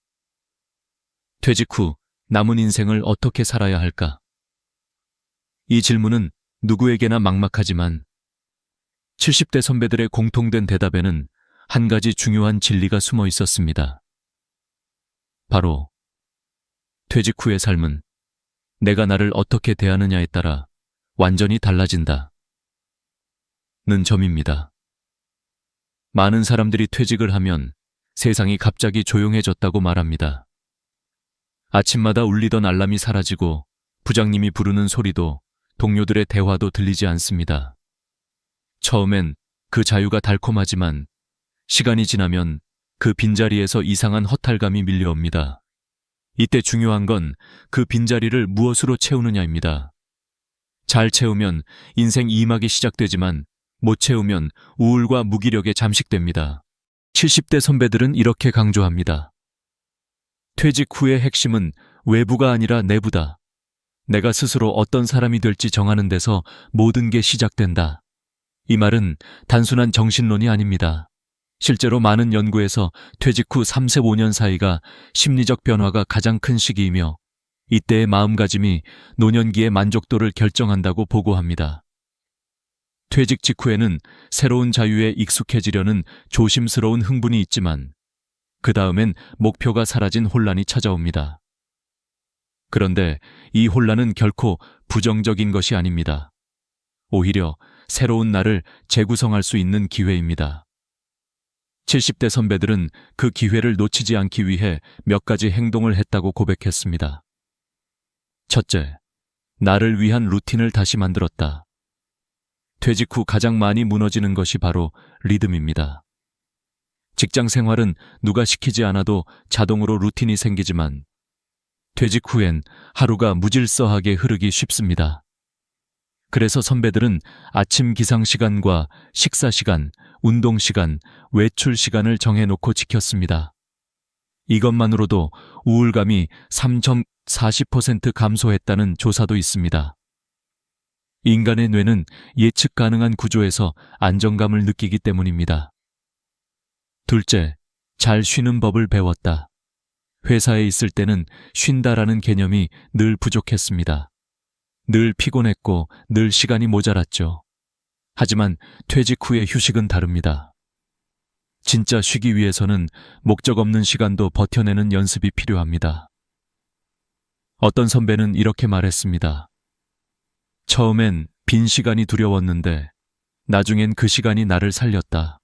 퇴직 후 남은 인생을 어떻게 살아야 할까? 이 질문은 누구에게나 막막하지만 70대 선배들의 공통된 대답에는 한 가지 중요한 진리가 숨어 있었습니다. 바로 퇴직 후의 삶은 내가 나를 어떻게 대하느냐에 따라 완전히 달라진다. 는 점입니다. 많은 사람들이 퇴직을 하면 세상이 갑자기 조용해졌다고 말합니다. 아침마다 울리던 알람이 사라지고 부장님이 부르는 소리도 동료들의 대화도 들리지 않습니다. 처음엔 그 자유가 달콤하지만 시간이 지나면 그 빈자리에서 이상한 허탈감이 밀려옵니다. 이때 중요한 건 그 빈자리를 무엇으로 채우느냐입니다. 잘 채우면 인생 2막이 시작되지만 못 채우면 우울과 무기력에 잠식됩니다. 70대 선배들은 이렇게 강조합니다. 퇴직 후의 핵심은 외부가 아니라 내부다. 내가 스스로 어떤 사람이 될지 정하는 데서 모든 게 시작된다. 이 말은 단순한 정신론이 아닙니다. 실제로 많은 연구에서 퇴직 후 3세 5년 사이가 심리적 변화가 가장 큰 시기이며 이때의 마음가짐이 노년기의 만족도를 결정한다고 보고합니다. 퇴직 직후에는 새로운 자유에 익숙해지려는 조심스러운 흥분이 있지만 그 다음엔 목표가 사라진 혼란이 찾아옵니다. 그런데 이 혼란은 결코 부정적인 것이 아닙니다. 오히려 새로운 나를 재구성할 수 있는 기회입니다. 70대 선배들은 그 기회를 놓치지 않기 위해 몇 가지 행동을 했다고 고백했습니다. 첫째, 나를 위한 루틴을 다시 만들었다. 퇴직 후 가장 많이 무너지는 것이 바로 리듬입니다. 직장 생활은 누가 시키지 않아도 자동으로 루틴이 생기지만 퇴직 후엔 하루가 무질서하게 흐르기 쉽습니다. 그래서 선배들은 아침 기상 시간과 식사 시간, 운동 시간, 외출 시간을 정해놓고 지켰습니다. 이것만으로도 우울감이 3.40% 감소했다는 조사도 있습니다. 인간의 뇌는 예측 가능한 구조에서 안정감을 느끼기 때문입니다. 둘째, 잘 쉬는 법을 배웠다. 회사에 있을 때는 쉰다라는 개념이 늘 부족했습니다. 늘 피곤했고 늘 시간이 모자랐죠. 하지만 퇴직 후의 휴식은 다릅니다. 진짜 쉬기 위해서는 목적 없는 시간도 버텨내는 연습이 필요합니다. 어떤 선배는 이렇게 말했습니다. 처음엔 빈 시간이 두려웠는데 나중엔 그 시간이 나를 살렸다.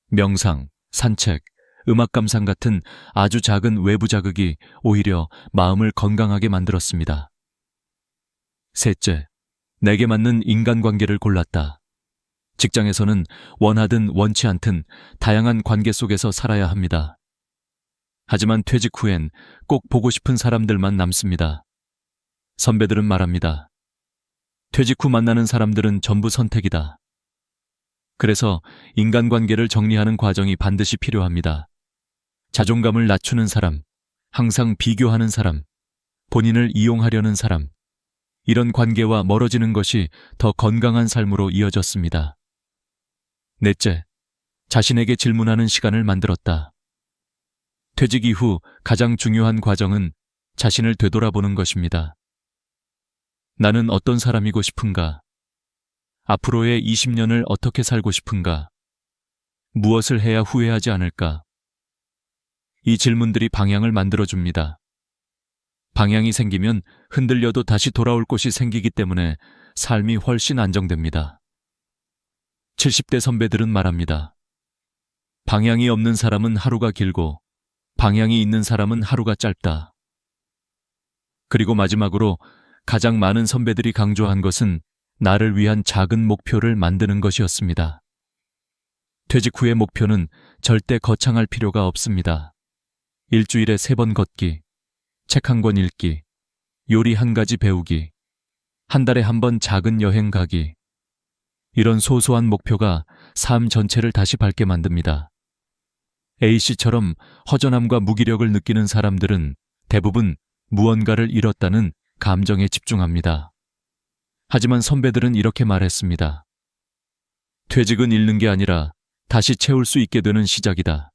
명상, 산책, 음악 감상 같은 아주 작은 외부 자극이 오히려 마음을 건강하게 만들었습니다. 셋째, 내게 맞는 인간관계를 골랐다. 직장에서는 원하든 원치 않든 다양한 관계 속에서 살아야 합니다. 하지만 퇴직 후엔 꼭 보고 싶은 사람들만 남습니다. 선배들은 말합니다. 퇴직 후 만나는 사람들은 전부 선택이다. 그래서 인간관계를 정리하는 과정이 반드시 필요합니다. 자존감을 낮추는 사람, 항상 비교하는 사람, 본인을 이용하려는 사람, 이런 관계와 멀어지는 것이 더 건강한 삶으로 이어졌습니다. 넷째, 자신에게 질문하는 시간을 만들었다. 퇴직 이후 가장 중요한 과정은 자신을 되돌아보는 것입니다. 나는 어떤 사람이고 싶은가? 앞으로의 20년을 어떻게 살고 싶은가? 무엇을 해야 후회하지 않을까? 이 질문들이 방향을 만들어줍니다. 방향이 생기면 흔들려도 다시 돌아올 곳이 생기기 때문에 삶이 훨씬 안정됩니다. 70대 선배들은 말합니다. 방향이 없는 사람은 하루가 길고 방향이 있는 사람은 하루가 짧다. 그리고 마지막으로 가장 많은 선배들이 강조한 것은 나를 위한 작은 목표를 만드는 것이었습니다. 퇴직 후의 목표는 절대 거창할 필요가 없습니다. 일주일에 3번 걷기, 책 한 권 읽기, 요리 한 가지 배우기, 한 달에 1번 작은 여행 가기. 이런 소소한 목표가 삶 전체를 다시 밝게 만듭니다. A씨처럼 허전함과 무기력을 느끼는 사람들은 대부분 무언가를 잃었다는 감정에 집중합니다. 하지만 선배들은 이렇게 말했습니다. 퇴직은 잃는 게 아니라 다시 채울 수 있게 되는 시작이다.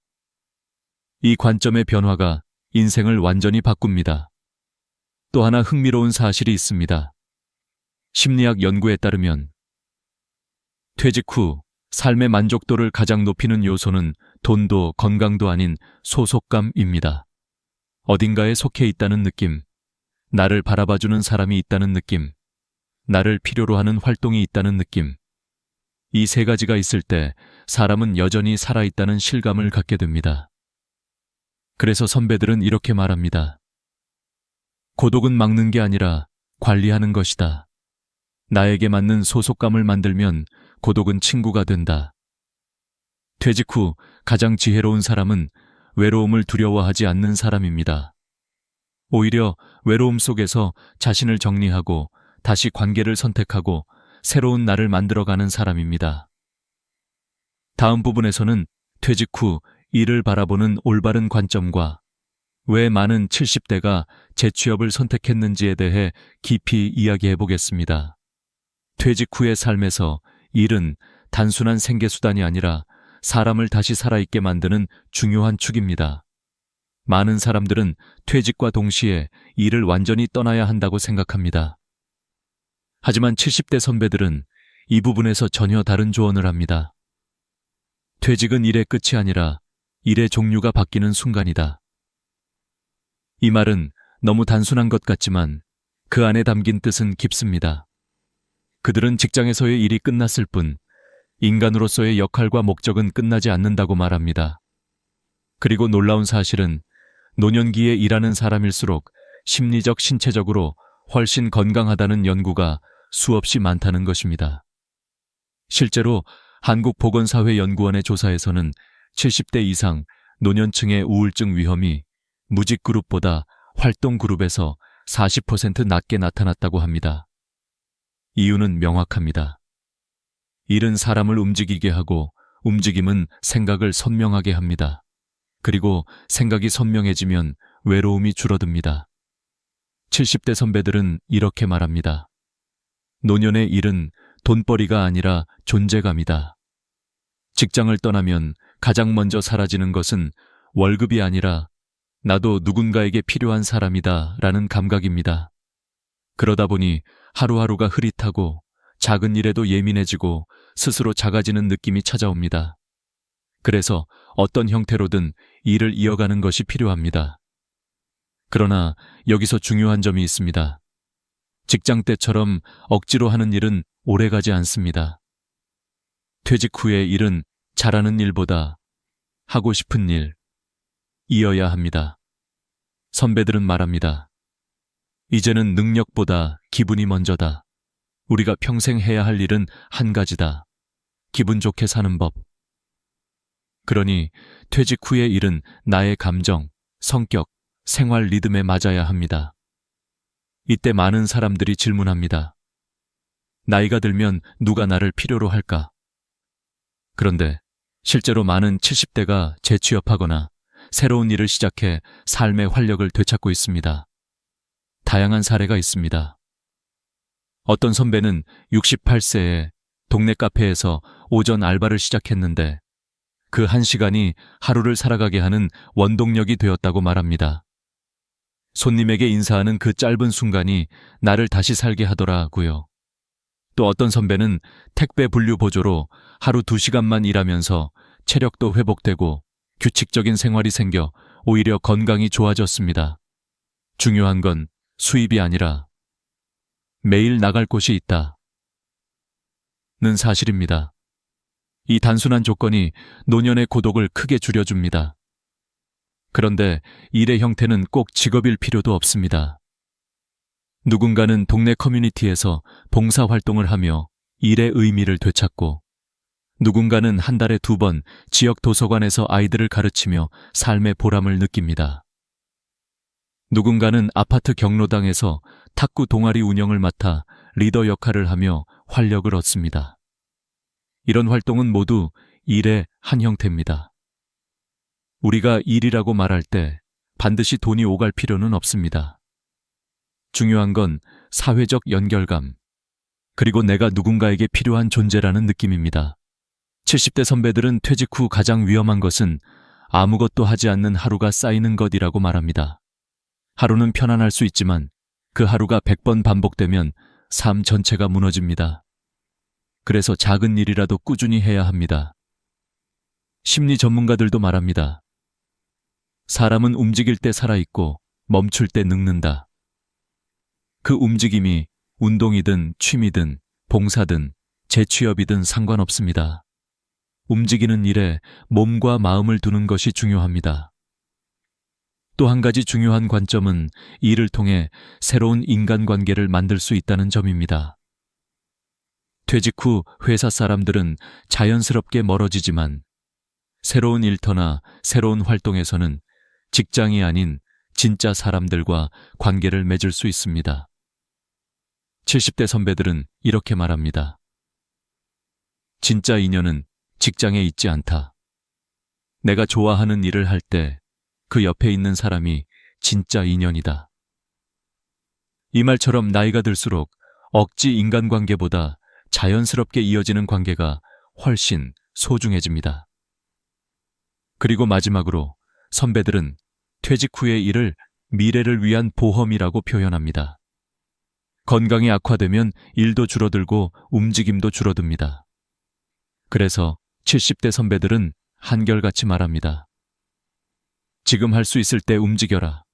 이 관점의 변화가 인생을 완전히 바꿉니다. 또 하나 흥미로운 사실이 있습니다. 심리학 연구에 따르면 퇴직 후 삶의 만족도를 가장 높이는 요소는 돈도 건강도 아닌 소속감입니다. 어딘가에 속해 있다는 느낌, 나를 바라봐주는 사람이 있다는 느낌, 나를 필요로 하는 활동이 있다는 느낌. 이 3가지가 있을 때 사람은 여전히 살아있다는 실감을 갖게 됩니다. 그래서 선배들은 이렇게 말합니다. 고독은 막는 게 아니라 관리하는 것이다. 나에게 맞는 소속감을 만들면 고독은 친구가 된다. 퇴직 후 가장 지혜로운 사람은 외로움을 두려워하지 않는 사람입니다. 오히려 외로움 속에서 자신을 정리하고 다시 관계를 선택하고 새로운 나를 만들어가는 사람입니다. 다음 부분에서는 퇴직 후 일을 바라보는 올바른 관점과 왜 많은 70대가 재취업을 선택했는지에 대해 깊이 이야기해 보겠습니다. 퇴직 후의 삶에서 일은 단순한 생계수단이 아니라 사람을 다시 살아있게 만드는 중요한 축입니다. 많은 사람들은 퇴직과 동시에 일을 완전히 떠나야 한다고 생각합니다. 하지만 70대 선배들은 이 부분에서 전혀 다른 조언을 합니다. 퇴직은 일의 끝이 아니라 일의 종류가 바뀌는 순간이다. 이 말은 너무 단순한 것 같지만 그 안에 담긴 뜻은 깊습니다. 그들은 직장에서의 일이 끝났을 뿐 인간으로서의 역할과 목적은 끝나지 않는다고 말합니다. 그리고 놀라운 사실은 노년기에 일하는 사람일수록 심리적, 신체적으로 훨씬 건강하다는 연구가 수없이 많다는 것입니다. 실제로 한국보건사회연구원의 조사에서는 70대 이상 노년층의 우울증 위험이 무직그룹보다 활동그룹에서 40% 낮게 나타났다고 합니다. 이유는 명확합니다. 일은 사람을 움직이게 하고 움직임은 생각을 선명하게 합니다. 그리고 생각이 선명해지면 외로움이 줄어듭니다. 70대 선배들은 이렇게 말합니다. 노년의 일은 돈벌이가 아니라 존재감이다. 직장을 떠나면 가장 먼저 사라지는 것은 월급이 아니라 나도 누군가에게 필요한 사람이다 라는 감각입니다. 그러다 보니 하루하루가 흐릿하고 작은 일에도 예민해지고 스스로 작아지는 느낌이 찾아옵니다. 그래서 어떤 형태로든 일을 이어가는 것이 필요합니다. 그러나 여기서 중요한 점이 있습니다. 직장 때처럼 억지로 하는 일은 오래가지 않습니다. 퇴직 후의 일은 잘하는 일보다 하고 싶은 일, 이어야 합니다. 선배들은 말합니다. 이제는 능력보다 기분이 먼저다. 우리가 평생 해야 할 일은 한 가지다. 기분 좋게 사는 법. 그러니 퇴직 후의 일은 나의 감정, 성격, 생활 리듬에 맞아야 합니다. 이때 많은 사람들이 질문합니다. 나이가 들면 누가 나를 필요로 할까? 그런데 실제로 많은 70대가 재취업하거나 새로운 일을 시작해 삶의 활력을 되찾고 있습니다. 다양한 사례가 있습니다. 어떤 선배는 68세에 동네 카페에서 오전 알바를 시작했는데 그 한 시간이 하루를 살아가게 하는 원동력이 되었다고 말합니다. 손님에게 인사하는 그 짧은 순간이 나를 다시 살게 하더라고요. 또 어떤 선배는 택배 분류 보조로 하루 2시간만 일하면서 체력도 회복되고 규칙적인 생활이 생겨 오히려 건강이 좋아졌습니다. 중요한 건 수입이 아니라 매일 나갈 곳이 있다는 사실입니다. 이 단순한 조건이 노년의 고독을 크게 줄여줍니다. 그런데 일의 형태는 꼭 직업일 필요도 없습니다. 누군가는 동네 커뮤니티에서 봉사활동을 하며 일의 의미를 되찾고, 누군가는 한 달에 2번 지역 도서관에서 아이들을 가르치며 삶의 보람을 느낍니다. 누군가는 아파트 경로당에서 탁구 동아리 운영을 맡아 리더 역할을 하며 활력을 얻습니다. 이런 활동은 모두 일의 한 형태입니다. 우리가 일이라고 말할 때 반드시 돈이 오갈 필요는 없습니다. 중요한 건 사회적 연결감, 그리고 내가 누군가에게 필요한 존재라는 느낌입니다. 70대 선배들은 퇴직 후 가장 위험한 것은 아무것도 하지 않는 하루가 쌓이는 것이라고 말합니다. 하루는 편안할 수 있지만 그 하루가 100번 반복되면 삶 전체가 무너집니다. 그래서 작은 일이라도 꾸준히 해야 합니다. 심리 전문가들도 말합니다. 사람은 움직일 때 살아있고 멈출 때 늙는다. 그 움직임이 운동이든 취미든 봉사든 재취업이든 상관없습니다. 움직이는 일에 몸과 마음을 두는 것이 중요합니다. 또 한 가지 중요한 관점은 일을 통해 새로운 인간관계를 만들 수 있다는 점입니다. 퇴직 후 회사 사람들은 자연스럽게 멀어지지만 새로운 일터나 새로운 활동에서는 직장이 아닌 진짜 사람들과 관계를 맺을 수 있습니다. 70대 선배들은 이렇게 말합니다. 진짜 인연은 직장에 있지 않다. 내가 좋아하는 일을 할 때 그 옆에 있는 사람이 진짜 인연이다. 이 말처럼 나이가 들수록 억지 인간관계보다 자연스럽게 이어지는 관계가 훨씬 소중해집니다. 그리고 마지막으로 선배들은 퇴직 후의 일을 미래를 위한 보험이라고 표현합니다. 건강이 악화되면 일도 줄어들고 움직임도 줄어듭니다. 그래서 70대 선배들은 한결같이 말합니다. 지금 할 수 있을 때 움직여라.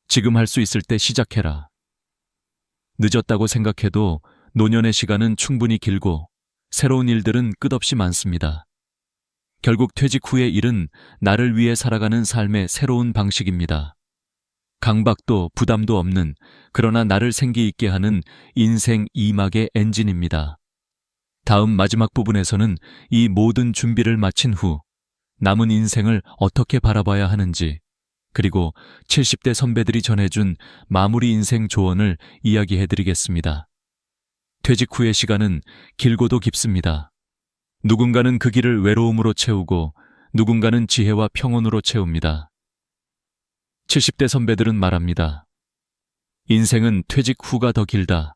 지금 할 수 있을 때 시작해라. 늦었다고 생각해도 노년의 시간은 충분히 길고 새로운 일들은 끝없이 많습니다. 결국 퇴직 후의 일은 나를 위해 살아가는 삶의 새로운 방식입니다. 강박도 부담도 없는, 그러나 나를 생기 있게 하는 인생 2막의 엔진입니다. 다음 마지막 부분에서는 이 모든 준비를 마친 후 남은 인생을 어떻게 바라봐야 하는지, 그리고 70대 선배들이 전해준 마무리 인생 조언을 이야기해드리겠습니다. 퇴직 후의 시간은 길고도 깊습니다. 누군가는 그 길을 외로움으로 채우고 누군가는 지혜와 평온으로 채웁니다. 70대 선배들은 말합니다. 인생은 퇴직 후가 더 길다.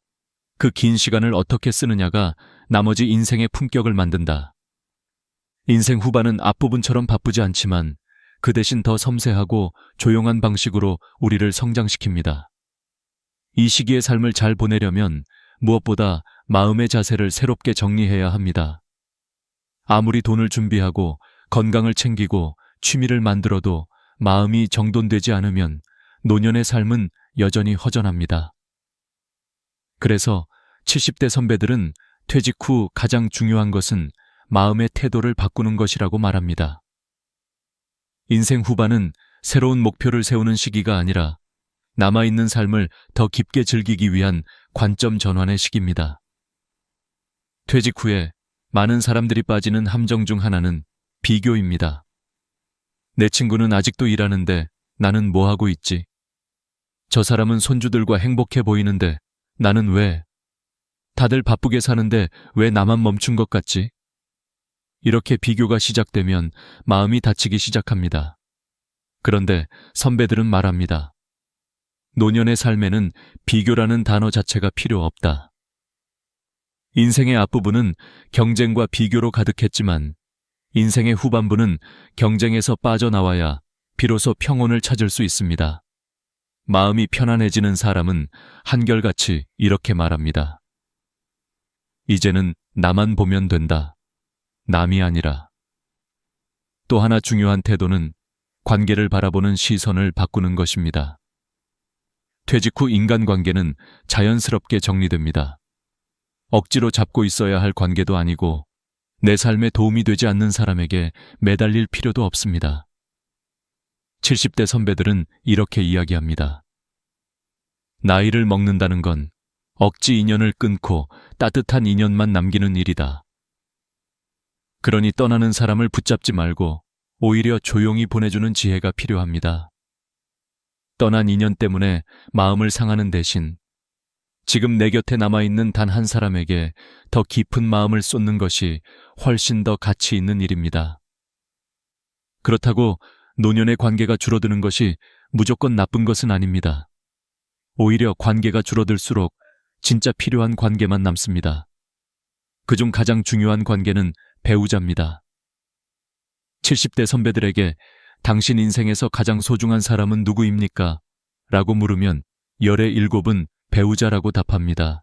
그 긴 시간을 어떻게 쓰느냐가 나머지 인생의 품격을 만든다. 인생 후반은 앞부분처럼 바쁘지 않지만 그 대신 더 섬세하고 조용한 방식으로 우리를 성장시킵니다. 이 시기의 삶을 잘 보내려면 무엇보다 마음의 자세를 새롭게 정리해야 합니다. 아무리 돈을 준비하고 건강을 챙기고 취미를 만들어도 마음이 정돈되지 않으면 노년의 삶은 여전히 허전합니다. 그래서 70대 선배들은 퇴직 후 가장 중요한 것은 마음의 태도를 바꾸는 것이라고 말합니다. 인생 후반은 새로운 목표를 세우는 시기가 아니라 남아있는 삶을 더 깊게 즐기기 위한 관점 전환의 시기입니다. 퇴직 후에 많은 사람들이 빠지는 함정 중 하나는 비교입니다. 내 친구는 아직도 일하는데 나는 뭐 하고 있지? 저 사람은 손주들과 행복해 보이는데 나는 왜? 다들 바쁘게 사는데 왜 나만 멈춘 것 같지? 이렇게 비교가 시작되면 마음이 다치기 시작합니다. 그런데 선배들은 말합니다. 노년의 삶에는 비교라는 단어 자체가 필요 없다. 인생의 앞부분은 경쟁과 비교로 가득했지만 인생의 후반부는 경쟁에서 빠져나와야 비로소 평온을 찾을 수 있습니다. 마음이 편안해지는 사람은 한결같이 이렇게 말합니다. 이제는 나만 보면 된다. 남이 아니라. 또 하나 중요한 태도는 관계를 바라보는 시선을 바꾸는 것입니다. 퇴직 후 인간관계는 자연스럽게 정리됩니다. 억지로 잡고 있어야 할 관계도 아니고 내 삶에 도움이 되지 않는 사람에게 매달릴 필요도 없습니다. 70대 선배들은 이렇게 이야기합니다. 나이를 먹는다는 건 억지 인연을 끊고 따뜻한 인연만 남기는 일이다. 그러니 떠나는 사람을 붙잡지 말고 오히려 조용히 보내주는 지혜가 필요합니다. 떠난 인연 때문에 마음을 상하는 대신 지금 내 곁에 남아있는 단 한 사람에게 더 깊은 마음을 쏟는 것이 훨씬 더 가치 있는 일입니다. 그렇다고 노년의 관계가 줄어드는 것이 무조건 나쁜 것은 아닙니다. 오히려 관계가 줄어들수록 진짜 필요한 관계만 남습니다. 그중 가장 중요한 관계는 배우자입니다. 70대 선배들에게 당신 인생에서 가장 소중한 사람은 누구입니까? 라고 물으면 열의 7은 배우자라고 답합니다.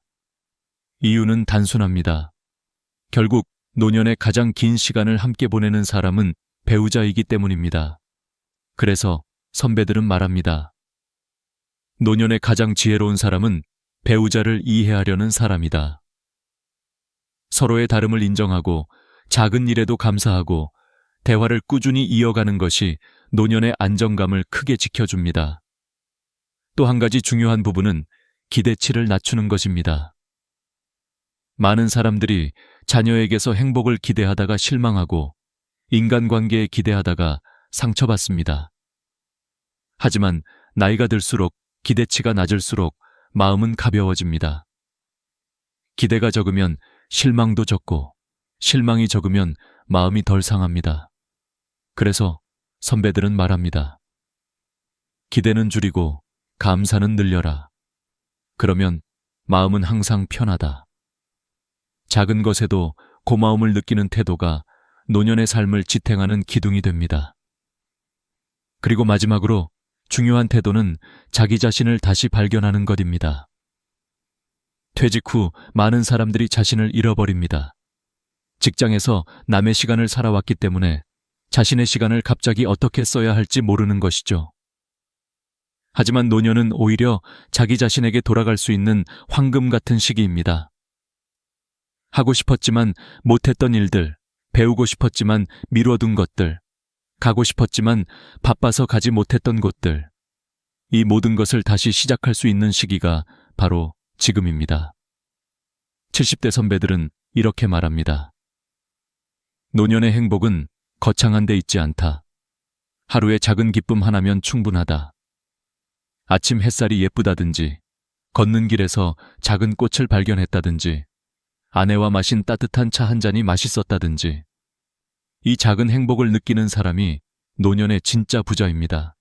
이유는 단순합니다. 결국 노년의 가장 긴 시간을 함께 보내는 사람은 배우자이기 때문입니다. 그래서 선배들은 말합니다. 노년의 가장 지혜로운 사람은 배우자를 이해하려는 사람이다. 서로의 다름을 인정하고 작은 일에도 감사하고 대화를 꾸준히 이어가는 것이 노년의 안정감을 크게 지켜줍니다. 또 한 가지 중요한 부분은 기대치를 낮추는 것입니다. 많은 사람들이 자녀에게서 행복을 기대하다가 실망하고 인간관계에 기대하다가 상처받습니다. 하지만 나이가 들수록 기대치가 낮을수록 마음은 가벼워집니다. 기대가 적으면 실망도 적고 실망이 적으면 마음이 덜 상합니다. 그래서 선배들은 말합니다. 기대는 줄이고 감사는 늘려라. 그러면 마음은 항상 편하다. 작은 것에도 고마움을 느끼는 태도가 노년의 삶을 지탱하는 기둥이 됩니다. 그리고 마지막으로 중요한 태도는 자기 자신을 다시 발견하는 것입니다. 퇴직 후 많은 사람들이 자신을 잃어버립니다. 직장에서 남의 시간을 살아왔기 때문에 자신의 시간을 갑자기 어떻게 써야 할지 모르는 것이죠. 하지만 노년은 오히려 자기 자신에게 돌아갈 수 있는 황금 같은 시기입니다. 하고 싶었지만 못했던 일들, 배우고 싶었지만 미뤄둔 것들, 가고 싶었지만 바빠서 가지 못했던 곳들, 이 모든 것을 다시 시작할 수 있는 시기가 바로 지금입니다. 70대 선배들은 이렇게 말합니다. 노년의 행복은 거창한 데 있지 않다. 하루의 작은 기쁨 하나면 충분하다. 아침 햇살이 예쁘다든지, 걷는 길에서 작은 꽃을 발견했다든지, 아내와 마신 따뜻한 차 한 잔이 맛있었다든지, 이 작은 행복을 느끼는 사람이 노년의 진짜 부자입니다.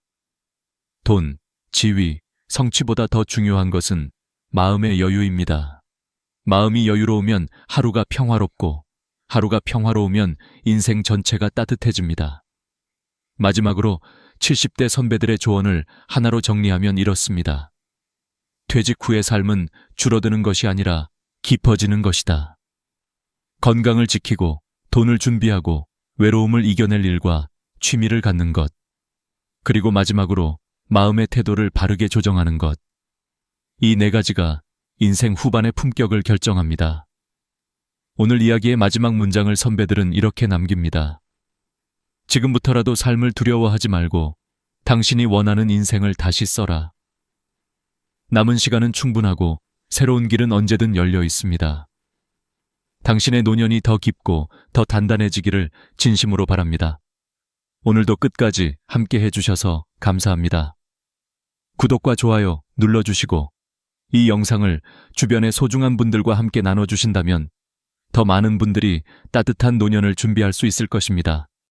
돈, 지위, 성취보다 더 중요한 것은 마음의 여유입니다. 마음이 여유로우면 하루가 평화롭고 하루가 평화로우면 인생 전체가 따뜻해집니다. 마지막으로 70대 선배들의 조언을 하나로 정리하면 이렇습니다. 퇴직 후의 삶은 줄어드는 것이 아니라 깊어지는 것이다. 건강을 지키고 돈을 준비하고 외로움을 이겨낼 일과 취미를 갖는 것, 그리고 마지막으로 마음의 태도를 바르게 조정하는 것. 이 4가지가 인생 후반의 품격을 결정합니다. 오늘 이야기의 마지막 문장을 선배들은 이렇게 남깁니다. 지금부터라도 삶을 두려워하지 말고 당신이 원하는 인생을 다시 써라. 남은 시간은 충분하고 새로운 길은 언제든 열려 있습니다. 당신의 노년이 더 깊고 더 단단해지기를 진심으로 바랍니다. 오늘도 끝까지 함께 해주셔서 감사합니다. 구독과 좋아요 눌러주시고 이 영상을 주변의 소중한 분들과 함께 나눠주신다면 더 많은 분들이 따뜻한 노년을 준비할 수 있을 것입니다.